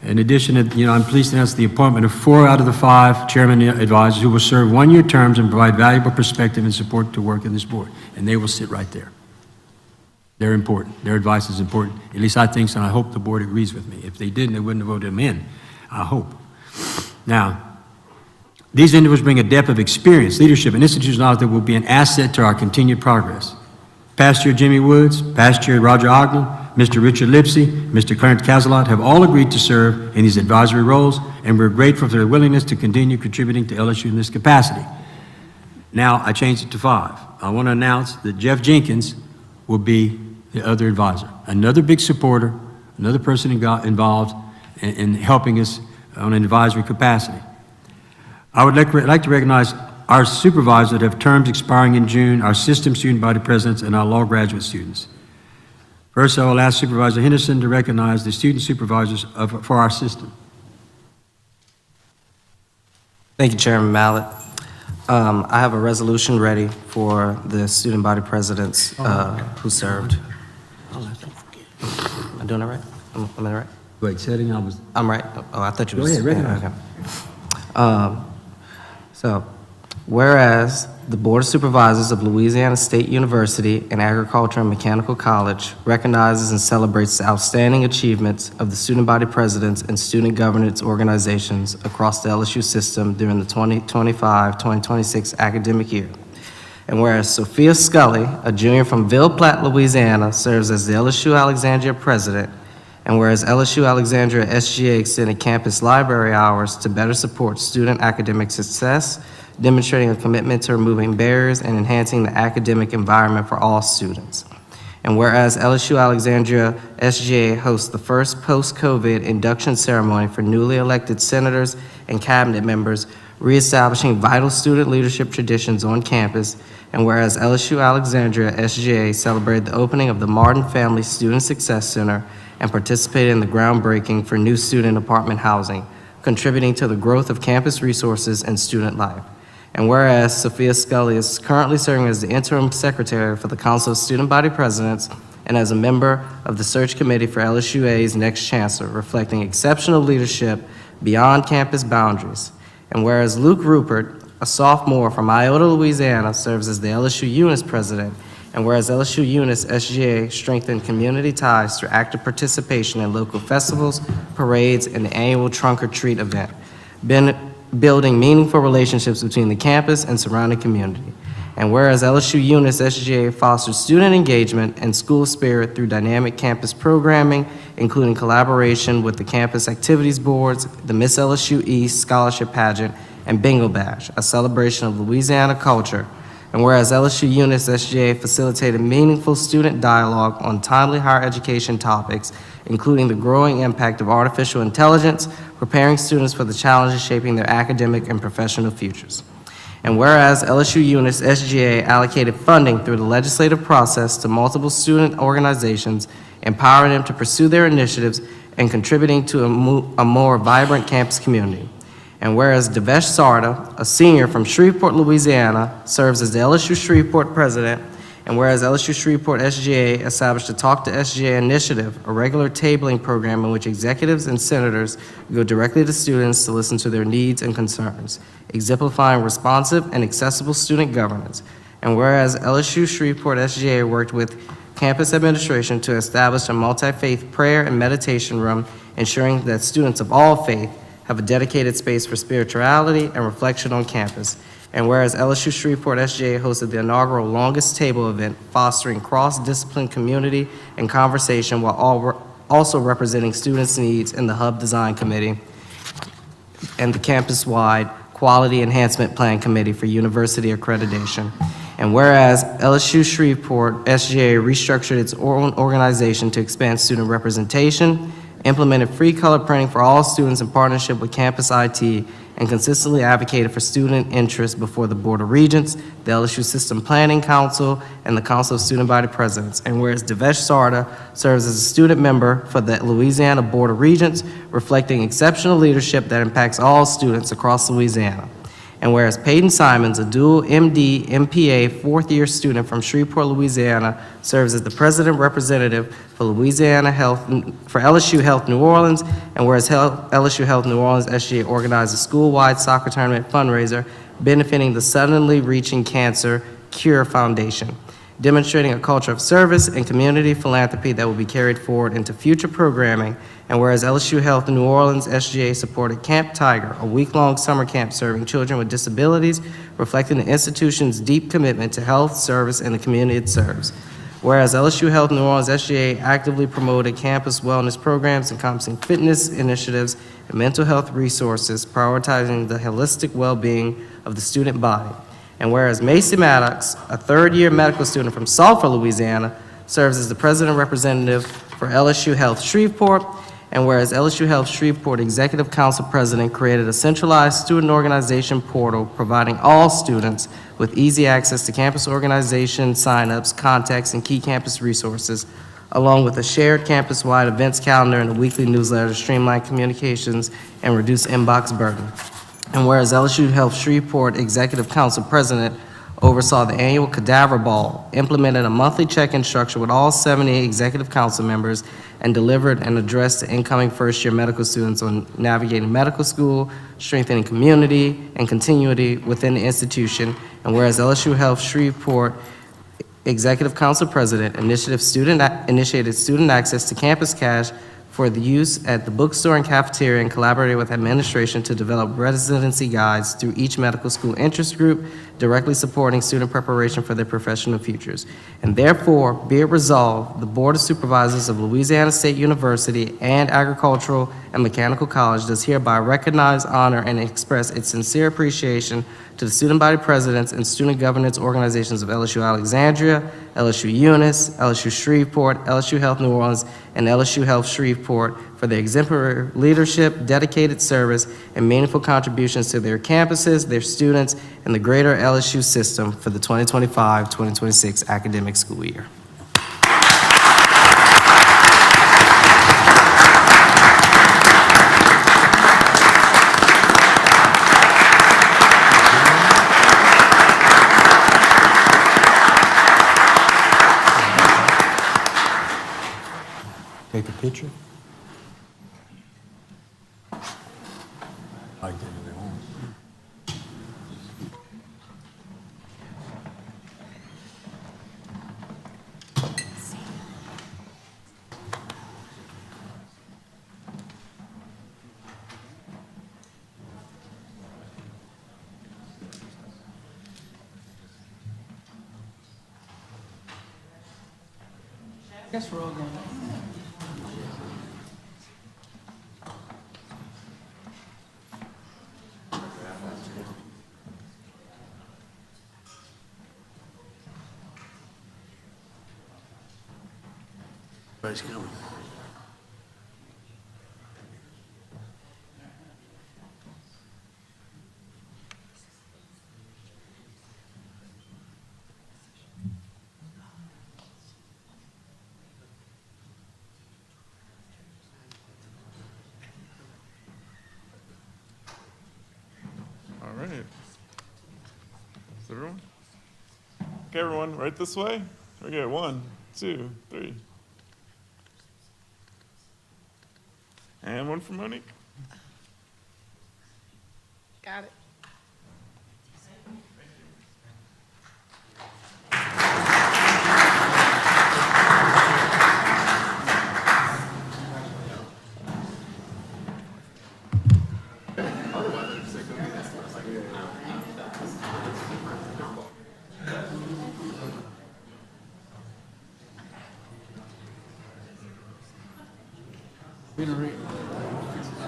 In addition, I'm pleased to announce the appointment of 4 out of the 5 chairman advisors who will serve 1-year terms and provide valuable perspective and support to work in this board. And they will sit right there. They're important. Their advice is important. At least I think so, and I hope the board agrees with me. If they didn't, they wouldn't have voted them in, I hope. Now, these individuals bring a depth of experience, leadership, and institutional knowledge that will be an asset to our continued progress. Past Chair Jimmy Woods, Past Chair Roger Ogden, Mr. Richard Lipsey, Mr. Clarence Casalot have all agreed to serve in these advisory roles, and we're grateful for their willingness to continue contributing to LSU in this capacity. Now, I changed it to 5. I want to announce that Jeff Jenkins will be the other advisor, another big supporter, another person involved in helping us on an advisory capacity. I would like to recognize our supervisors that have terms expiring in June, our system student body presidents, and our law graduate students. First, I will ask Supervisor Henderson to recognize the student supervisors for our system. Thank you, Chairman Mallett. I have a resolution ready for the student body presidents who served. Am I doing it right? Am I right? Wait, setting, I'm right? Oh, I thought you Go was. ahead, recognize. Yeah, okay. So, whereas the Board of Supervisors of Louisiana State University and Agricultural and Mechanical College recognizes and celebrates the outstanding achievements of the student body presidents and student governance organizations across the LSU system during the 2025-2026 academic year. And whereas Sophia Scully, a junior from Ville Platte, Louisiana, serves as the LSU Alexandria president, and whereas LSU Alexandria SGA extended campus library hours to better support student academic success, demonstrating a commitment to removing barriers and enhancing the academic environment for all students. And whereas LSU Alexandria SGA hosts the first post-COVID induction ceremony for newly elected senators and cabinet members, reestablishing vital student leadership traditions on campus, and whereas LSU Alexandria SGA celebrated the opening of the Martin Family Student Success Center and participated in the groundbreaking for new student apartment housing, contributing to the growth of campus resources and student life. And whereas Sophia Scully is currently serving as the interim secretary for the Council of Student Body Presidents and as a member of the search committee for LSUA's next chancellor, reflecting exceptional leadership beyond campus boundaries. And whereas Luke Rupert, a sophomore from Iota, Louisiana, serves as the LSU Eunice president, and whereas LSU Eunice SGA strengthened community ties through active participation in local festivals, parades, and the annual Trunk or Treat event, building meaningful relationships between the campus and surrounding community. And whereas LSU Eunice SGA fosters student engagement and school spirit through dynamic campus programming, including collaboration with the campus activities boards, the Miss LSU East Scholarship Pageant, and Bingo Bash, a celebration of Louisiana culture. And whereas LSU Eunice SGA facilitated meaningful student dialogue on timely higher education topics, including the growing impact of artificial intelligence, preparing students for the challenges shaping their academic and professional futures. And whereas LSU Eunice SGA allocated funding through the legislative process to multiple student organizations, empowering them to pursue their initiatives and contributing to a more vibrant campus community. And whereas Devesh Sarda, a senior from Shreveport, Louisiana, serves as the LSU Shreveport president, and whereas LSU Shreveport SGA established the Talk to SGA initiative, a regular tabling program in which executives and senators go directly to students to listen to their needs and concerns, exemplifying responsive and accessible student governance. And whereas LSU Shreveport SGA worked with campus administration to establish a multi-faith prayer and meditation room, ensuring that students of all faith have a dedicated space for spirituality and reflection on campus. And whereas LSU Shreveport SGA hosted the inaugural Longest Table event, fostering cross-discipline community and conversation while also representing students' needs in the Hub Design Committee and the campus-wide Quality Enhancement Plan Committee for University Accreditation. And whereas LSU Shreveport SGA restructured its own organization to expand student representation, implemented free color printing for all students in partnership with Campus IT, and consistently advocated for student interest before the Board of Regents, the LSU System Planning Council, and the Council of Student Body Presidents. And whereas Devesh Sarda serves as a student member for the Louisiana Board of Regents, reflecting exceptional leadership that impacts all students across Louisiana. And whereas Peyton Simons, a dual MD, MPA, fourth-year student from Shreveport, Louisiana, serves as the president representative for Louisiana Health, for LSU Health New Orleans, and whereas LSU Health New Orleans SGA organized a school-wide soccer tournament fundraiser benefiting the Suddenly Reaching Cancer Cure Foundation, demonstrating a culture of service and community philanthropy that will be carried forward into future programming. And whereas LSU Health New Orleans SGA supported Camp Tiger, a week-long summer camp serving children with disabilities, reflecting the institution's deep commitment to health, service, and the community it serves. Whereas LSU Health New Orleans SGA actively promoted campus wellness programs encompassing fitness initiatives and mental health resources, prioritizing the holistic well-being of the student body. And whereas Macy Maddox, a third-year medical student from Sulphur, Louisiana, serves as the president representative for LSU Health Shreveport, and whereas LSU Health Shreveport Executive Council President created a centralized student organization portal providing all students with easy access to campus organization signups, contacts, and key campus resources, along with a shared campus-wide events calendar and a weekly newsletter to streamline communications and reduce inbox burden. And whereas LSU Health Shreveport Executive Council President oversaw the annual Cadaver Ball, implemented a monthly check-in structure with all 70 Executive Council members, and delivered an address to incoming first-year medical students on navigating medical school, strengthening community and continuity within the institution. And whereas LSU Health Shreveport Executive Council President initiated student access to campus cash for the use at the bookstore and cafeteria, and collaborated with administration to develop residency guides through each medical school interest group, directly supporting student preparation for their professional futures. And therefore, be it resolved, the Board of Supervisors of Louisiana State University and Agricultural and Mechanical College does hereby recognize, honor, and express its sincere appreciation to the student body presidents and student governance organizations of LSU Alexandria, LSU Eunice, LSU Shreveport, LSU Health New Orleans, and LSU Health Shreveport for their exemplary leadership, dedicated service, and meaningful contributions to their campuses, their students, and the greater LSU system for the 2025-2026 academic school year. Take a picture. Like that in their home. Guess we're all going. Everybody's coming. All right. Is everyone? Okay, everyone, right this way. Okay, 1, 2, 3. And one for Monique. Got it.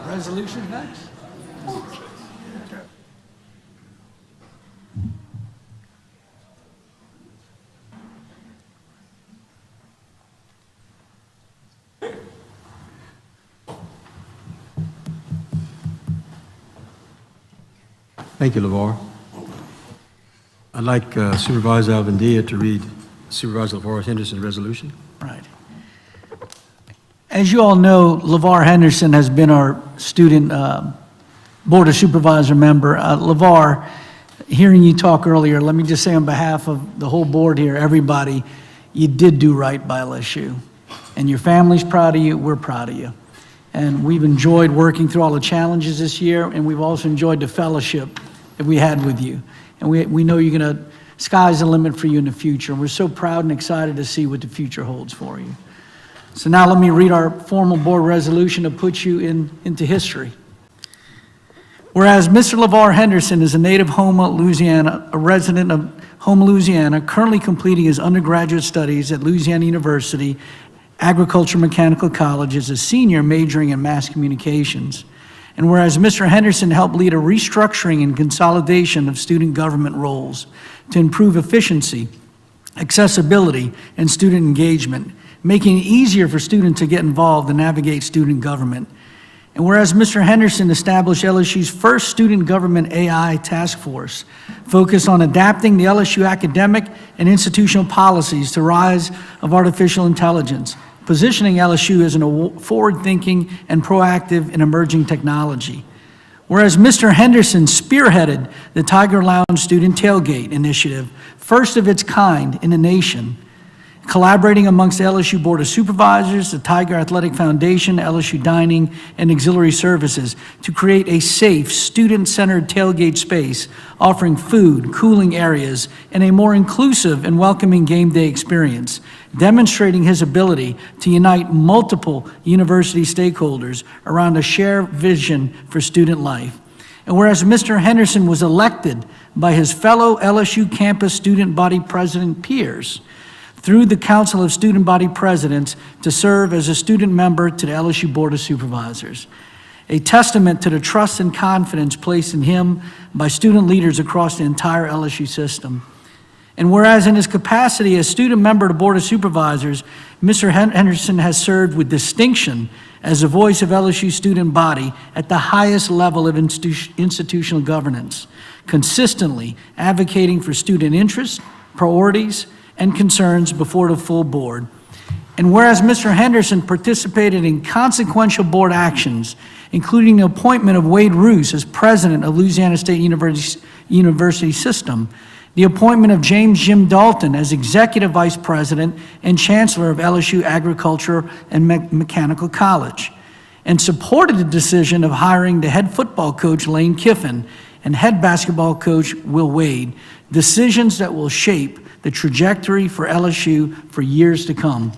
Resolution next? Thank you, LeVar. I'd like Supervisor Alvendia to read Supervisor LeVar Henderson's resolution. Right. As you all know, LeVar Henderson has been our student Board of Supervisor member. LeVar, hearing you talk earlier, let me just say on behalf of the whole board here, everybody, you did do right by LSU. And your family's proud of you, we're proud of you. And we've enjoyed working through all the challenges this year, and we've also enjoyed the fellowship that we had with you. And we know you're going to, sky's the limit for you in the future. And we're so proud and excited to see what the future holds for you. So now let me read our formal board resolution to put you into history. Whereas Mr. LeVar Henderson is a native Houma, Louisiana, a resident of Houma, Louisiana, currently completing his undergraduate studies at Louisiana University, Agriculture Mechanical College as a senior majoring in mass communications. And whereas Mr. Henderson helped lead a restructuring and consolidation of student government roles to improve efficiency, accessibility, and student engagement, making it easier for students to get involved and navigate student government. And whereas Mr. Henderson established LSU's first student government AI task force, focused on adapting the LSU academic and institutional policies to the rise of artificial intelligence, positioning LSU as a forward-thinking and proactive in emerging technology. Whereas Mr. Henderson spearheaded the Tiger Lounge Student Tailgate Initiative, first of its kind in the nation, collaborating amongst the LSU Board of Supervisors, the Tiger Athletic Foundation, LSU Dining, and Auxiliary Services to create a safe, student-centered tailgate space offering food, cooling areas, and a more inclusive and welcoming game day experience, demonstrating his ability to unite multiple university stakeholders around a shared vision for student life. And whereas Mr. Henderson was elected by his fellow LSU campus student body president peers, through the Council of Student Body Presidents to serve as a student member to the LSU Board of Supervisors, a testament to the trust and confidence placed in him by student leaders across the entire LSU system. And whereas in his capacity as student member of the Board of Supervisors, Mr. Henderson has served with distinction as the voice of LSU student body at the highest level of institutional governance, consistently advocating for student interests, priorities, and concerns before the full board. And whereas Mr. Henderson participated in consequential board actions, including the appointment of Wade Roos as president of Louisiana State University System, the appointment of James Jim Dalton as executive vice president and chancellor of LSU Agriculture and Mechanical College, and supported the decision of hiring the head football coach Lane Kiffin and head basketball coach Will Wade, decisions that will shape the trajectory for LSU for years to come.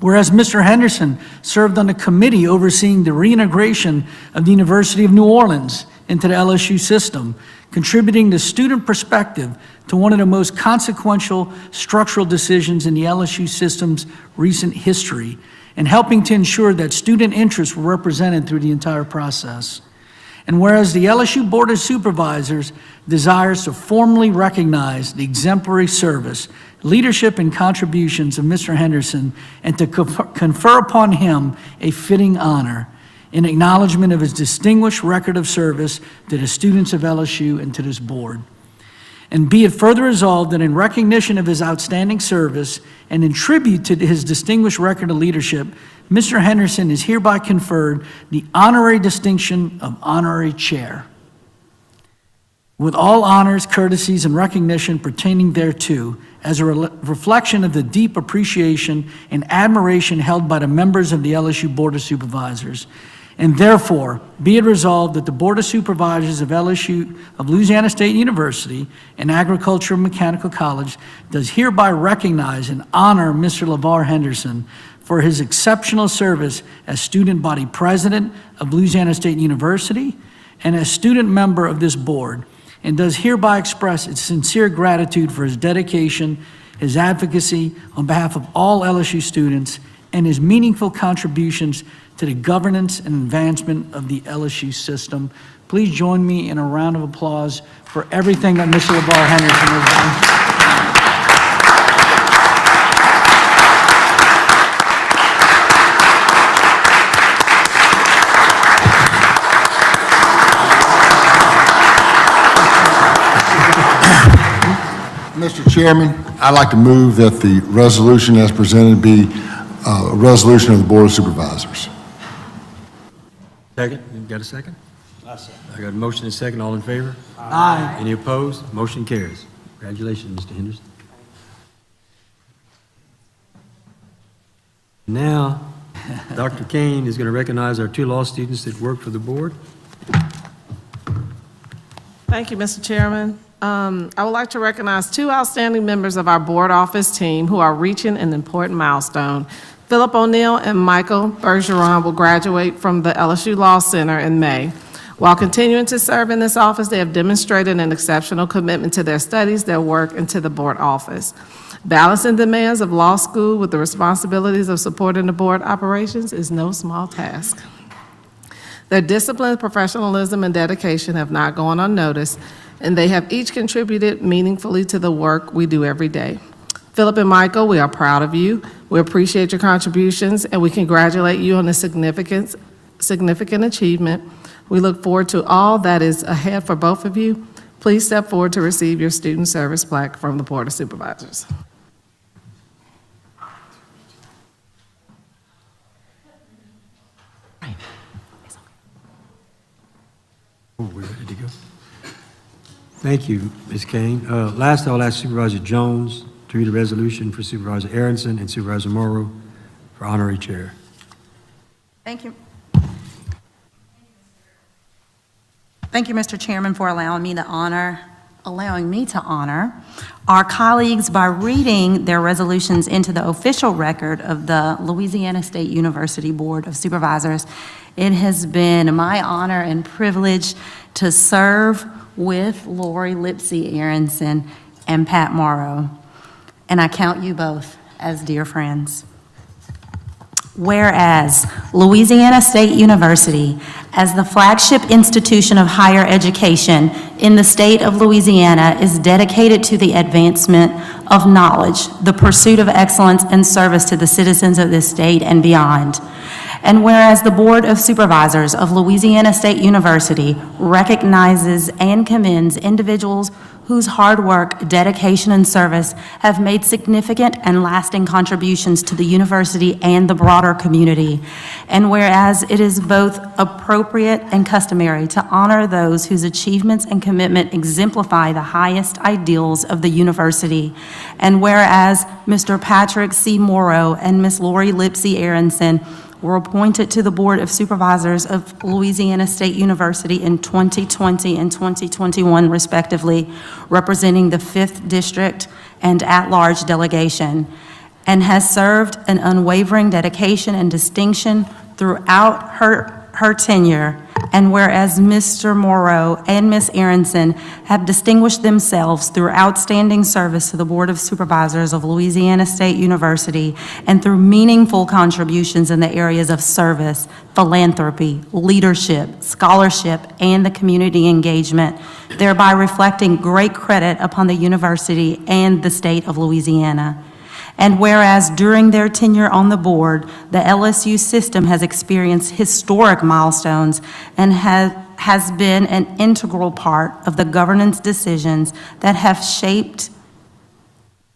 Whereas Mr. Henderson served on the committee overseeing the reintegration of the University of New Orleans into the LSU system, contributing the student perspective to one of the most consequential structural decisions in the LSU system's recent history, and helping to ensure that student interests were represented through the entire process. And whereas the LSU Board of Supervisors desires to formally recognize the exemplary service, leadership, and contributions of Mr. Henderson, and to confer upon him a fitting honor in acknowledgement of his distinguished record of service to the students of LSU and to this board. And be it further resolved that in recognition of his outstanding service and in tribute to his distinguished record of leadership, Mr. Henderson is hereby conferred the honorary distinction of honorary chair, with all honors, courtesies, and recognition pertaining thereto, as a reflection of the deep appreciation and admiration held by the members of the LSU Board of Supervisors. And therefore, be it resolved that the Board of Supervisors of LSU of Louisiana State University and Agriculture and Mechanical College does hereby recognize and honor Mr. LeVar Henderson for his exceptional service as student body president of Louisiana State University and as student member of this board, and does hereby express its sincere gratitude for his dedication, his advocacy on behalf of all LSU students, and his meaningful contributions to the governance and advancement of the LSU system. Please join me in a round of applause for everything that Mr. LeVar Henderson has done. Mr. Chairman, I'd like to move that the resolution as presented be a resolution of the Board of Supervisors. Second, you got a second? I got a motion and a second, all in favor? Aye. Any opposed? Motion carries. Congratulations, Mr. Henderson. Now, Dr. Kane is going to recognize our 2 law students that work for the board. Thank you, Mr. Chairman. I would like to recognize 2 outstanding members of our board office team who are reaching an important milestone. Philip O'Neill and Michael Bergeron will graduate from the LSU Law Center in May. While continuing to serve in this office, they have demonstrated an exceptional commitment to their studies, their work, and to the board office. Balancing the demands of law school with the responsibilities of supporting the board operations is no small task. Their discipline, professionalism, and dedication have not gone unnoticed, and they have each contributed meaningfully to the work we do every day. Philip and Michael, we are proud of you. We appreciate your contributions, and we congratulate you on the significant achievement. We look forward to all that is ahead for both of you. Please step forward to receive your student service plaque from the Board of Supervisors. Oh, we're ready to go. Thank you, Ms. Kane. Last, I'll ask Supervisor Jones to read a resolution for Supervisor Aronson and Supervisor Morrow for honorary chair. Thank you. Thank you, Mr. Chairman, for allowing me to honor our colleagues by reading their resolutions into the official record of the Louisiana State University Board of Supervisors. It has been my honor and privilege to serve with Lori Lipsey Aronson and Pat Morrow, and I count you both as dear friends. Whereas Louisiana State University, as the flagship institution of higher education in the state of Louisiana, is dedicated to the advancement of knowledge, the pursuit of excellence, and service to the citizens of this state and beyond. And whereas the Board of Supervisors of Louisiana State University recognizes and commends individuals whose hard work, dedication, and service have made significant and lasting contributions to the university and the broader community. And whereas it is both appropriate and customary to honor those whose achievements and commitment exemplify the highest ideals of the university. And whereas Mr. Patrick C. Morrow and Ms. Lori Lipsey Aronson were appointed to the Board of Supervisors of Louisiana State University in 2020 and 2021 respectively, representing the 5th District and at-large delegation, and has served an unwavering dedication and distinction throughout her tenure. And whereas Mr. Morrow and Ms. Aronson have distinguished themselves through outstanding service to the Board of Supervisors of Louisiana State University and through meaningful contributions in the areas of service, philanthropy, leadership, scholarship, and the community engagement, thereby reflecting great credit upon the university and the state of Louisiana. And whereas during their tenure on the board, the LSU system has experienced historic milestones and has been an integral part of the governance decisions that have shaped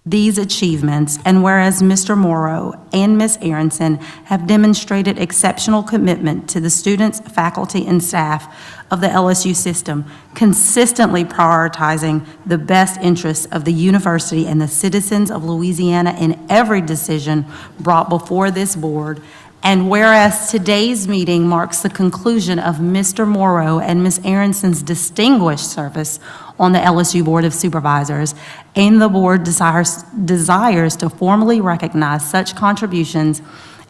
these achievements, and whereas Mr. Morrow and Ms. Aronson have demonstrated exceptional commitment to the students, faculty, and staff of the LSU system, consistently prioritizing the best interests of the university and the citizens of Louisiana in every decision brought before this board. And whereas today's meeting marks the conclusion of Mr. Morrow and Ms. Aronson's distinguished service on the LSU Board of Supervisors, and the board desires to formally recognize such contributions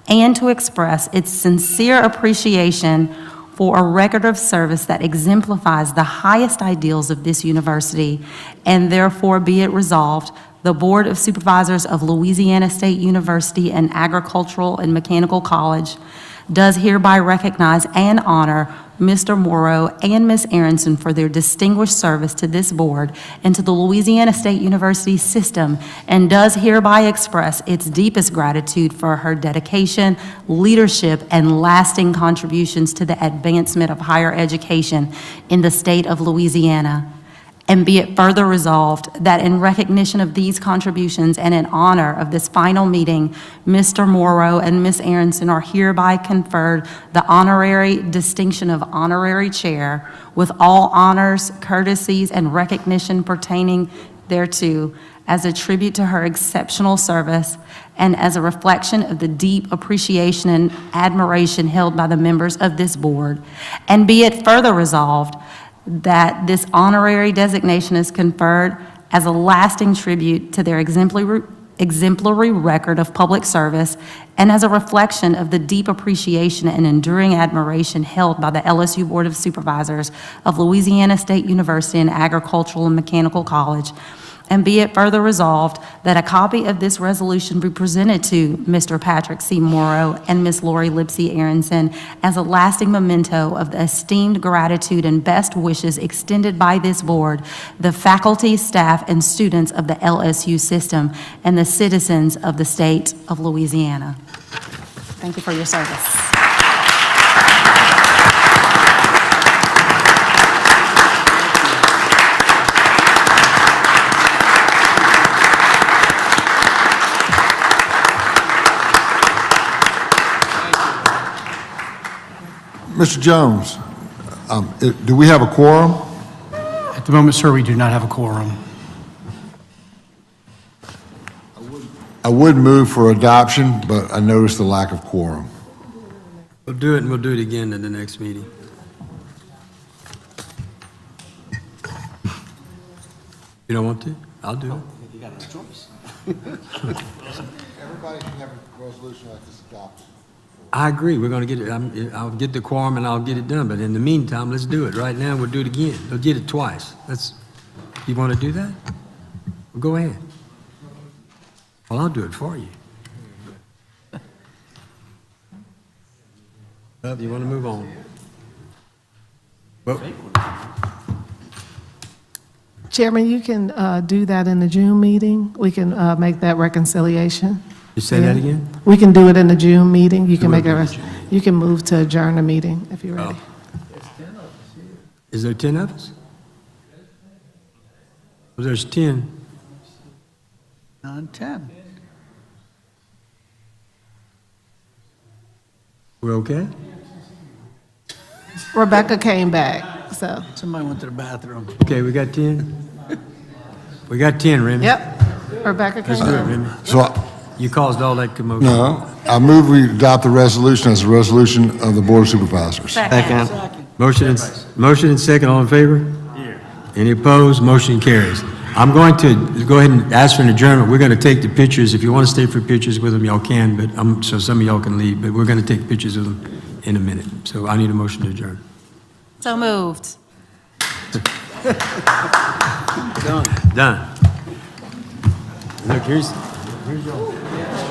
and to express its sincere appreciation for a record of service that exemplifies the highest ideals of this university, and therefore be it resolved, the Board of Supervisors of Louisiana State University and Agricultural and Mechanical College does hereby recognize and honor Mr. Morrow and Ms. Aronson for their distinguished service to this board and to the Louisiana State University system, and does hereby express its deepest gratitude for her dedication, leadership, and lasting contributions to the advancement of higher education in the state of Louisiana. And be it further resolved that in recognition of these contributions and in honor of this final meeting, Mr. Morrow and Ms. Aronson are hereby conferred the honorary distinction of honorary chair with all honors, courtesies, and recognition pertaining thereto as a tribute to her exceptional service and as a reflection of the deep appreciation and admiration held by the members of this board. And be it further resolved that this honorary designation is conferred as a lasting tribute to their exemplary record of public service and as a reflection of the deep appreciation and enduring admiration held by the LSU Board of Supervisors of Louisiana State University and Agricultural and Mechanical College. And be it further resolved that a copy of this resolution be presented to Mr. Patrick C. Morrow and Ms. Lori Lipsey Aronson as a lasting memento of the esteemed gratitude and best wishes extended by this board, the faculty, staff, and students of the LSU system, and the citizens of the state of Louisiana. Thank you for your service. Mr. Jones, do we have a quorum? At the moment, sir, we do not have a quorum. I would move for adoption, but I noticed the lack of quorum. We'll do it, and we'll do it again at the next meeting. You don't want to? I'll do it. You got no choice. Everybody can have a resolution like this adopted. I agree, we're gonna get it, I'll get the quorum and I'll get it done, but in the meantime, let's do it. Right now, we'll do it again. We'll get it twice. You wanna do that? Well, go ahead. Well, I'll do it for you. You wanna move on? Well, Chairman, you can do that in the June meeting. We can make that reconciliation. you say that again? We can do it in the June meeting. You can We'll make do a, it in June. you can move to adjourn the meeting if you're ready. Is there 10 of us? Well, there's 10. 9, 10. We're okay? Rebecca came back, so. Somebody went to the bathroom. Okay, we got 10? We got 10, Remy. Yep, Rebecca Let's came do it, back. Remy. So, You caused all that commotion. no, I move we adopt the resolution as a resolution of the Board of Supervisors. Second. Motion and second, all in favor? Any opposed? Motion carries. I'm going to go ahead and ask for an adjournment. We're going to take the pictures. If you want to stay for pictures with them, y'all can, but so some of y'all can leave, but we're going to take pictures of them in a minute. So I need a motion to adjourn. So moved. Done. Look, here's your.